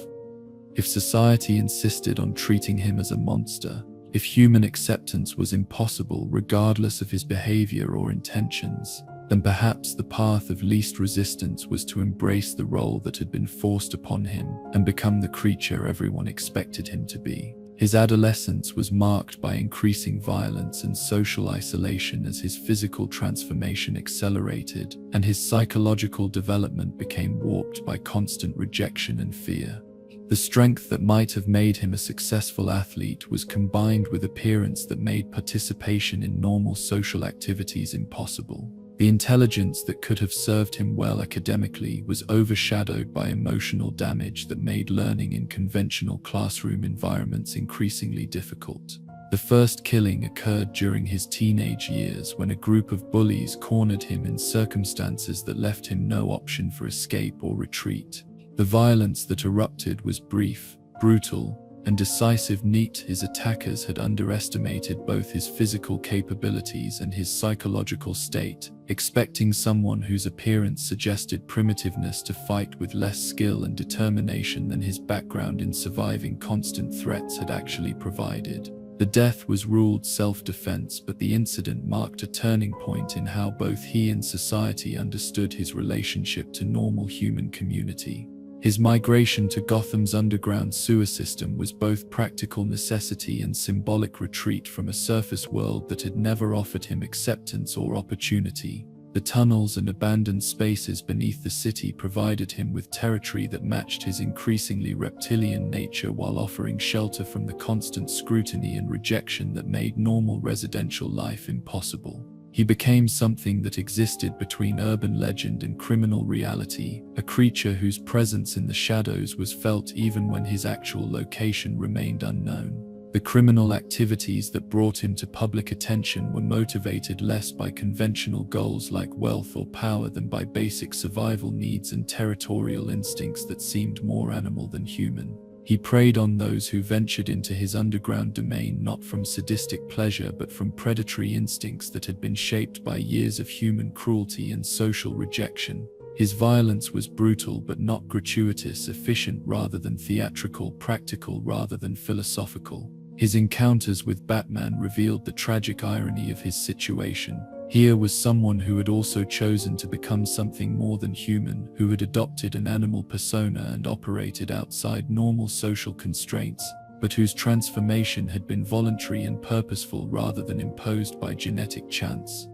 If society insisted on treating him as a monster, if human acceptance was impossible regardless of his behavior or intentions, then perhaps the path of least resistance was to embrace the role that had been forced upon him and become the creature everyone expected him to be. His adolescence was marked by increasing violence and social isolation as his physical transformation accelerated, and his psychological development became warped by constant rejection and fear. The strength that might have made him a successful athlete was combined with appearance that made participation in normal social activities impossible. The intelligence that could have served him well academically was overshadowed by emotional damage that made learning in conventional classroom environments increasingly difficult. The first killing occurred during his teenage years when a group of bullies cornered him in circumstances that left him no option for escape or retreat. The violence that erupted was brief, brutal, and decisive. His attackers had underestimated both his physical capabilities and his psychological state, expecting someone whose appearance suggested primitiveness to fight with less skill and determination than his background in surviving constant threats had actually provided. The death was ruled self-defense, but the incident marked a turning point in how both he and society understood his relationship to normal human community. His migration to Gotham's underground sewer system was both practical necessity and symbolic retreat from a surface world that had never offered him acceptance or opportunity. The tunnels and abandoned spaces beneath the city provided him with territory that matched his increasingly reptilian nature while offering shelter from the constant scrutiny and rejection that made normal residential life impossible. He became something that existed between urban legend and criminal reality, a creature whose presence in the shadows was felt even when his actual location remained unknown. The criminal activities that brought him to public attention were motivated less by conventional goals like wealth or power than by basic survival needs and territorial instincts that seemed more animal than human. He preyed on those who ventured into his underground domain not from sadistic pleasure but from predatory instincts that had been shaped by years of human cruelty and social rejection. His violence was brutal but not gratuitous, efficient rather than theatrical, practical rather than philosophical. His encounters with Batman revealed the tragic irony of his situation. Here was someone who had also chosen to become something more than human, who had adopted an animal persona and operated outside normal social constraints, but whose transformation had been voluntary and purposeful rather than imposed by genetic chance.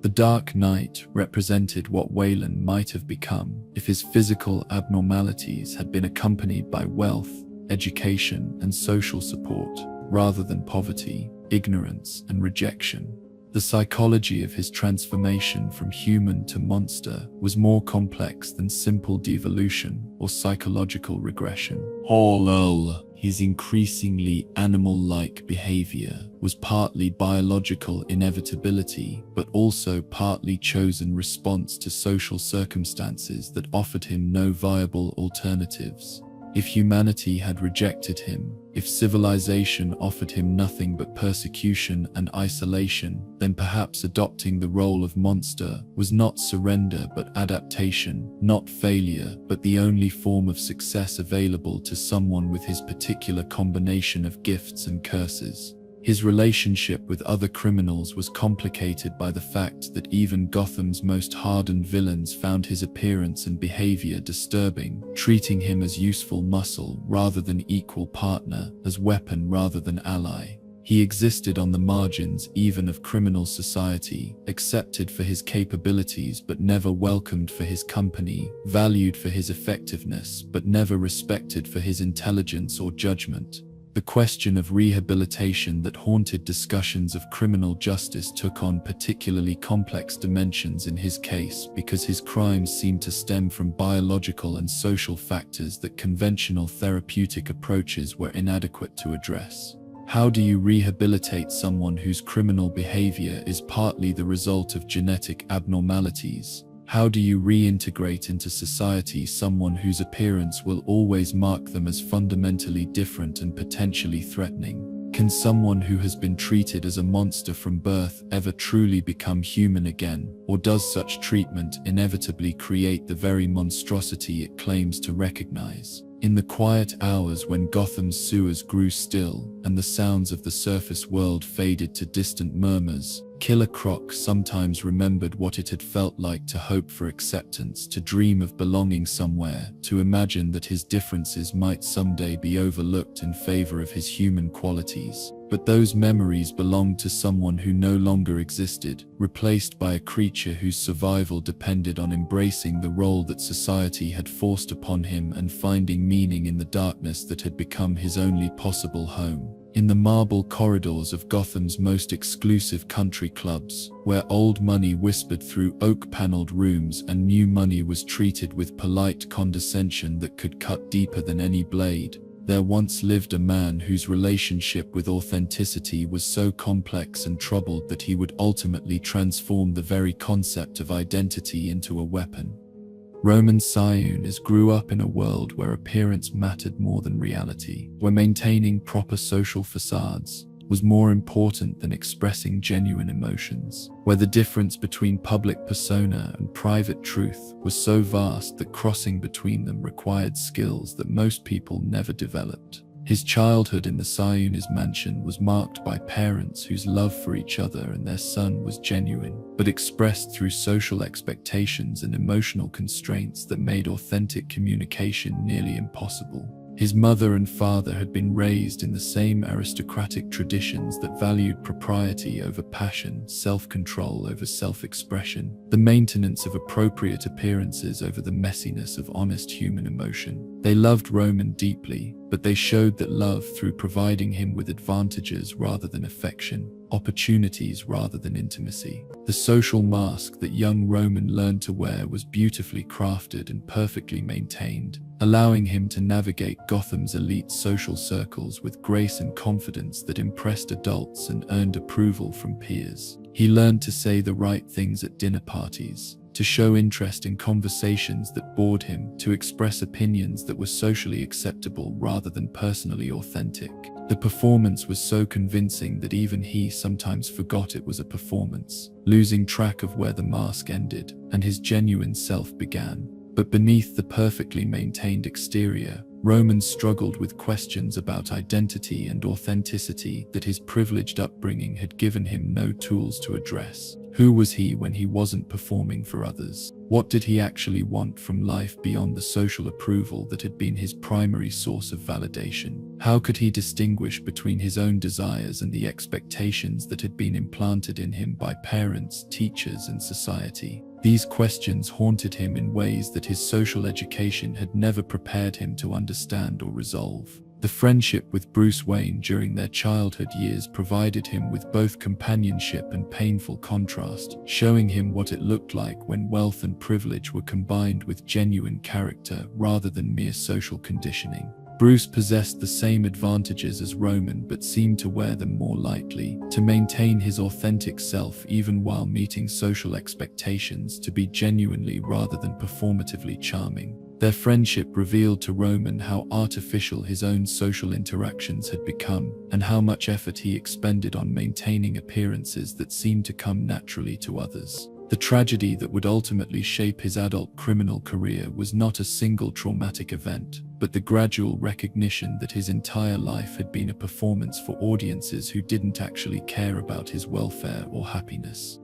The Dark Knight represented what Wayland might have become if his physical abnormalities had been accompanied by wealth, education, and social support, rather than poverty, ignorance, and rejection. The psychology of his transformation from human to monster was more complex than simple devolution or psychological regression. Although his increasingly animal-like behavior was partly biological inevitability, but also partly chosen response to social circumstances that offered him no viable alternatives. If humanity had rejected him, if civilization offered him nothing but persecution and isolation, then perhaps adopting the role of monster was not surrender but adaptation, not failure but the only form of success available to someone with his particular combination of gifts and curses. His relationship with other criminals was complicated by the fact that even Gotham's most hardened villains found his appearance and behavior disturbing, treating him as useful muscle rather than equal partner, as weapon rather than ally. He existed on the margins even of criminal society, accepted for his capabilities but never welcomed for his company, valued for his effectiveness but never respected for his intelligence or judgment. The question of rehabilitation that haunted discussions of criminal justice took on particularly complex dimensions in his case because his crimes seemed to stem from biological and social factors that conventional therapeutic approaches were inadequate to address. How do you rehabilitate someone whose criminal behavior is partly the result of genetic abnormalities? How do you reintegrate into society someone whose appearance will always mark them as fundamentally different and potentially threatening? Can someone who has been treated as a monster from birth ever truly become human again, or does such treatment inevitably create the very monstrosity it claims to recognize? In the quiet hours when Gotham's sewers grew still and the sounds of the surface world faded to distant murmurs, Killer Croc sometimes remembered what it had felt like to hope for acceptance, to dream of belonging somewhere, to imagine that his differences might someday be overlooked in favor of his human qualities. But those memories belonged to someone who no longer existed, replaced by a creature whose survival depended on embracing the role that society had forced upon him and finding meaning in the darkness that had become his only possible home. In the marble corridors of Gotham's most exclusive country clubs, where old money whispered through oak-paneled rooms and new money was treated with polite condescension that could cut deeper than any blade, there once lived a man whose relationship with authenticity was so complex and troubled that he would ultimately transform the very concept of identity into a weapon. Roman Sionis grew up in a world where appearance mattered more than reality, where maintaining proper social facades was more important than expressing genuine emotions, where the difference between public persona and private truth was so vast that crossing between them required skills that most people never developed. His childhood in the Sionis mansion was marked by parents whose love for each other and their son was genuine, but expressed through social expectations and emotional constraints that made authentic communication nearly impossible. His mother and father had been raised in the same aristocratic traditions that valued propriety over passion, self-control over self-expression, the maintenance of appropriate appearances over the messiness of honest human emotion. They loved Roman deeply, but they showed that love through providing him with advantages rather than affection, opportunities rather than intimacy. The social mask that young Roman learned to wear was beautifully crafted and perfectly maintained, allowing him to navigate Gotham's elite social circles with grace and confidence that impressed adults and earned approval from peers. He learned to say the right things at dinner parties, to show interest in conversations that bored him, to express opinions that were socially acceptable rather than personally authentic. The performance was so convincing that even he sometimes forgot it was a performance, losing track of where the mask ended and his genuine self began. But beneath the perfectly maintained exterior, Roman struggled with questions about identity and authenticity that his privileged upbringing had given him no tools to address. Who was he when he wasn't performing for others? What did he actually want from life beyond the social approval that had been his primary source of validation? How could he distinguish between his own desires and the expectations that had been implanted in him by parents, teachers, and society? These questions haunted him in ways that his social education had never prepared him to understand or resolve. The friendship with Bruce Wayne during their childhood years provided him with both companionship and painful contrast, showing him what it looked like when wealth and privilege were combined with genuine character rather than mere social conditioning. Bruce possessed the same advantages as Roman but seemed to wear them more lightly, to maintain his authentic self even while meeting social expectations, to be genuinely rather than performatively charming. Their friendship revealed to Roman how artificial his own social interactions had become, and how much effort he expended on maintaining appearances that seemed to come naturally to others. The tragedy that would ultimately shape his adult criminal career was not a single traumatic event, but the gradual recognition that his entire life had been a performance for audiences who didn't actually care about his welfare or happiness.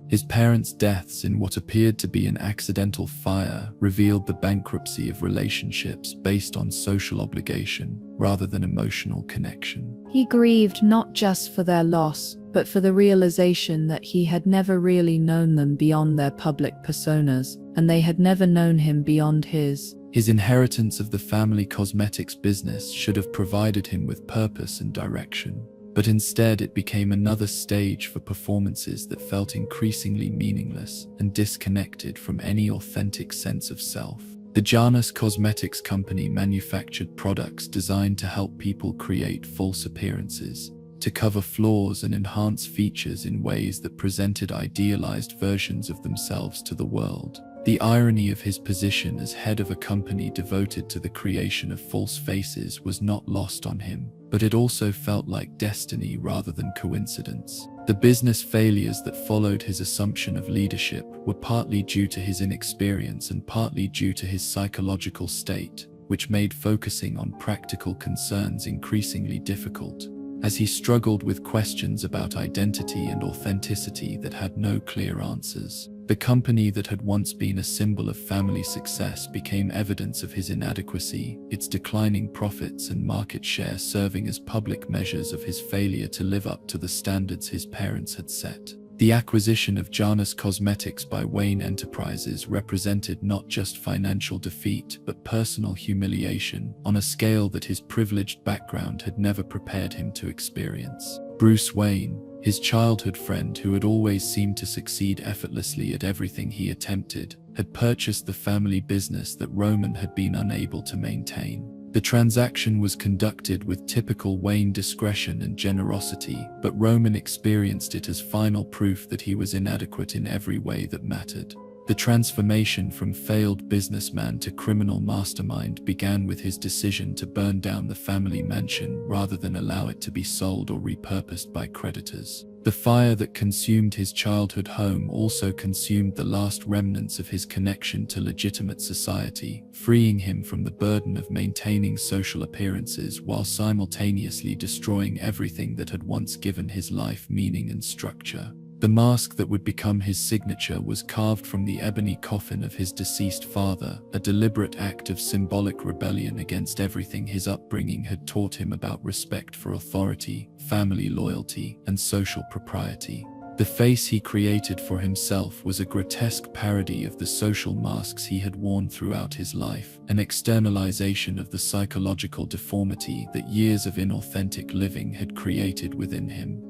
His parents' deaths in what appeared to be an accidental fire revealed the bankruptcy of relationships based on social obligation rather than emotional connection. He grieved not just for their loss, but for the realization that he had never really known them beyond their public personas, and they had never known him beyond his. His inheritance of the family cosmetics business should have provided him with purpose and direction, but instead it became another stage for performances that felt increasingly meaningless and disconnected from any authentic sense of self. The Janus Cosmetics Company manufactured products designed to help people create false appearances, to cover flaws and enhance features in ways that presented idealized versions of themselves to the world. The irony of his position as head of a company devoted to the creation of false faces was not lost on him, but it also felt like destiny rather than coincidence. The business failures that followed his assumption of leadership were partly due to his inexperience and partly due to his psychological state, which made focusing on practical concerns increasingly difficult, as he struggled with questions about identity and authenticity that had no clear answers. The company that had once been a symbol of family success became evidence of his inadequacy, its declining profits and market share serving as public measures of his failure to live up to the standards his parents had set. The acquisition of Janus Cosmetics by Wayne Enterprises represented not just financial defeat but personal humiliation on a scale that his privileged background had never prepared him to experience. Bruce Wayne, his childhood friend who had always seemed to succeed effortlessly at everything he attempted, had purchased the family business that Roman had been unable to maintain. The transaction was conducted with typical Wayne discretion and generosity, but Roman experienced it as final proof that he was inadequate in every way that mattered. The transformation from failed businessman to criminal mastermind began with his decision to burn down the family mansion rather than allow it to be sold or repurposed by creditors. The fire that consumed his childhood home also consumed the last remnants of his connection to legitimate society, freeing him from the burden of maintaining social appearances while simultaneously destroying everything that had once given his life meaning and structure. The mask that would become his signature was carved from the ebony coffin of his deceased father, a deliberate act of symbolic rebellion against everything his upbringing had taught him about respect for authority, family loyalty, and social propriety. The face he created for himself was a grotesque parody of the social masks he had worn throughout his life, an externalization of the psychological deformity that years of inauthentic living had created within him.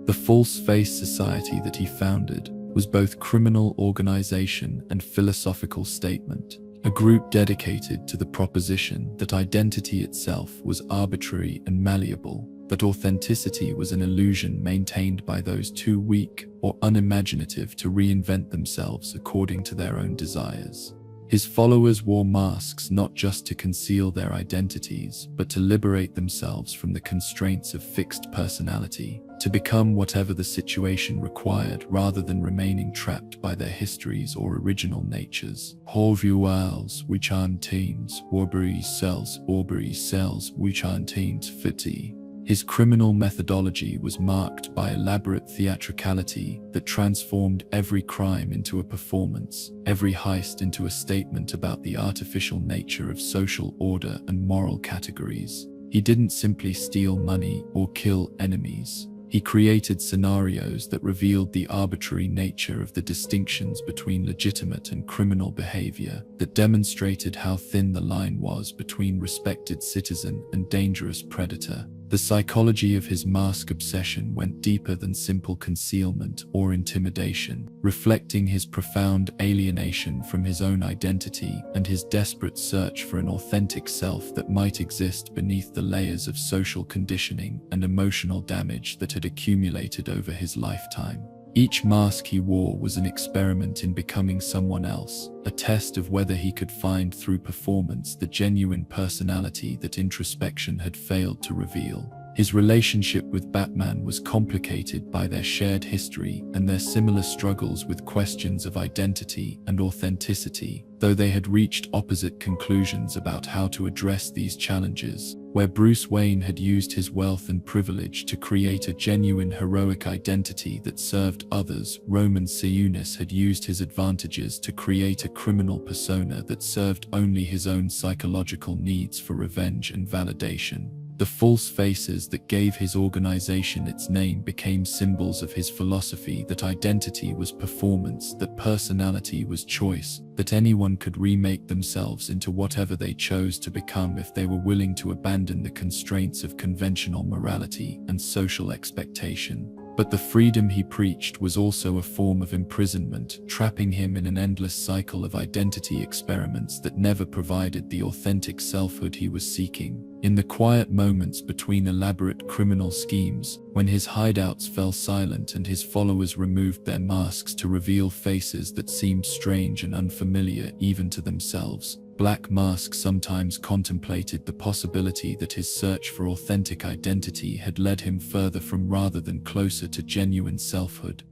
The False Face Society that he founded was both criminal organization and philosophical statement, a group dedicated to the proposition that identity itself was arbitrary and malleable, that authenticity was an illusion maintained by those too weak or unimaginative to reinvent themselves according to their own desires. His followers wore masks not just to conceal their identities, but to liberate themselves from the constraints of fixed personality, to become whatever the situation required rather than remaining trapped by their histories or original natures. Horvuals, Wichanteens, Warbury cells, Wichanteens fiti. His criminal methodology was marked by elaborate theatricality that transformed every crime into a performance, every heist into a statement about the artificial nature of social order and moral categories. He didn't simply steal money or kill enemies. He created scenarios that revealed the arbitrary nature of the distinctions between legitimate and criminal behavior, that demonstrated how thin the line was between respected citizen and dangerous predator. The psychology of his mask obsession went deeper than simple concealment or intimidation, reflecting his profound alienation from his own identity and his desperate search for an authentic self that might exist beneath the layers of social conditioning and emotional damage that had accumulated over his lifetime. Each mask he wore was an experiment in becoming someone else, a test of whether he could find through performance the genuine personality that introspection had failed to reveal. His relationship with Batman was complicated by their shared history and their similar struggles with questions of identity and authenticity, though they had reached opposite conclusions about how to address these challenges. Where Bruce Wayne had used his wealth and privilege to create a genuine heroic identity that served others, Roman Sionis had used his advantages to create a criminal persona that served only his own psychological needs for revenge and validation. The false faces that gave his organization its name became symbols of his philosophy that identity was performance, that personality was choice, that anyone could remake themselves into whatever they chose to become if they were willing to abandon the constraints of conventional morality and social expectation. But the freedom he preached was also a form of imprisonment, trapping him in an endless cycle of identity experiments that never provided the authentic selfhood he was seeking. In the quiet moments between elaborate criminal schemes, when his hideouts fell silent and his followers removed their masks to reveal faces that seemed strange and unfamiliar even to themselves, Black Mask sometimes contemplated the possibility that his search for authentic identity had led him further from rather than closer to genuine selfhood.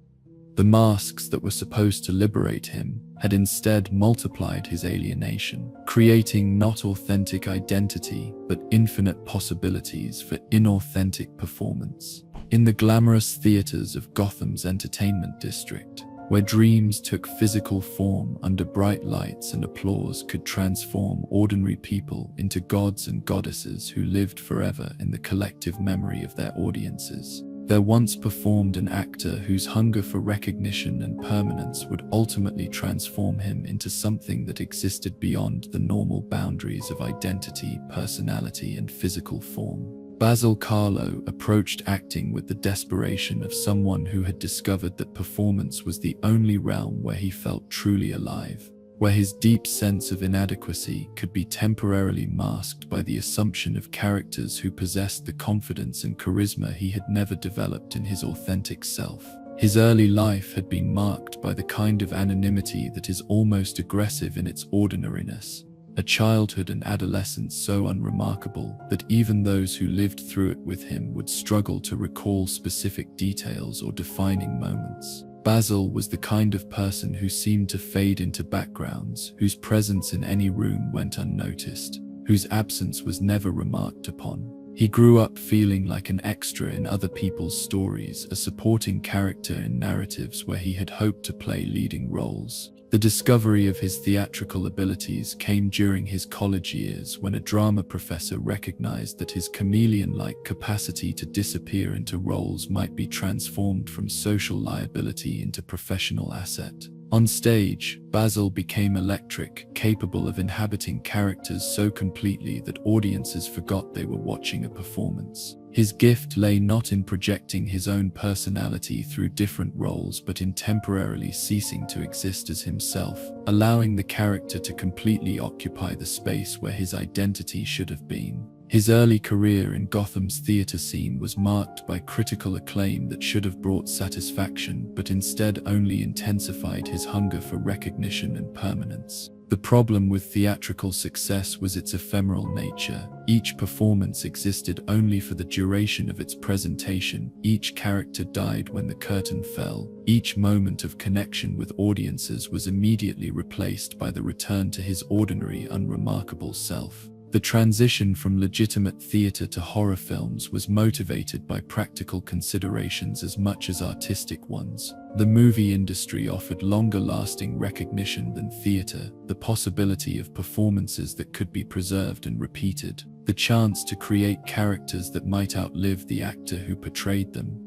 The masks that were supposed to liberate him had instead multiplied his alienation, creating not authentic identity, but infinite possibilities for inauthentic performance. In the glamorous theaters of Gotham's entertainment district, where dreams took physical form under bright lights and applause could transform ordinary people into gods and goddesses who lived forever in the collective memory of their audiences, there once performed an actor whose hunger for recognition and permanence would ultimately transform him into something that existed beyond the normal boundaries of identity, personality, and physical form. Basil Carlo approached acting with the desperation of someone who had discovered that performance was the only realm where he felt truly alive, where his deep sense of inadequacy could be temporarily masked by the assumption of characters who possessed the confidence and charisma he had never developed in his authentic self. His early life had been marked by the kind of anonymity that is almost aggressive in its ordinariness. A childhood and adolescence so unremarkable that even those who lived through it with him would struggle to recall specific details or defining moments. Basil was the kind of person who seemed to fade into backgrounds, whose presence in any room went unnoticed, whose absence was never remarked upon. He grew up feeling like an extra in other people's stories, a supporting character in narratives where he had hoped to play leading roles. The discovery of his theatrical abilities came during his college years when a drama professor recognized that his chameleon-like capacity to disappear into roles might be transformed from social liability into professional asset. On stage, Basil became electric, capable of inhabiting characters so completely that audiences forgot they were watching a performance. His gift lay not in projecting his own personality through different roles but in temporarily ceasing to exist as himself, allowing the character to completely occupy the space where his identity should have been. His early career in Gotham's theater scene was marked by critical acclaim that should have brought satisfaction but instead only intensified his hunger for recognition and permanence. The problem with theatrical success was its ephemeral nature. Each performance existed only for the duration of its presentation. Each character died when the curtain fell. Each moment of connection with audiences was immediately replaced by the return to his ordinary, unremarkable self. The transition from legitimate theater to horror films was motivated by practical considerations as much as artistic ones. The movie industry offered longer-lasting recognition than theater, the possibility of performances that could be preserved and repeated, the chance to create characters that might outlive the actor who portrayed them.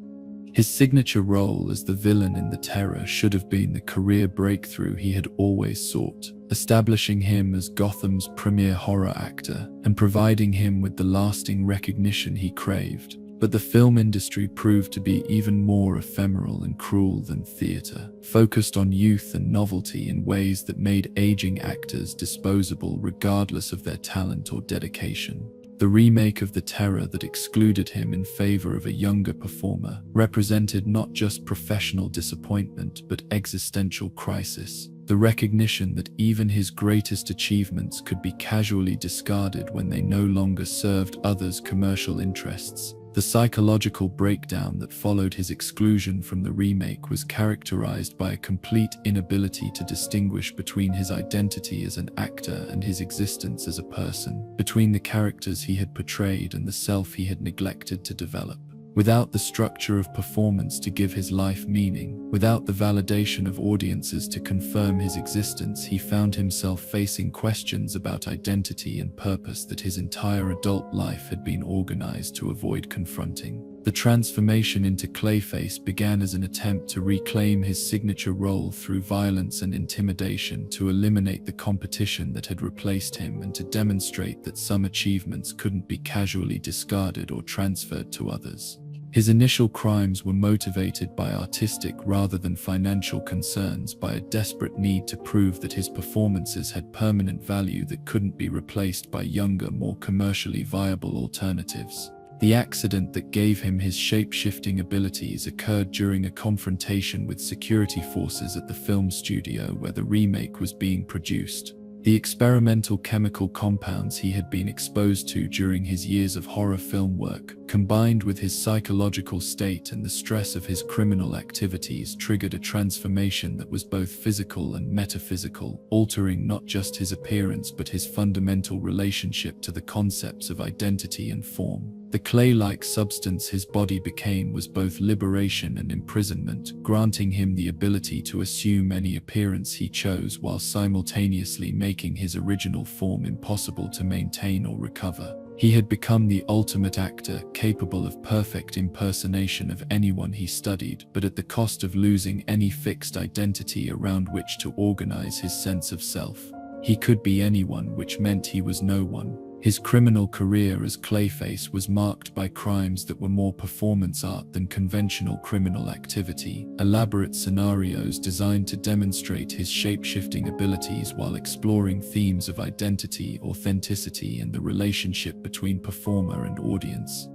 His signature role as the villain in The Terror should have been the career breakthrough he had always sought, establishing him as Gotham's premier horror actor and providing him with the lasting recognition he craved. But the film industry proved to be even more ephemeral and cruel than theater, focused on youth and novelty in ways that made aging actors disposable regardless of their talent or dedication. The remake of The Terror that excluded him in favor of a younger performer represented not just professional disappointment but existential crisis. The recognition that even his greatest achievements could be casually discarded when they no longer served others' commercial interests. The psychological breakdown that followed his exclusion from the remake was characterized by a complete inability to distinguish between his identity as an actor and his existence as a person, between the characters he had portrayed and the self he had neglected to develop. Without the structure of performance to give his life meaning, without the validation of audiences to confirm his existence, he found himself facing questions about identity and purpose that his entire adult life had been organized to avoid confronting. The transformation into Clayface began as an attempt to reclaim his signature role through violence and intimidation, to eliminate the competition that had replaced him, and to demonstrate that some achievements couldn't be casually discarded or transferred to others. His initial crimes were motivated by artistic rather than financial concerns, by a desperate need to prove that his performances had permanent value that couldn't be replaced by younger, more commercially viable alternatives. The accident that gave him his shape-shifting abilities occurred during a confrontation with security forces at the film studio where the remake was being produced. The experimental chemical compounds he had been exposed to during his years of horror film work, combined with his psychological state and the stress of his criminal activities, triggered a transformation that was both physical and metaphysical, altering not just his appearance but his fundamental relationship to the concepts of identity and form. The clay-like substance his body became was both liberation and imprisonment, granting him the ability to assume any appearance he chose while simultaneously making his original form impossible to maintain or recover. He had become the ultimate actor, capable of perfect impersonation of anyone he studied, but at the cost of losing any fixed identity around which to organize his sense of self. He could be anyone, which meant he was no one. His criminal career as Clayface was marked by crimes that were more performance art than conventional criminal activity, elaborate scenarios designed to demonstrate his shape-shifting abilities while exploring themes of identity, authenticity, and the relationship between performer and audience.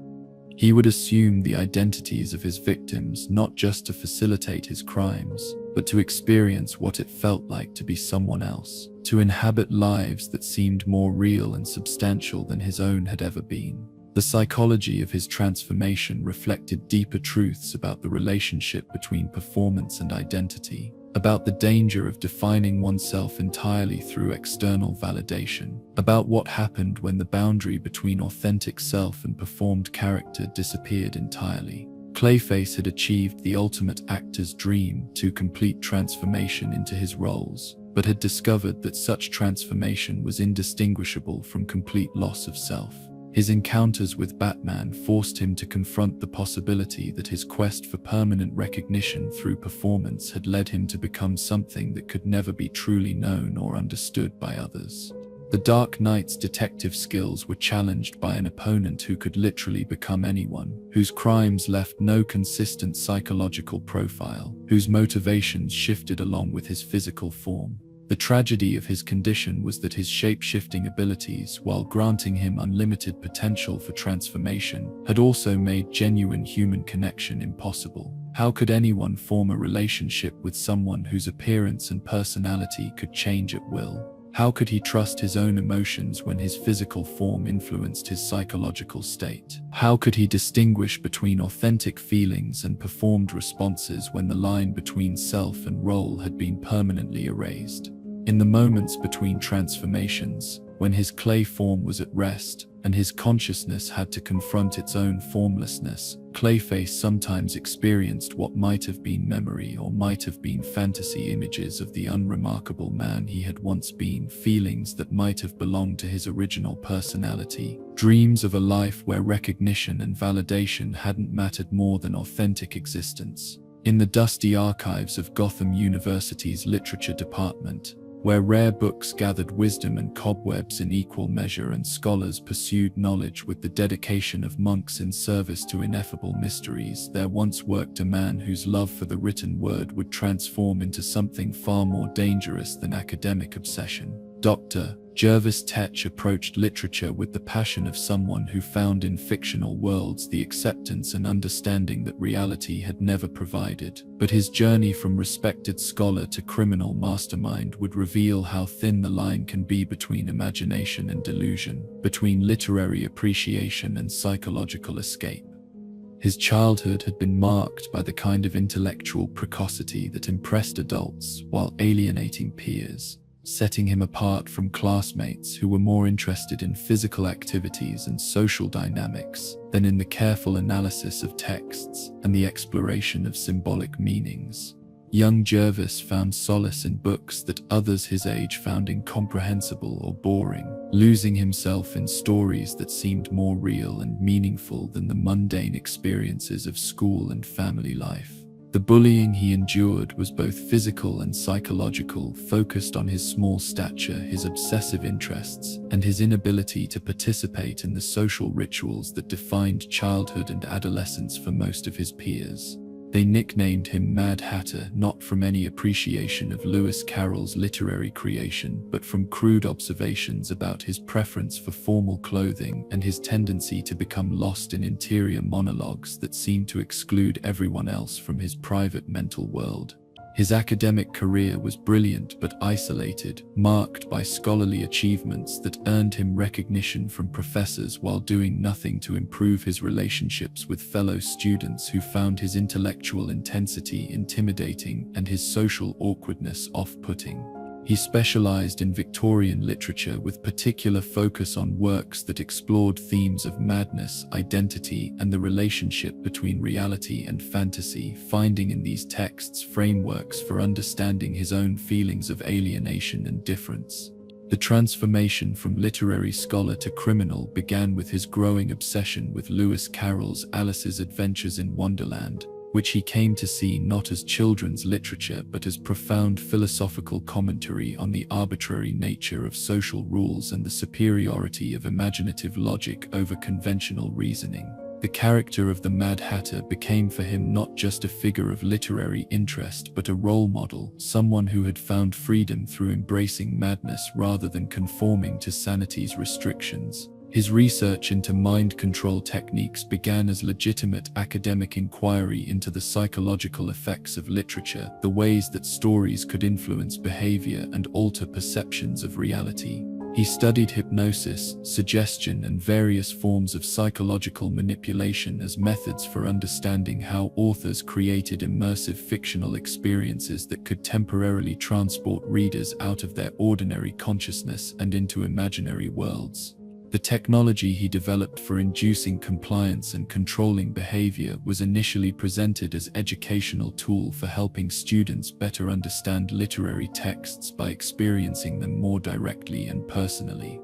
He would assume the identities of his victims not just to facilitate his crimes, but to experience what it felt like to be someone else, to inhabit lives that seemed more real and substantial than his own had ever been. The psychology of his transformation reflected deeper truths about the relationship between performance and identity, about the danger of defining oneself entirely through external validation, about what happened when the boundary between authentic self and performed character disappeared entirely. Clayface had achieved the ultimate actor's dream, to complete transformation into his roles, but had discovered that such transformation was indistinguishable from complete loss of self. His encounters with Batman forced him to confront the possibility that his quest for permanent recognition through performance had led him to become something that could never be truly known or understood by others. The Dark Knight's detective skills were challenged by an opponent who could literally become anyone, whose crimes left no consistent psychological profile, whose motivations shifted along with his physical form. The tragedy of his condition was that his shape-shifting abilities, while granting him unlimited potential for transformation, had also made genuine human connection impossible. How could anyone form a relationship with someone whose appearance and personality could change at will? How could he trust his own emotions when his physical form influenced his psychological state? How could he distinguish between authentic feelings and performed responses when the line between self and role had been permanently erased? In the moments between transformations, when his clay form was at rest and his consciousness had to confront its own formlessness, Clayface sometimes experienced what might have been memory or might have been fantasy images of the unremarkable man he had once been, feelings that might have belonged to his original personality, dreams of a life where recognition and validation hadn't mattered more than authentic existence. In the dusty archives of Gotham University's literature department, where rare books gathered wisdom and cobwebs in equal measure and scholars pursued knowledge with the dedication of monks in service to ineffable mysteries, there once worked a man whose love for the written word would transform into something far more dangerous than academic obsession. Dr. Jervis Tetch approached literature with the passion of someone who found in fictional worlds the acceptance and understanding that reality had never provided. But his journey from respected scholar to criminal mastermind would reveal how thin the line can be between imagination and delusion, between literary appreciation and psychological escape. His childhood had been marked by the kind of intellectual precocity that impressed adults while alienating peers, setting him apart from classmates who were more interested in physical activities and social dynamics than in the careful analysis of texts and the exploration of symbolic meanings. Young Jervis found solace in books that others his age found incomprehensible or boring, losing himself in stories that seemed more real and meaningful than the mundane experiences of school and family life. The bullying he endured was both physical and psychological, focused on his small stature, his obsessive interests, and his inability to participate in the social rituals that defined childhood and adolescence for most of his peers. They nicknamed him Mad Hatter, not from any appreciation of Lewis Carroll's literary creation, but from crude observations about his preference for formal clothing and his tendency to become lost in interior monologues that seemed to exclude everyone else from his private mental world. His academic career was brilliant but isolated, marked by scholarly achievements that earned him recognition from professors while doing nothing to improve his relationships with fellow students who found his intellectual intensity intimidating and his social awkwardness off-putting. He specialized in Victorian literature with particular focus on works that explored themes of madness, identity, and the relationship between reality and fantasy, finding in these texts frameworks for understanding his own feelings of alienation and difference. The transformation from literary scholar to criminal began with his growing obsession with Lewis Carroll's Alice's Adventures in Wonderland, which he came to see not as children's literature but as profound philosophical commentary on the arbitrary nature of social rules and the superiority of imaginative logic over conventional reasoning. The character of the Mad Hatter became for him not just a figure of literary interest but a role model, someone who had found freedom through embracing madness rather than conforming to sanity's restrictions. His research into mind control techniques began as legitimate academic inquiry into the psychological effects of literature, the ways that stories could influence behavior and alter perceptions of reality. He studied hypnosis, suggestion, and various forms of psychological manipulation as methods for understanding how authors created immersive fictional experiences that could temporarily transport readers out of their ordinary consciousness and into imaginary worlds. The technology he developed for inducing compliance and controlling behavior was initially presented as an educational tool for helping students better understand literary texts by experiencing them more directly and personally.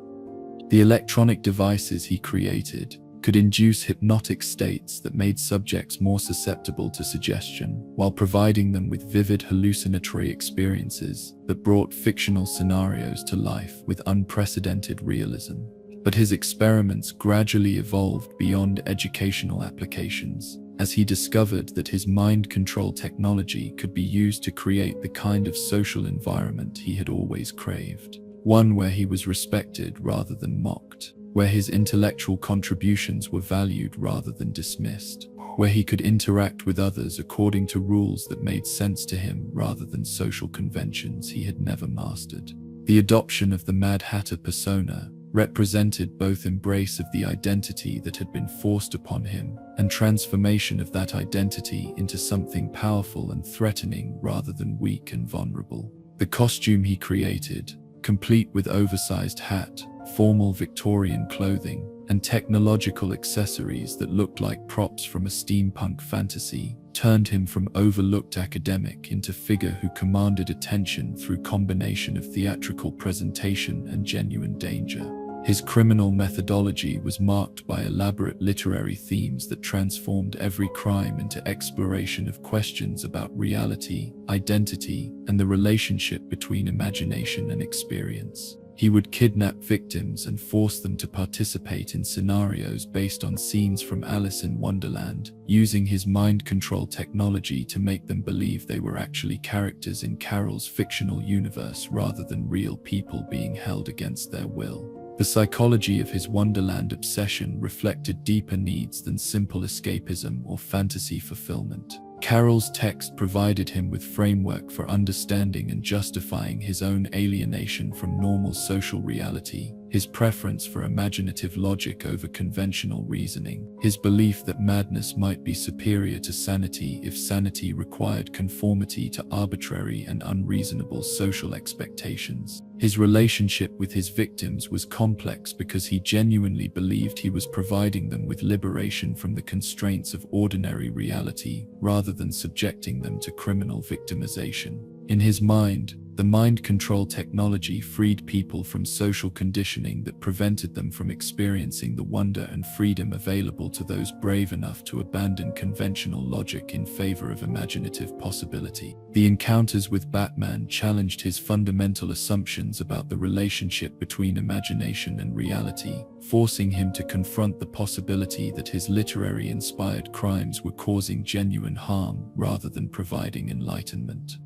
The electronic devices he created could induce hypnotic states that made subjects more susceptible to suggestion, while providing them with vivid hallucinatory experiences that brought fictional scenarios to life with unprecedented realism. But his experiments gradually evolved beyond educational applications, as he discovered that his mind control technology could be used to create the kind of social environment he had always craved. One where he was respected rather than mocked, where his intellectual contributions were valued rather than dismissed, where he could interact with others according to rules that made sense to him rather than social conventions he had never mastered. The adoption of the Mad Hatter persona represented both embrace of the identity that had been forced upon him and transformation of that identity into something powerful and threatening rather than weak and vulnerable. The costume he created, complete with oversized hat, formal Victorian clothing, and technological accessories that looked like props from a steampunk fantasy, turned him from overlooked academic into figure who commanded attention through combination of theatrical presentation and genuine danger. His criminal methodology was marked by elaborate literary themes that transformed every crime into exploration of questions about reality, identity, and the relationship between imagination and experience. He would kidnap victims and force them to participate in scenarios based on scenes from Alice in Wonderland, using his mind control technology to make them believe they were actually characters in Carol's fictional universe rather than real people being held against their will. The psychology of his Wonderland obsession reflected deeper needs than simple escapism or fantasy fulfillment. Carol's text provided him with framework for understanding and justifying his own alienation from normal social reality, his preference for imaginative logic over conventional reasoning, his belief that madness might be superior to sanity if sanity required conformity to arbitrary and unreasonable social expectations. His relationship with his victims was complex because he genuinely believed he was providing them with liberation from the constraints of ordinary reality rather than subjecting them to criminal victimization. In his mind, the mind control technology freed people from social conditioning that prevented them from experiencing the wonder and freedom available to those brave enough to abandon conventional logic in favor of imaginative possibility. The encounters with Batman challenged his fundamental assumptions about the relationship between imagination and reality, forcing him to confront the possibility that his literary-inspired crimes were causing genuine harm rather than providing enlightenment.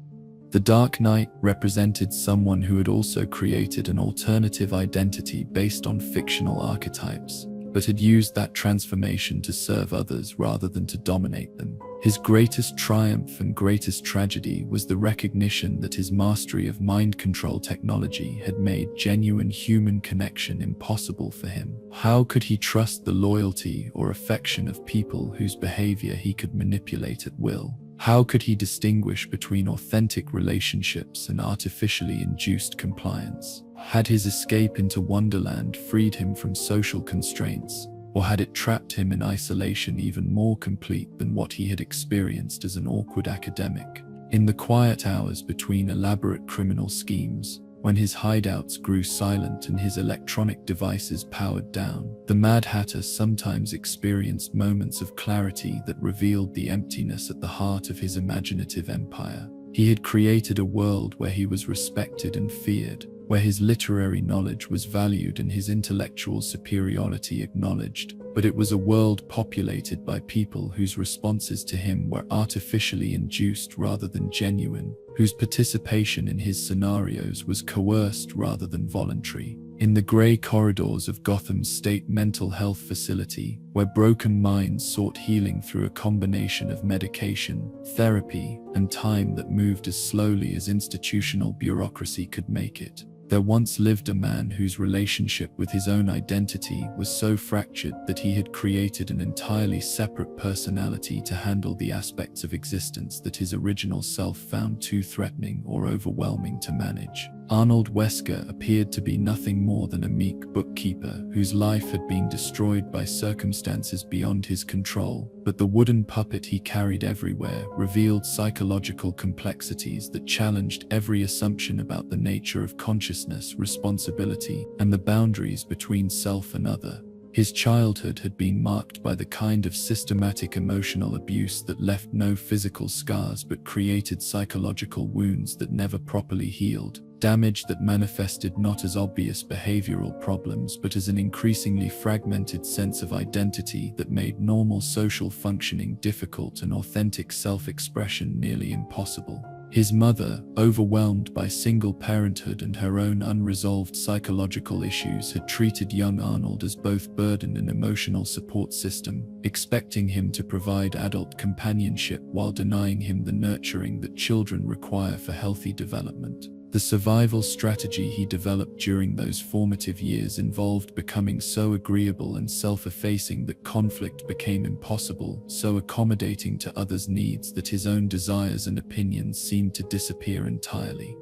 The Dark Knight represented someone who had also created an alternative identity based on fictional archetypes, but had used that transformation to serve others rather than to dominate them. His greatest triumph and greatest tragedy was the recognition that his mastery of mind control technology had made genuine human connection impossible for him. How could he trust the loyalty or affection of people whose behavior he could manipulate at will? How could he distinguish between authentic relationships and artificially induced compliance? Had his escape into Wonderland freed him from social constraints, or had it trapped him in isolation even more complete than what he had experienced as an awkward academic? In the quiet hours between elaborate criminal schemes, when his hideouts grew silent and his electronic devices powered down, the Mad Hatter sometimes experienced moments of clarity that revealed the emptiness at the heart of his imaginative empire. He had created a world where he was respected and feared, where his literary knowledge was valued and his intellectual superiority acknowledged, but it was a world populated by people whose responses to him were artificially induced rather than genuine, whose participation in his scenarios was coerced rather than voluntary. In the grey corridors of Gotham's state mental health facility, where broken minds sought healing through a combination of medication, therapy, and time that moved as slowly as institutional bureaucracy could make it, there once lived a man whose relationship with his own identity was so fractured that he had created an entirely separate personality to handle the aspects of existence that his original self found too threatening or overwhelming to manage. Arnold Wesker appeared to be nothing more than a meek bookkeeper whose life had been destroyed by circumstances beyond his control, but the wooden puppet he carried everywhere revealed psychological complexities that challenged every assumption about the nature of consciousness, responsibility, and the boundaries between self and other. His childhood had been marked by the kind of systematic emotional abuse that left no physical scars but created psychological wounds that never properly healed, damage that manifested not as obvious behavioral problems but as an increasingly fragmented sense of identity that made normal social functioning difficult and authentic self-expression nearly impossible. His mother, overwhelmed by single parenthood and her own unresolved psychological issues, had treated young Arnold as both burden and emotional support system, expecting him to provide adult companionship while denying him the nurturing that children require for healthy development. The survival strategy he developed during those formative years involved becoming so agreeable and self-effacing that conflict became impossible, so accommodating to others' needs that his own desires and opinions seemed to disappear entirely.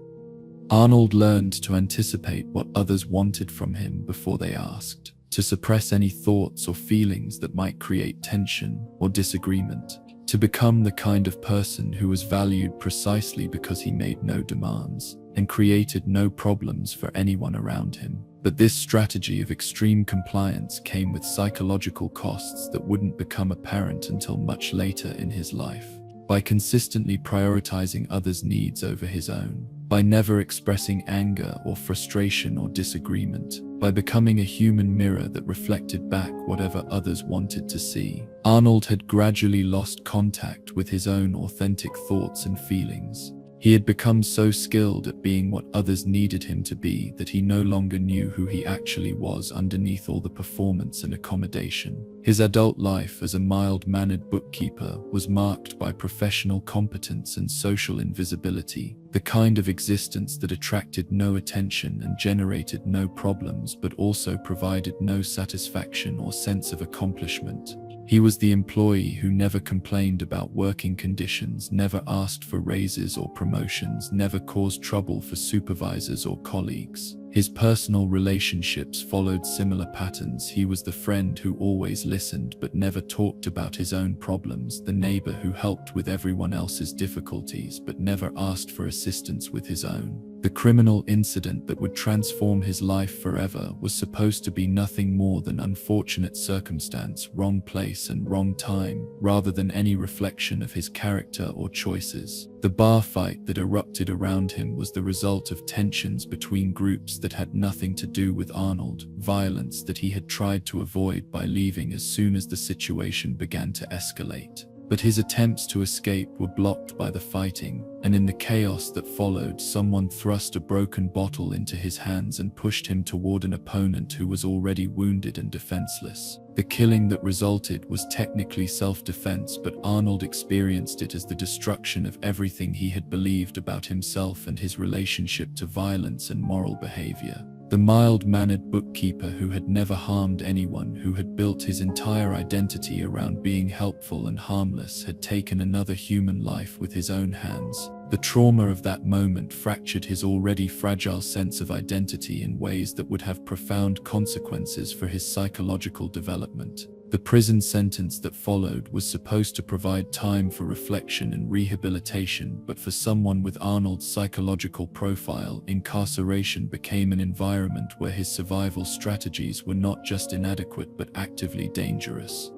Arnold learned to anticipate what others wanted from him before they asked, to suppress any thoughts or feelings that might create tension or disagreement, to become the kind of person who was valued precisely because he made no demands and created no problems for anyone around him. But this strategy of extreme compliance came with psychological costs that wouldn't become apparent until much later in his life. By consistently prioritizing others' needs over his own, by never expressing anger or frustration or disagreement, by becoming a human mirror that reflected back whatever others wanted to see. Arnold had gradually lost contact with his own authentic thoughts and feelings. He had become so skilled at being what others needed him to be that he no longer knew who he actually was underneath all the performance and accommodation. His adult life as a mild-mannered bookkeeper was marked by professional competence and social invisibility, the kind of existence that attracted no attention and generated no problems but also provided no satisfaction or sense of accomplishment. He was the employee who never complained about working conditions, never asked for raises or promotions, never caused trouble for supervisors or colleagues. His personal relationships followed similar patterns. He was the friend who always listened but never talked about his own problems, the neighbor who helped with everyone else's difficulties but never asked for assistance with his own. The criminal incident that would transform his life forever was supposed to be nothing more than unfortunate circumstance, wrong place and wrong time, rather than any reflection of his character or choices. The bar fight that erupted around him was the result of tensions between groups that had nothing to do with Arnold, violence that he had tried to avoid by leaving as soon as the situation began to escalate. But his attempts to escape were blocked by the fighting, and in the chaos that followed, someone thrust a broken bottle into his hands and pushed him toward an opponent who was already wounded and defenseless. The killing that resulted was technically self-defense, but Arnold experienced it as the destruction of everything he had believed about himself and his relationship to violence and moral behavior. The mild-mannered bookkeeper who had never harmed anyone, who had built his entire identity around being helpful and harmless, had taken another human life with his own hands. The trauma of that moment fractured his already fragile sense of identity in ways that would have profound consequences for his psychological development. The prison sentence that followed was supposed to provide time for reflection and rehabilitation, but for someone with Arnold's psychological profile, incarceration became an environment where his survival strategies were not just inadequate but actively dangerous.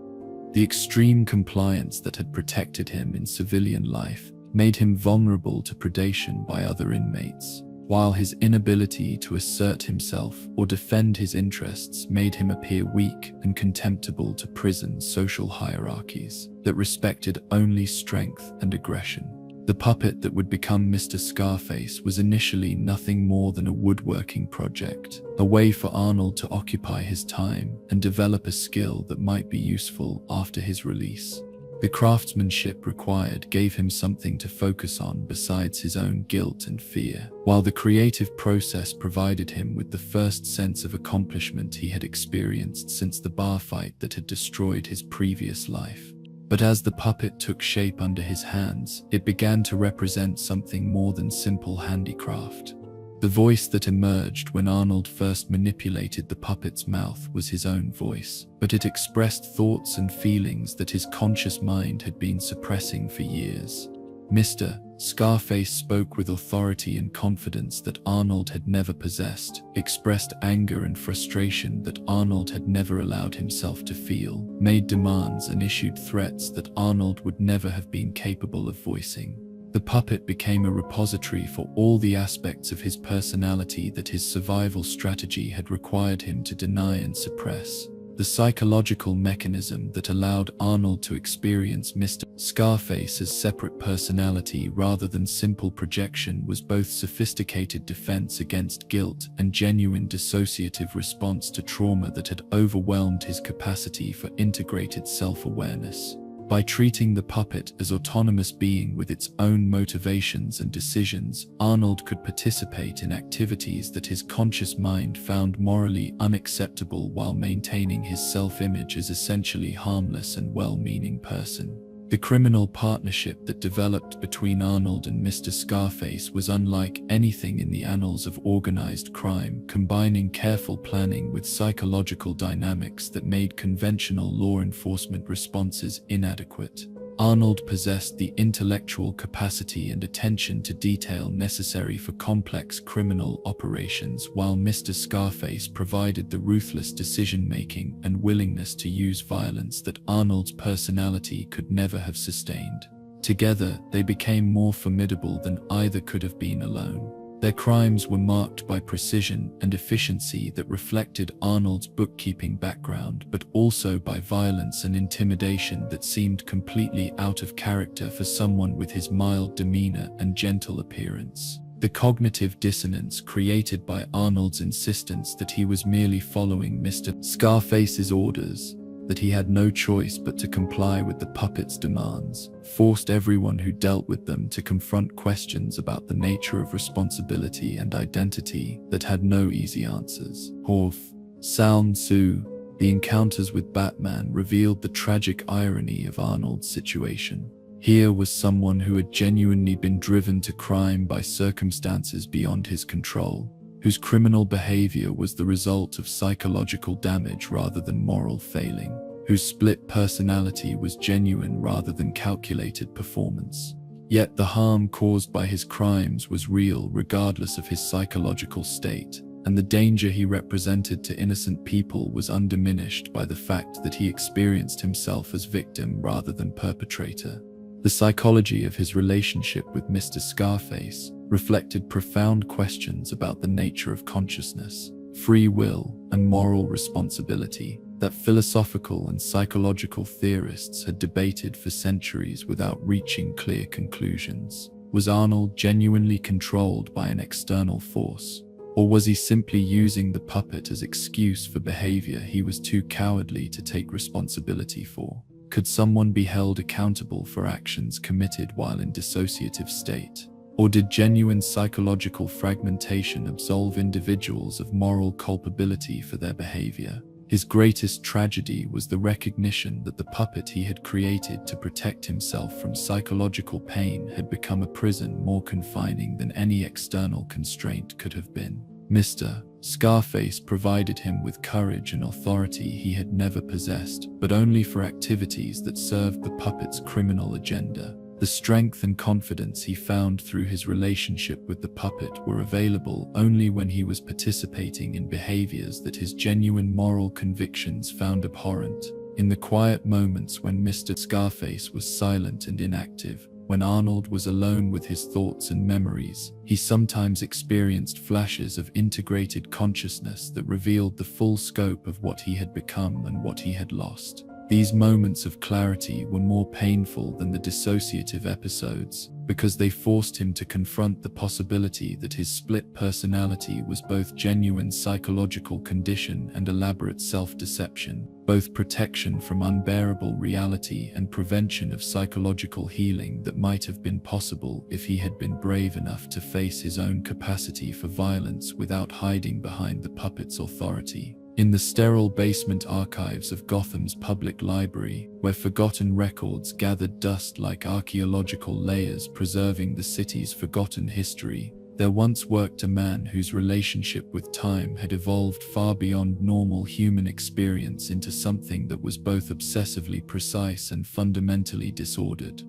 The extreme compliance that had protected him in civilian life made him vulnerable to predation by other inmates, while his inability to assert himself or defend his interests made him appear weak and contemptible to prison social hierarchies that respected only strength and aggression. The puppet that would become Mr. Scarface was initially nothing more than a woodworking project, a way for Arnold to occupy his time and develop a skill that might be useful after his release. The craftsmanship required gave him something to focus on besides his own guilt and fear, while the creative process provided him with the first sense of accomplishment he had experienced since the bar fight that had destroyed his previous life. But as the puppet took shape under his hands, it began to represent something more than simple handicraft. The voice that emerged when Arnold first manipulated the puppet's mouth was his own voice, but it expressed thoughts and feelings that his conscious mind had been suppressing for years. Mr. Scarface spoke with authority and confidence that Arnold had never possessed, expressed anger and frustration that Arnold had never allowed himself to feel, made demands and issued threats that Arnold would never have been capable of voicing. The puppet became a repository for all the aspects of his personality that his survival strategy had required him to deny and suppress. The psychological mechanism that allowed Arnold to experience Mr. Scarface as separate personality rather than simple projection was both sophisticated defense against guilt and genuine dissociative response to trauma that had overwhelmed his capacity for integrated self-awareness. By treating the puppet as autonomous being with its own motivations and decisions, Arnold could participate in activities that his conscious mind found morally unacceptable while maintaining his self-image as essentially harmless and well-meaning person. The criminal partnership that developed between Arnold and Mr. Scarface was unlike anything in the annals of organized crime, combining careful planning with psychological dynamics that made conventional law enforcement responses inadequate. Arnold possessed the intellectual capacity and attention to detail necessary for complex criminal operations, while Mr. Scarface provided the ruthless decision-making and willingness to use violence that Arnold's personality could never have sustained. Together, they became more formidable than either could have been alone. Their crimes were marked by precision and efficiency that reflected Arnold's bookkeeping background, but also by violence and intimidation that seemed completely out of character for someone with his mild demeanor and gentle appearance. The cognitive dissonance created by Arnold's insistence that he was merely following Mr. Scarface's orders, that he had no choice but to comply with the puppet's demands, forced everyone who dealt with them to confront questions about the nature of responsibility and identity that had no easy answers. Horf, Sound Tzu, the encounters with Batman revealed the tragic irony of Arnold's situation. Here was someone who had genuinely been driven to crime by circumstances beyond his control, whose criminal behavior was the result of psychological damage rather than moral failing, whose split personality was genuine rather than calculated performance. Yet the harm caused by his crimes was real regardless of his psychological state, and the danger he represented to innocent people was undiminished by the fact that he experienced himself as victim rather than perpetrator. The psychology of his relationship with Mr. Scarface reflected profound questions about the nature of consciousness, free will, and moral responsibility that philosophical and psychological theorists had debated for centuries without reaching clear conclusions. Was Arnold genuinely controlled by an external force, or was he simply using the puppet as excuse for behavior he was too cowardly to take responsibility for? Could someone be held accountable for actions committed while in dissociative state? Or did genuine psychological fragmentation absolve individuals of moral culpability for their behavior? His greatest tragedy was the recognition that the puppet he had created to protect himself from psychological pain had become a prison more confining than any external constraint could have been. Mr. Scarface provided him with courage and authority he had never possessed, but only for activities that served the puppet's criminal agenda. The strength and confidence he found through his relationship with the puppet were available only when he was participating in behaviors that his genuine moral convictions found abhorrent. In the quiet moments when Mr. Scarface was silent and inactive, when Arnold was alone with his thoughts and memories, he sometimes experienced flashes of integrated consciousness that revealed the full scope of what he had become and what he had lost. These moments of clarity were more painful than the dissociative episodes, because they forced him to confront the possibility that his split personality was both genuine psychological condition and elaborate self-deception, both protection from unbearable reality and prevention of psychological healing that might have been possible if he had been brave enough to face his own capacity for violence without hiding behind the puppet's authority. In the sterile basement archives of Gotham's public library, where forgotten records gathered dust like archaeological layers preserving the city's forgotten history, there once worked a man whose relationship with time had evolved far beyond normal human experience into something that was both obsessively precise and fundamentally disordered.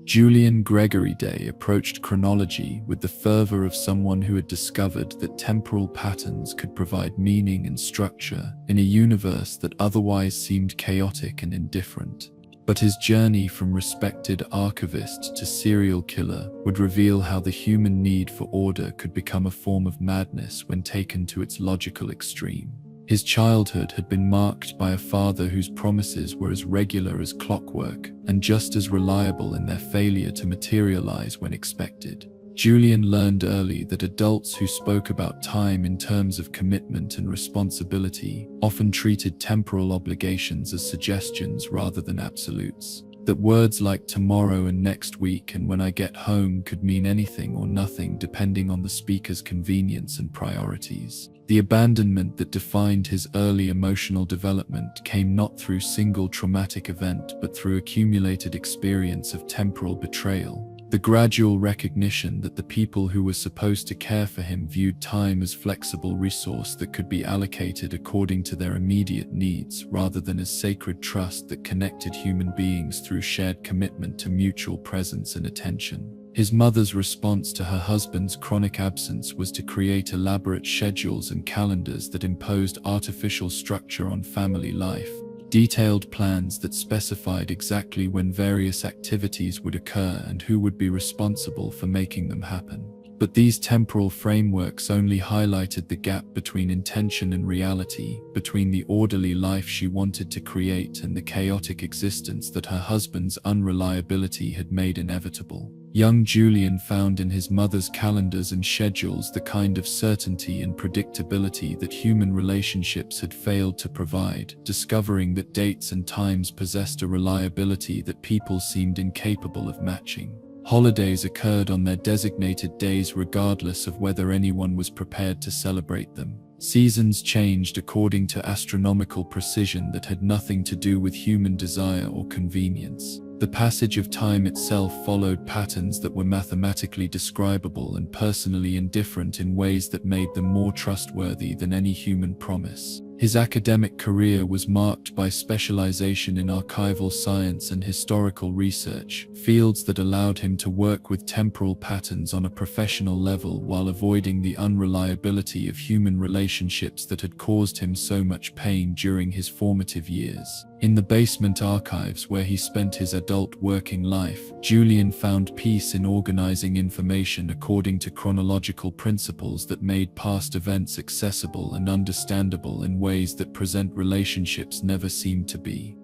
Julian Gregory Day approached chronology with the fervor of someone who had discovered that temporal patterns could provide meaning and structure in a universe that otherwise seemed chaotic and indifferent. But his journey from respected archivist to serial killer would reveal how the human need for order could become a form of madness when taken to its logical extreme. His childhood had been marked by a father whose promises were as regular as clockwork and just as reliable in their failure to materialize when expected. Julian learned early that adults who spoke about time in terms of commitment and responsibility often treated temporal obligations as suggestions rather than absolutes. That words like tomorrow and next week and when I get home could mean anything or nothing depending on the speaker's convenience and priorities. The abandonment that defined his early emotional development came not through single traumatic event but through accumulated experience of temporal betrayal. The gradual recognition that the people who were supposed to care for him viewed time as flexible resource that could be allocated according to their immediate needs rather than as sacred trust that connected human beings through shared commitment to mutual presence and attention. His mother's response to her husband's chronic absence was to create elaborate schedules and calendars that imposed artificial structure on family life. Detailed plans that specified exactly when various activities would occur and who would be responsible for making them happen. But these temporal frameworks only highlighted the gap between intention and reality, between the orderly life she wanted to create and the chaotic existence that her husband's unreliability had made inevitable. Young Julian found in his mother's calendars and schedules the kind of certainty and predictability that human relationships had failed to provide, discovering that dates and times possessed a reliability that people seemed incapable of matching. Holidays occurred on their designated days regardless of whether anyone was prepared to celebrate them. Seasons changed according to astronomical precision that had nothing to do with human desire or convenience. The passage of time itself followed patterns that were mathematically describable and personally indifferent in ways that made them more trustworthy than any human promise. His academic career was marked by specialization in archival science and historical research, fields that allowed him to work with temporal patterns on a professional level while avoiding the unreliability of human relationships that had caused him so much pain during his formative years. In the basement archives where he spent his adult working life, Julian found peace in organizing information according to chronological principles that made past events accessible and understandable in ways that present relationships never seemed to be.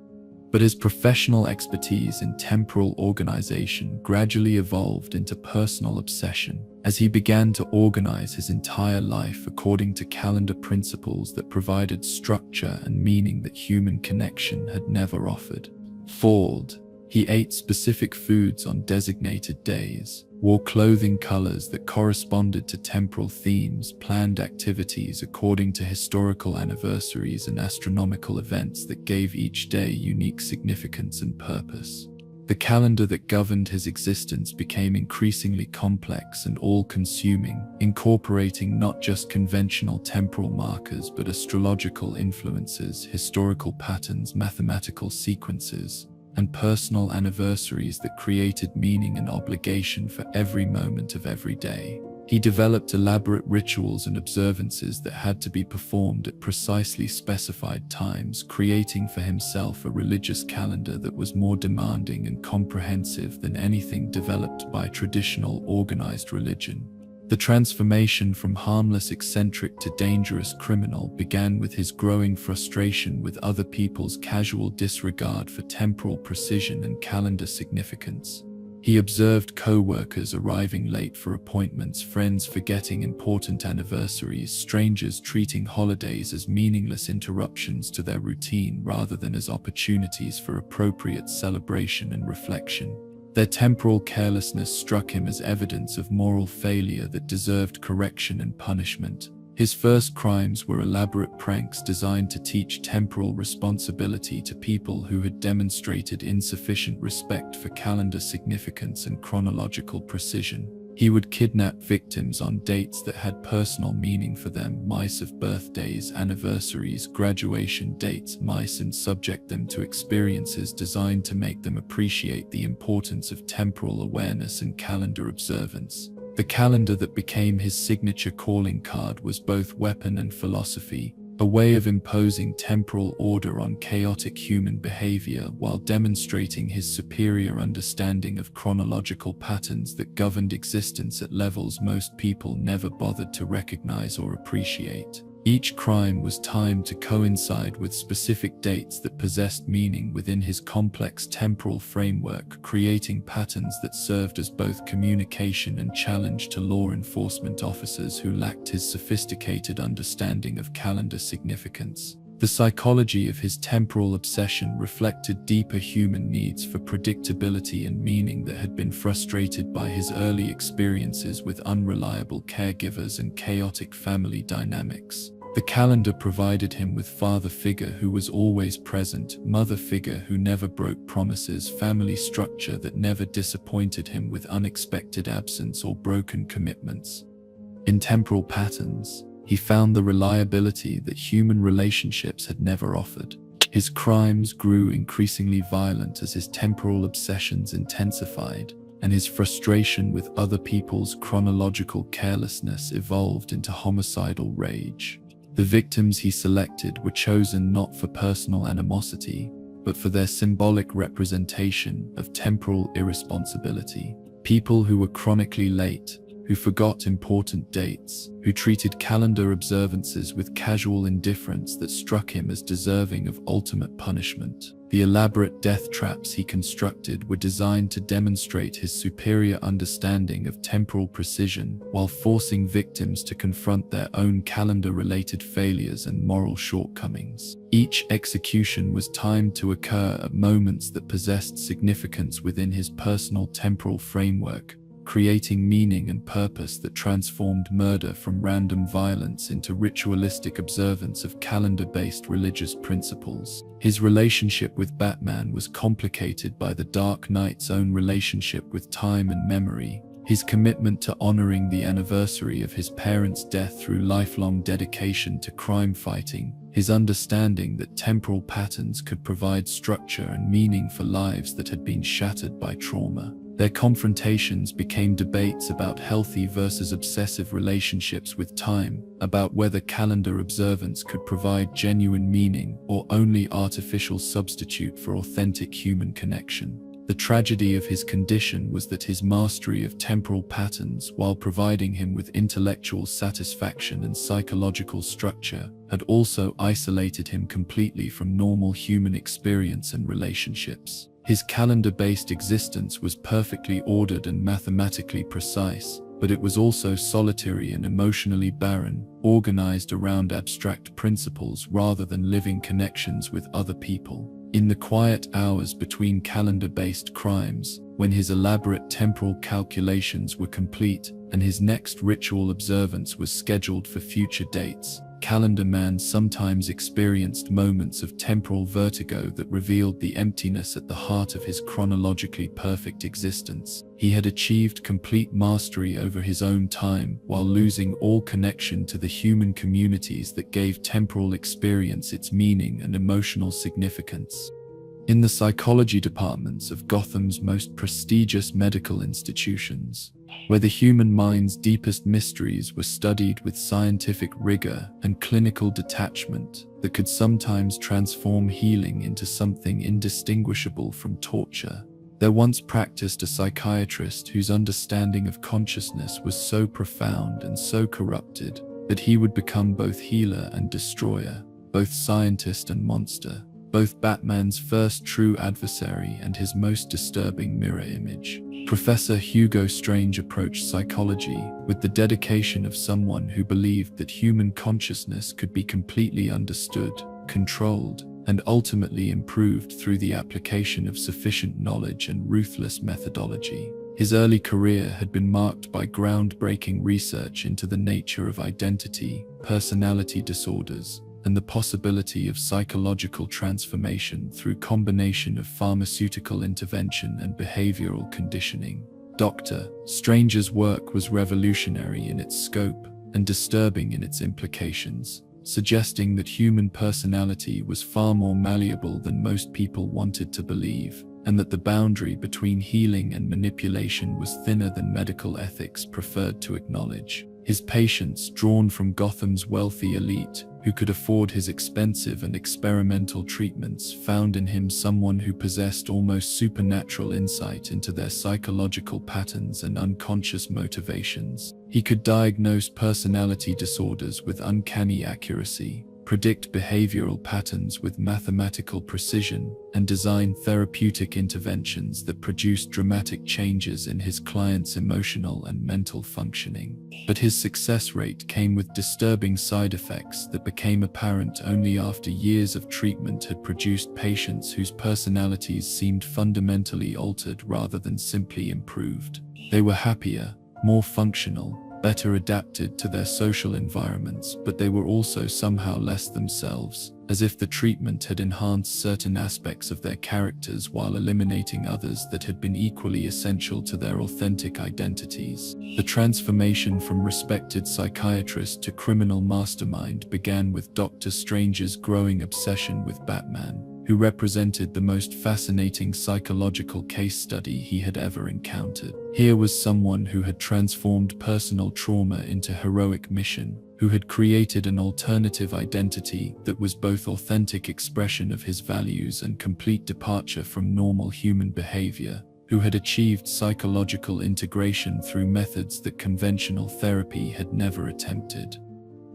But his professional expertise in temporal organization gradually evolved into personal obsession, as he began to organize his entire life according to calendar principles that provided structure and meaning that human connection had never offered. He ate specific foods on designated days, wore clothing colors that corresponded to temporal themes, planned activities according to historical anniversaries and astronomical events that gave each day unique significance and purpose. The calendar that governed his existence became increasingly complex and all-consuming, incorporating not just conventional temporal markers but astrological influences, historical patterns, mathematical sequences, and personal anniversaries that created meaning and obligation for every moment of every day. He developed elaborate rituals and observances that had to be performed at precisely specified times, creating for himself a religious calendar that was more demanding and comprehensive than anything developed by traditional organized religion. The transformation from harmless eccentric to dangerous criminal began with his growing frustration with other people's casual disregard for temporal precision and calendar significance. He observed co-workers arriving late for appointments, friends forgetting important anniversaries, strangers treating holidays as meaningless interruptions to their routine rather than as opportunities for appropriate celebration and reflection. Their temporal carelessness struck him as evidence of moral failure that deserved correction and punishment. His first crimes were elaborate pranks designed to teach temporal responsibility to people who had demonstrated insufficient respect for calendar significance and chronological precision. He would kidnap victims on dates that had personal meaning for them, mice of birthdays, anniversaries, graduation dates, and subject them to experiences designed to make them appreciate the importance of temporal awareness and calendar observance. The calendar that became his signature calling card was both weapon and philosophy, a way of imposing temporal order on chaotic human behavior while demonstrating his superior understanding of chronological patterns that governed existence at levels most people never bothered to recognize or appreciate. Each crime was timed to coincide with specific dates that possessed meaning within his complex temporal framework, creating patterns that served as both communication and challenge to law enforcement officers who lacked his sophisticated understanding of calendar significance. The psychology of his temporal obsession reflected deeper human needs for predictability and meaning that had been frustrated by his early experiences with unreliable caregivers and chaotic family dynamics. The calendar provided him with father figure who was always present, mother figure who never broke promises, family structure that never disappointed him with unexpected absence or broken commitments. In temporal patterns, he found the reliability that human relationships had never offered. His crimes grew increasingly violent as his temporal obsessions intensified, and his frustration with other people's chronological carelessness evolved into homicidal rage. The victims he selected were chosen not for personal animosity, but for their symbolic representation of temporal irresponsibility. People who were chronically late, who forgot important dates, who treated calendar observances with casual indifference that struck him as deserving of ultimate punishment. The elaborate death traps he constructed were designed to demonstrate his superior understanding of temporal precision while forcing victims to confront their own calendar-related failures and moral shortcomings. Each execution was timed to occur at moments that possessed significance within his personal temporal framework, creating meaning and purpose that transformed murder from random violence into ritualistic observance of calendar-based religious principles. His relationship with Batman was complicated by the Dark Knight's own relationship with time and memory, his commitment to honoring the anniversary of his parents' death through lifelong dedication to crime fighting, his understanding that temporal patterns could provide structure and meaning for lives that had been shattered by trauma. Their confrontations became debates about healthy versus obsessive relationships with time, about whether calendar observance could provide genuine meaning or only artificial substitute for authentic human connection. The tragedy of his condition was that his mastery of temporal patterns, while providing him with intellectual satisfaction and psychological structure, had also isolated him completely from normal human experience and relationships. His calendar-based existence was perfectly ordered and mathematically precise, but it was also solitary and emotionally barren, organized around abstract principles rather than living connections with other people. In the quiet hours between calendar-based crimes, when his elaborate temporal calculations were complete and his next ritual observance was scheduled for future dates, Calendar Man sometimes experienced moments of temporal vertigo that revealed the emptiness at the heart of his chronologically perfect existence. He had achieved complete mastery over his own time while losing all connection to the human communities that gave temporal experience its meaning and emotional significance. In the psychology departments of Gotham's most prestigious medical institutions, where the human mind's deepest mysteries were studied with scientific rigor and clinical detachment that could sometimes transform healing into something indistinguishable from torture, there once practiced a psychiatrist whose understanding of consciousness was so profound and so corrupted that he would become both healer and destroyer, both scientist and monster, both Batman's first true adversary and his most disturbing mirror image. Professor Hugo Strange approached psychology with the dedication of someone who believed that human consciousness could be completely understood, controlled, and ultimately improved through the application of sufficient knowledge and ruthless methodology. His early career had been marked by groundbreaking research into the nature of identity, personality disorders, and the possibility of psychological transformation through combination of pharmaceutical intervention and behavioral conditioning. Dr. Strange's work was revolutionary in its scope and disturbing in its implications, suggesting that human personality was far more malleable than most people wanted to believe, and that the boundary between healing and manipulation was thinner than medical ethics preferred to acknowledge. His patients, drawn from Gotham's wealthy elite, who could afford his expensive and experimental treatments, found in him someone who possessed almost supernatural insight into their psychological patterns and unconscious motivations. He could diagnose personality disorders with uncanny accuracy, predict behavioral patterns with mathematical precision, and design therapeutic interventions that produced dramatic changes in his clients' emotional and mental functioning. But his success rate came with disturbing side effects that became apparent only after years of treatment had produced patients whose personalities seemed fundamentally altered rather than simply improved. They were happier, more functional, better adapted to their social environments, but they were also somehow less themselves, as if the treatment had enhanced certain aspects of their characters while eliminating others that had been equally essential to their authentic identities. The transformation from respected psychiatrist to criminal mastermind began with Dr. Strange's growing obsession with Batman, who represented the most fascinating psychological case study he had ever encountered. Here was someone who had transformed personal trauma into heroic mission, who had created an alternative identity that was both authentic expression of his values and complete departure from normal human behavior, who had achieved psychological integration through methods that conventional therapy had never attempted.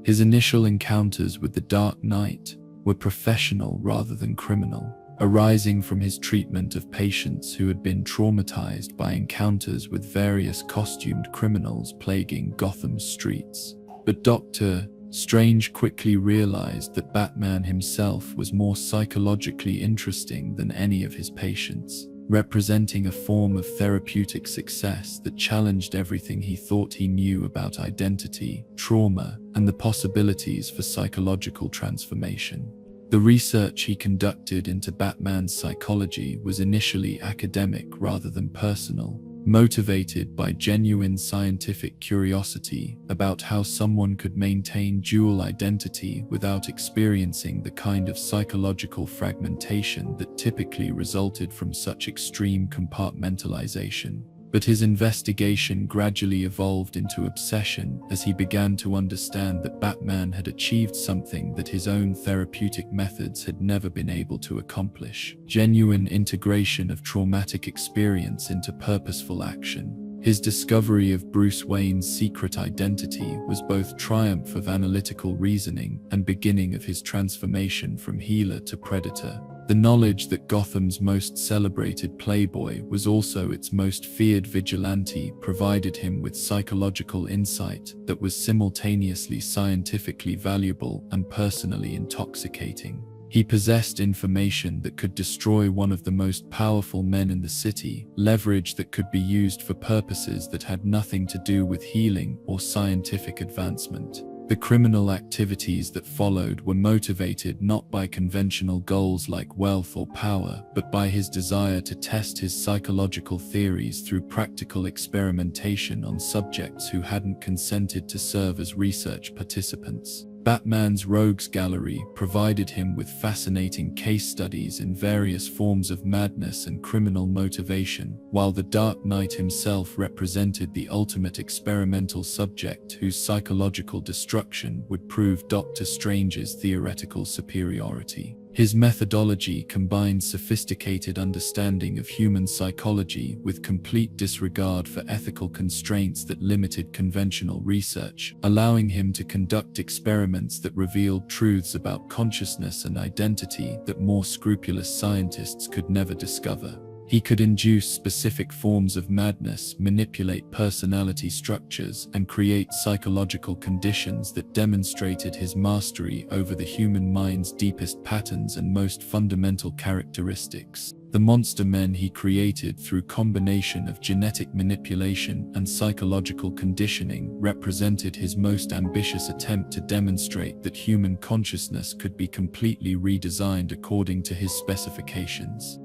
His initial encounters with the Dark Knight were professional rather than criminal, arising from his treatment of patients who had been traumatized by encounters with various costumed criminals plaguing Gotham's streets. But Dr. Strange quickly realized that Batman himself was more psychologically interesting than any of his patients, representing a form of therapeutic success that challenged everything he thought he knew about identity, trauma, and the possibilities for psychological transformation. The research he conducted into Batman's psychology was initially academic rather than personal, motivated by genuine scientific curiosity about how someone could maintain dual identity without experiencing the kind of psychological fragmentation that typically resulted from such extreme compartmentalization. But his investigation gradually evolved into obsession as he began to understand that Batman had achieved something that his own therapeutic methods had never been able to accomplish: genuine integration of traumatic experience into purposeful action. His discovery of Bruce Wayne's secret identity was both triumph of analytical reasoning and beginning of his transformation from healer to predator. The knowledge that Gotham's most celebrated playboy was also its most feared vigilante provided him with psychological insight that was simultaneously scientifically valuable and personally intoxicating. He possessed information that could destroy one of the most powerful men in the city, leverage that could be used for purposes that had nothing to do with healing or scientific advancement. The criminal activities that followed were motivated not by conventional goals like wealth or power, but by his desire to test his psychological theories through practical experimentation on subjects who hadn't consented to serve as research participants. Batman's rogues gallery provided him with fascinating case studies in various forms of madness and criminal motivation, while the Dark Knight himself represented the ultimate experimental subject whose psychological destruction would prove Doctor Strange's theoretical superiority. His methodology combined sophisticated understanding of human psychology with complete disregard for ethical constraints that limited conventional research, allowing him to conduct experiments that revealed truths about consciousness and identity that more scrupulous scientists could never discover. He could induce specific forms of madness, manipulate personality structures, and create psychological conditions that demonstrated his mastery over the human mind's deepest patterns and most fundamental characteristics. The monster men he created through combination of genetic manipulation and psychological conditioning represented his most ambitious attempt to demonstrate that human consciousness could be completely redesigned according to his specifications.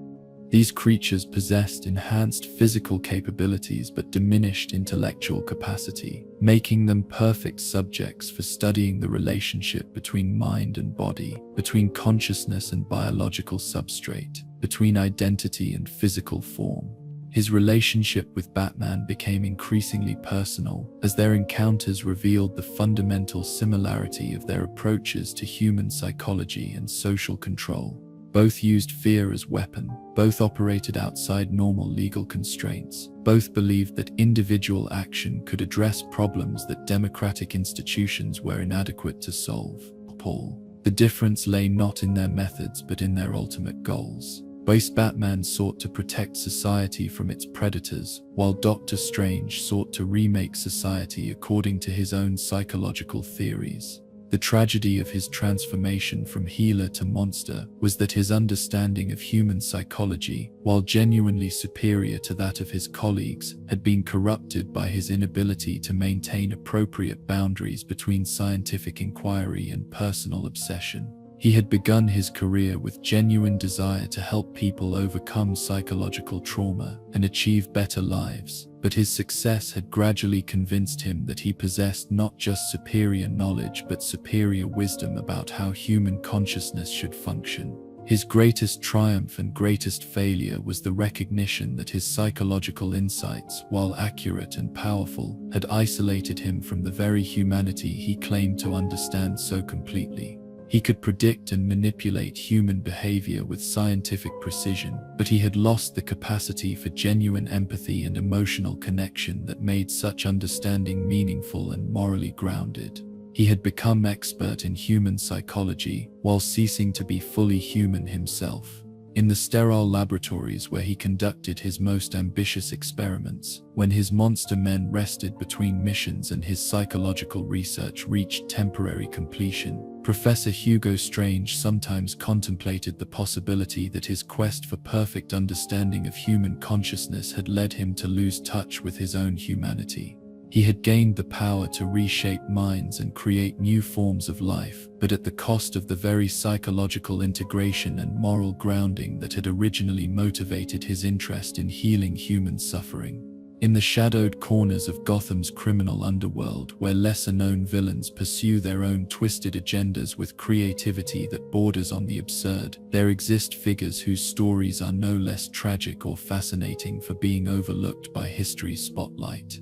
These creatures possessed enhanced physical capabilities but diminished intellectual capacity, making them perfect subjects for studying the relationship between mind and body, between consciousness and biological substrate, between identity and physical form. His relationship with Batman became increasingly personal as their encounters revealed the fundamental similarity of their approaches to human psychology and social control. Both used fear as weapon, both operated outside normal legal constraints, both believed that individual action could address problems that democratic institutions were inadequate to solve. Paul. The difference lay not in their methods but in their ultimate goals. Both Batman sought to protect society from its predators, while Doctor Strange sought to remake society according to his own psychological theories. The tragedy of his transformation from healer to monster was that his understanding of human psychology, while genuinely superior to that of his colleagues, had been corrupted by his inability to maintain appropriate boundaries between scientific inquiry and personal obsession. He had begun his career with genuine desire to help people overcome psychological trauma and achieve better lives, but his success had gradually convinced him that he possessed not just superior knowledge but superior wisdom about how human consciousness should function. His greatest triumph and greatest failure was the recognition that his psychological insights, while accurate and powerful, had isolated him from the very humanity he claimed to understand so completely. He could predict and manipulate human behavior with scientific precision, but he had lost the capacity for genuine empathy and emotional connection that made such understanding meaningful and morally grounded. He had become expert in human psychology while ceasing to be fully human himself. In the sterile laboratories where he conducted his most ambitious experiments, when his monster men rested between missions and his psychological research reached temporary completion, Professor Hugo Strange sometimes contemplated the possibility that his quest for perfect understanding of human consciousness had led him to lose touch with his own humanity. He had gained the power to reshape minds and create new forms of life, but at the cost of the very psychological integration and moral grounding that had originally motivated his interest in healing human suffering. In the shadowed corners of Gotham's criminal underworld, where lesser-known villains pursue their own twisted agendas with creativity that borders on the absurd, there exist figures whose stories are no less tragic or fascinating for being overlooked by history's spotlight.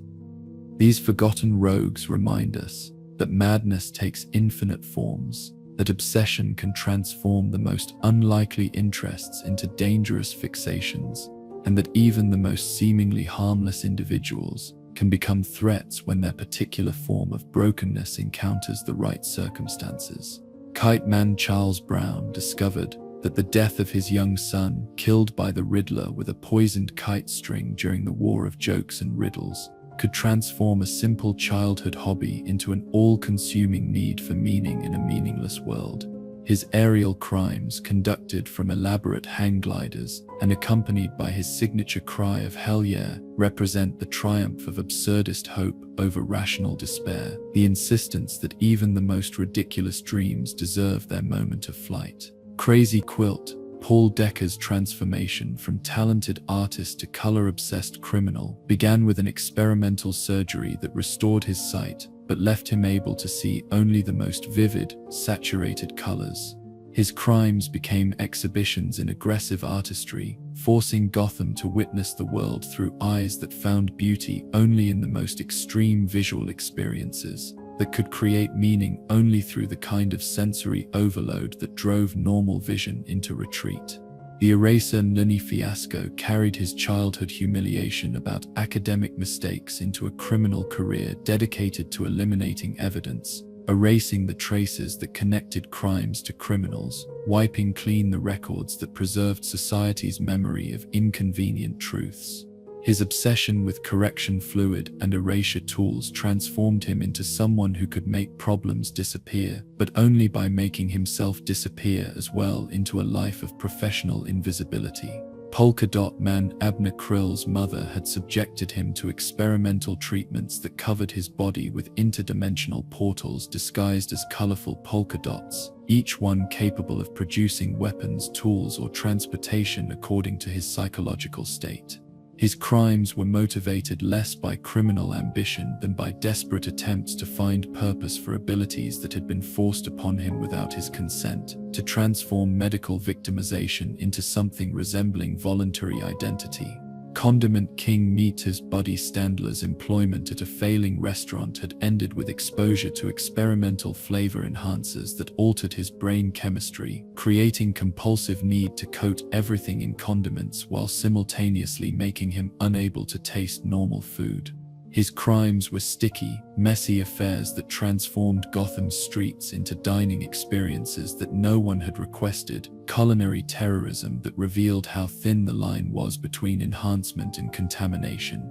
These forgotten rogues remind us that madness takes infinite forms, that obsession can transform the most unlikely interests into dangerous fixations, and that even the most seemingly harmless individuals can become threats when their particular form of brokenness encounters the right circumstances. Kite man Charles Brown discovered that the death of his young son, killed by the Riddler with a poisoned kite string during the War of Jokes and Riddles, could transform a simple childhood hobby into an all-consuming need for meaning in a meaningless world. His aerial crimes, conducted from elaborate hang gliders and accompanied by his signature cry of "Hell yeah," represent the triumph of absurdist hope over rational despair, the insistence that even the most ridiculous dreams deserve their moment of flight. Crazy Quilt, Paul Decker's transformation from talented artist to color-obsessed criminal, began with an experimental surgery that restored his sight, but left him able to see only the most vivid, saturated colors. His crimes became exhibitions in aggressive artistry, forcing Gotham to witness the world through eyes that found beauty only in the most extreme visual experiences, that could create meaning only through the kind of sensory overload that drove normal vision into retreat. The eraser Nunny fiasco carried his childhood humiliation about academic mistakes into a criminal career dedicated to eliminating evidence, erasing the traces that connected crimes to criminals, wiping clean the records that preserved society's memory of inconvenient truths. His obsession with correction fluid and erasure tools transformed him into someone who could make problems disappear, but only by making himself disappear as well into a life of professional invisibility. Polka Dot Man Abner Krill's mother had subjected him to experimental treatments that covered his body with interdimensional portals disguised as colorful polka dots, each one capable of producing weapons, tools, or transportation according to his psychological state. His crimes were motivated less by criminal ambition than by desperate attempts to find purpose for abilities that had been forced upon him without his consent, to transform medical victimization into something resembling voluntary identity. Condiment King Meater's Buddy Standler's employment at a failing restaurant had ended with exposure to experimental flavor enhancers that altered his brain chemistry, creating compulsive need to coat everything in condiments while simultaneously making him unable to taste normal food. His crimes were sticky, messy affairs that transformed Gotham's streets into dining experiences that no one had requested, culinary terrorism that revealed how thin the line was between enhancement and contamination.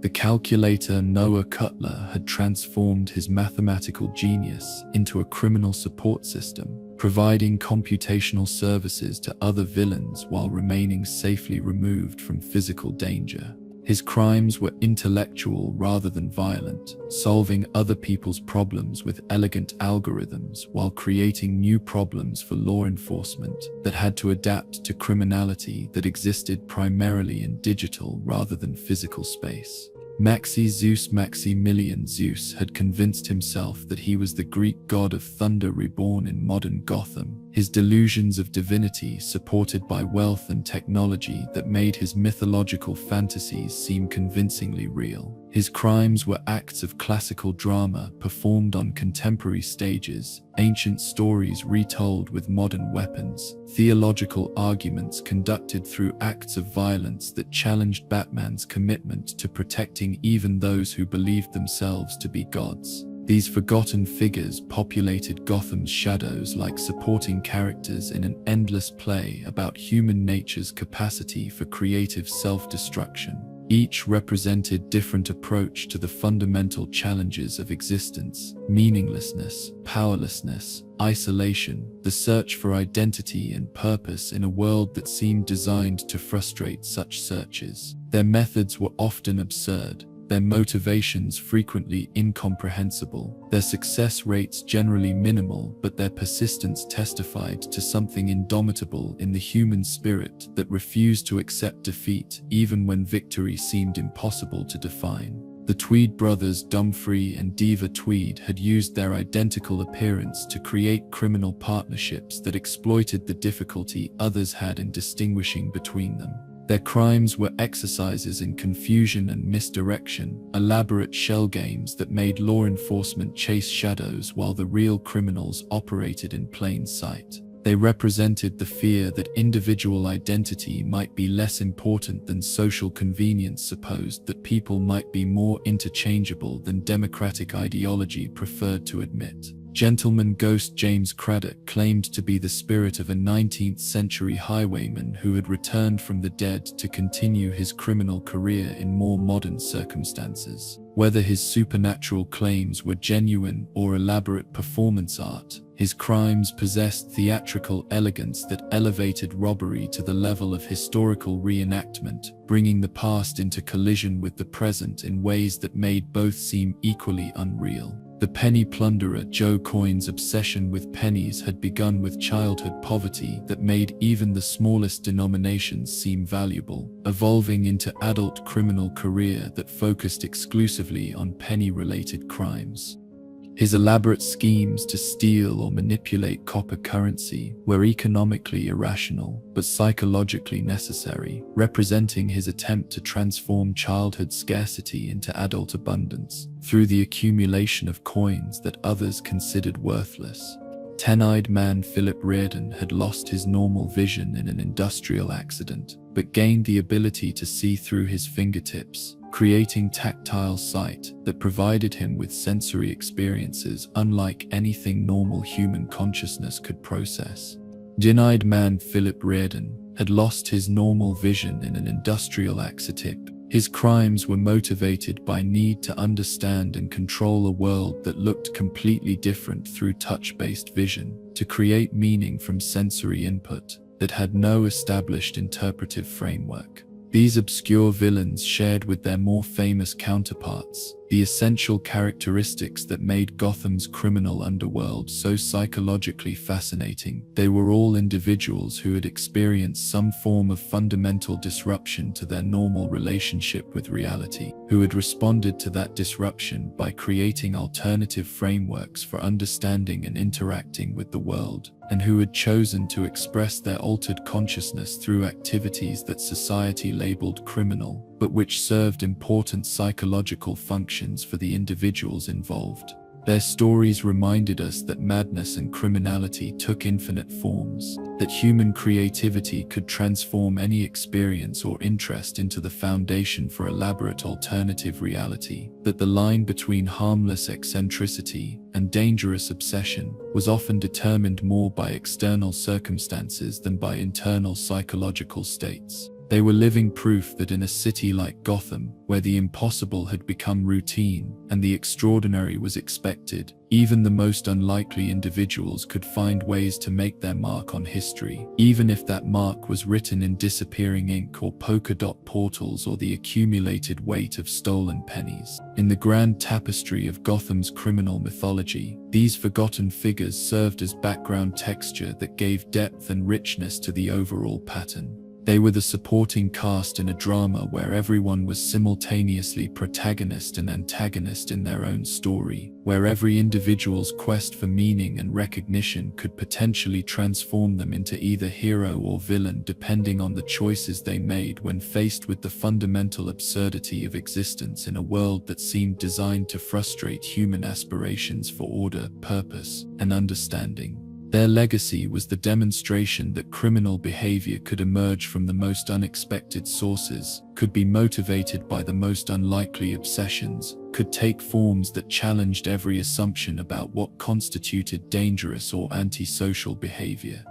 The calculator Noah Cutler had transformed his mathematical genius into a criminal support system, providing computational services to other villains while remaining safely removed from physical danger. His crimes were intellectual rather than violent, solving other people's problems with elegant algorithms while creating new problems for law enforcement that had to adapt to criminality that existed primarily in digital rather than physical space. Maximilian Zeus had convinced himself that he was the Greek god of thunder reborn in modern Gotham, his delusions of divinity supported by wealth and technology that made his mythological fantasies seem convincingly real. His crimes were acts of classical drama performed on contemporary stages, ancient stories retold with modern weapons, theological arguments conducted through acts of violence that challenged Batman's commitment to protecting even those who believed themselves to be gods. These forgotten figures populated Gotham's shadows like supporting characters in an endless play about human nature's capacity for creative self-destruction. Each represented different approach to the fundamental challenges of existence: meaninglessness, powerlessness, isolation, the search for identity and purpose in a world that seemed designed to frustrate such searches. Their methods were often absurd, their motivations frequently incomprehensible, their success rates generally minimal, but their persistence testified to something indomitable in the human spirit that refused to accept defeat even when victory seemed impossible to define. The Tweed brothers, Dumfries and Diva Tweed, had used their identical appearance to create criminal partnerships that exploited the difficulty others had in distinguishing between them. Their crimes were exercises in confusion and misdirection, elaborate shell games that made law enforcement chase shadows while the real criminals operated in plain sight. They represented the fear that individual identity might be less important than social convenience, supposed that people might be more interchangeable than democratic ideology preferred to admit. Gentleman Ghost James Craddock claimed to be the spirit of a 19th-century highwayman who had returned from the dead to continue his criminal career in more modern circumstances. Whether his supernatural claims were genuine or elaborate performance art, his crimes possessed theatrical elegance that elevated robbery to the level of historical reenactment, bringing the past into collision with the present in ways that made both seem equally unreal. The penny plunderer Joe Coyne's obsession with pennies had begun with childhood poverty that made even the smallest denominations seem valuable, evolving into adult criminal career that focused exclusively on penny-related crimes. His elaborate schemes to steal or manipulate copper currency were economically irrational but psychologically necessary, representing his attempt to transform childhood scarcity into adult abundance through the accumulation of coins that others considered worthless. Ten-eyed man Philip Reardon had lost his normal vision in an industrial accident, but gained the ability to see through his fingertips, creating tactile sight that provided him with sensory experiences unlike anything normal human consciousness could process. Gin-eyed man Philip Reardon had lost his normal vision in an industrial accident. His crimes were motivated by need to understand and control a world that looked completely different through touch-based vision, to create meaning from sensory input that had no established interpretive framework. These obscure villains shared with their more famous counterparts the essential characteristics that made Gotham's criminal underworld so psychologically fascinating. They were all individuals who had experienced some form of fundamental disruption to their normal relationship with reality, who had responded to that disruption by creating alternative frameworks for understanding and interacting with the world, and who had chosen to express their altered consciousness through activities that society labeled criminal, but which served important psychological functions for the individuals involved. Their stories reminded us that madness and criminality took infinite forms, that human creativity could transform any experience or interest into the foundation for elaborate alternative reality, that the line between harmless eccentricity and dangerous obsession was often determined more by external circumstances than by internal psychological states. They were living proof that in a city like Gotham, where the impossible had become routine and the extraordinary was expected, even the most unlikely individuals could find ways to make their mark on history, even if that mark was written in disappearing ink or polka dot portals or the accumulated weight of stolen pennies. In the grand tapestry of Gotham's criminal mythology, these forgotten figures served as background texture that gave depth and richness to the overall pattern. They were the supporting cast in a drama where everyone was simultaneously protagonist and antagonist in their own story, where every individual's quest for meaning and recognition could potentially transform them into either hero or villain depending on the choices they made when faced with the fundamental absurdity of existence in a world that seemed designed to frustrate human aspirations for order, purpose, and understanding. Their legacy was the demonstration that criminal behavior could emerge from the most unexpected sources, could be motivated by the most unlikely obsessions, could take forms that challenged every assumption about what constituted dangerous or antisocial behavior.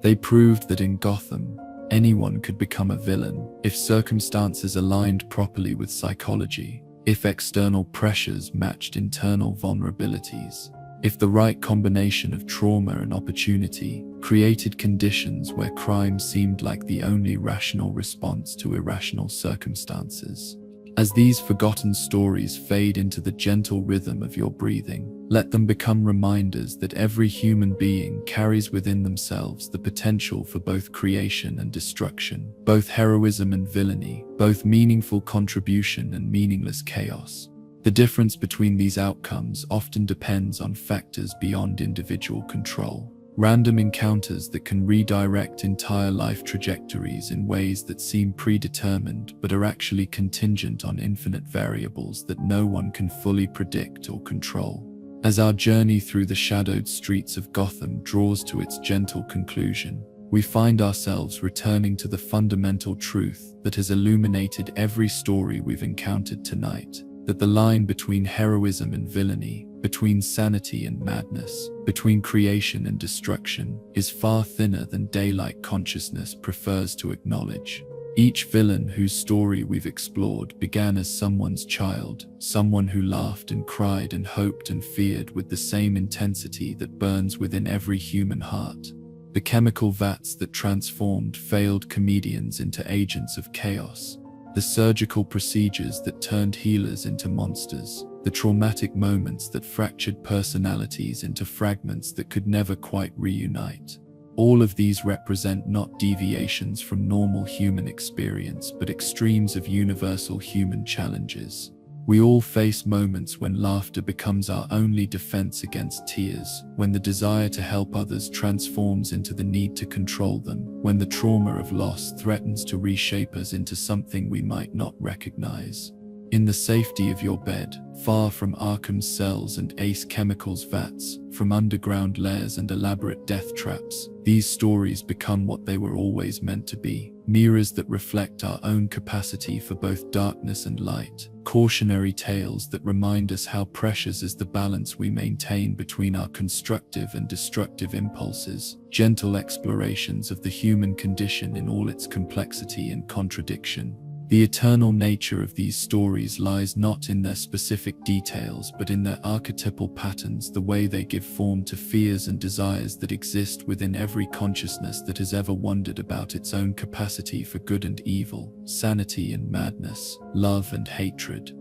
They proved that in Gotham, anyone could become a villain if circumstances aligned properly with psychology, if external pressures matched internal vulnerabilities. If the right combination of trauma and opportunity created conditions where crime seemed like the only rational response to irrational circumstances. As these forgotten stories fade into the gentle rhythm of your breathing, let them become reminders that every human being carries within themselves the potential for both creation and destruction, both heroism and villainy, both meaningful contribution and meaningless chaos. The difference between these outcomes often depends on factors beyond individual control. Random encounters that can redirect entire life trajectories in ways that seem predetermined but are actually contingent on infinite variables that no one can fully predict or control. As our journey through the shadowed streets of Gotham draws to its gentle conclusion, we find ourselves returning to the fundamental truth that has illuminated every story we've encountered tonight. That the line between heroism and villainy, between sanity and madness, between creation and destruction, is far thinner than daylight consciousness prefers to acknowledge. Each villain whose story we've explored began as someone's child, someone who laughed and cried and hoped and feared with the same intensity that burns within every human heart. The chemical vats that transformed failed comedians into agents of chaos. The surgical procedures that turned healers into monsters, the traumatic moments that fractured personalities into fragments that could never quite reunite. All of these represent not deviations from normal human experience, but extremes of universal human challenges. We all face moments when laughter becomes our only defense against tears, when the desire to help others transforms into the need to control them, when the trauma of loss threatens to reshape us into something we might not recognize. In the safety of your bed, far from Arkham's cells and Ace Chemicals vats, from underground lairs and elaborate death traps, these stories become what they were always meant to be, mirrors that reflect our own capacity for both darkness and light, cautionary tales that remind us how precious is the balance we maintain between our constructive and destructive impulses, gentle explorations of the human condition in all its complexity and contradiction. The eternal nature of these stories lies not in their specific details but in their archetypal patterns, the way they give form to fears and desires that exist within every consciousness that has ever wondered about its own capacity for good and evil, sanity and madness, love and hatred.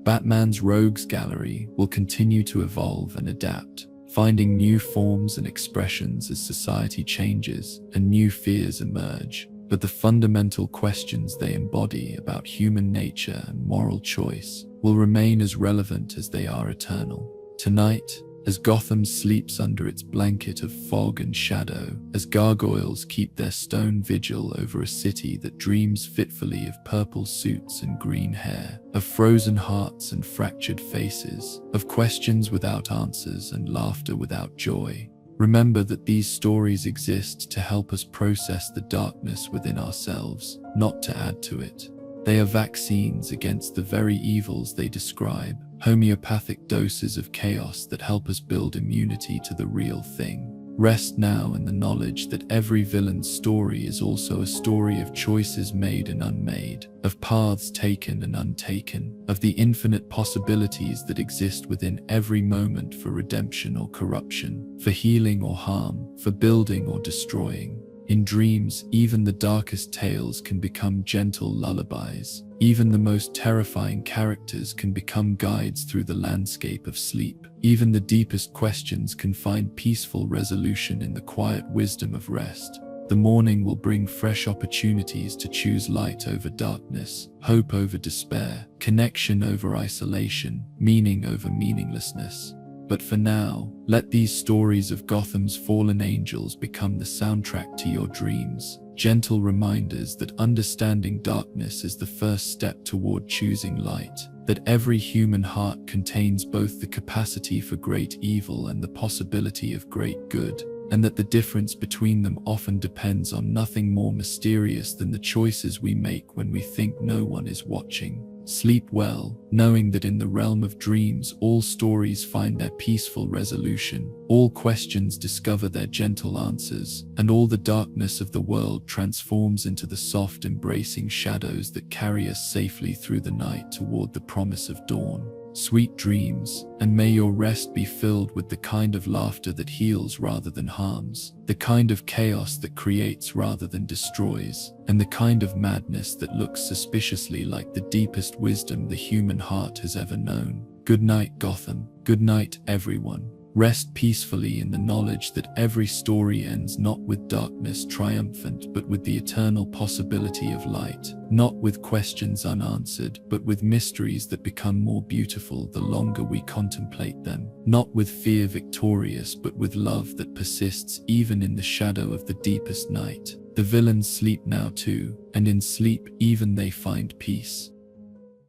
Batman's Rogues Gallery will continue to evolve and adapt, finding new forms and expressions as society changes and new fears emerge. But the fundamental questions they embody about human nature and moral choice will remain as relevant as they are eternal. Tonight, as Gotham sleeps under its blanket of fog and shadow, as gargoyles keep their stone vigil over a city that dreams fitfully of purple suits and green hair, of frozen hearts and fractured faces, of questions without answers and laughter without joy, remember that these stories exist to help us process the darkness within ourselves, not to add to it. They are vaccines against the very evils they describe, homeopathic doses of chaos that help us build immunity to the real thing. Rest now in the knowledge that every villain's story is also a story of choices made and unmade, of paths taken and untaken, of the infinite possibilities that exist within every moment for redemption or corruption, for healing or harm, for building or destroying. In dreams, even the darkest tales can become gentle lullabies. Even the most terrifying characters can become guides through the landscape of sleep. Even the deepest questions can find peaceful resolution in the quiet wisdom of rest. The morning will bring fresh opportunities to choose light over darkness, hope over despair, connection over isolation, meaning over meaninglessness. But for now, let these stories of Gotham's fallen angels become the soundtrack to your dreams, gentle reminders that understanding darkness is the first step toward choosing light, that every human heart contains both the capacity for great evil and the possibility of great good, and that the difference between them often depends on nothing more mysterious than the choices we make when we think no one is watching. Sleep well, knowing that in the realm of dreams all stories find their peaceful resolution, all questions discover their gentle answers, and all the darkness of the world transforms into the soft embracing shadows that carry us safely through the night toward the promise of dawn. Sweet dreams, and may your rest be filled with the kind of laughter that heals rather than harms, the kind of chaos that creates rather than destroys, and the kind of madness that looks suspiciously like the deepest wisdom the human heart has ever known. Good night, Gotham. Good night, everyone. Rest peacefully in the knowledge that every story ends not with darkness triumphant, but with the eternal possibility of light, not with questions unanswered, but with mysteries that become more beautiful the longer we contemplate them, not with fear victorious, but with love that persists even in the shadow of the deepest night. The villains sleep now too, and in sleep even they find peace.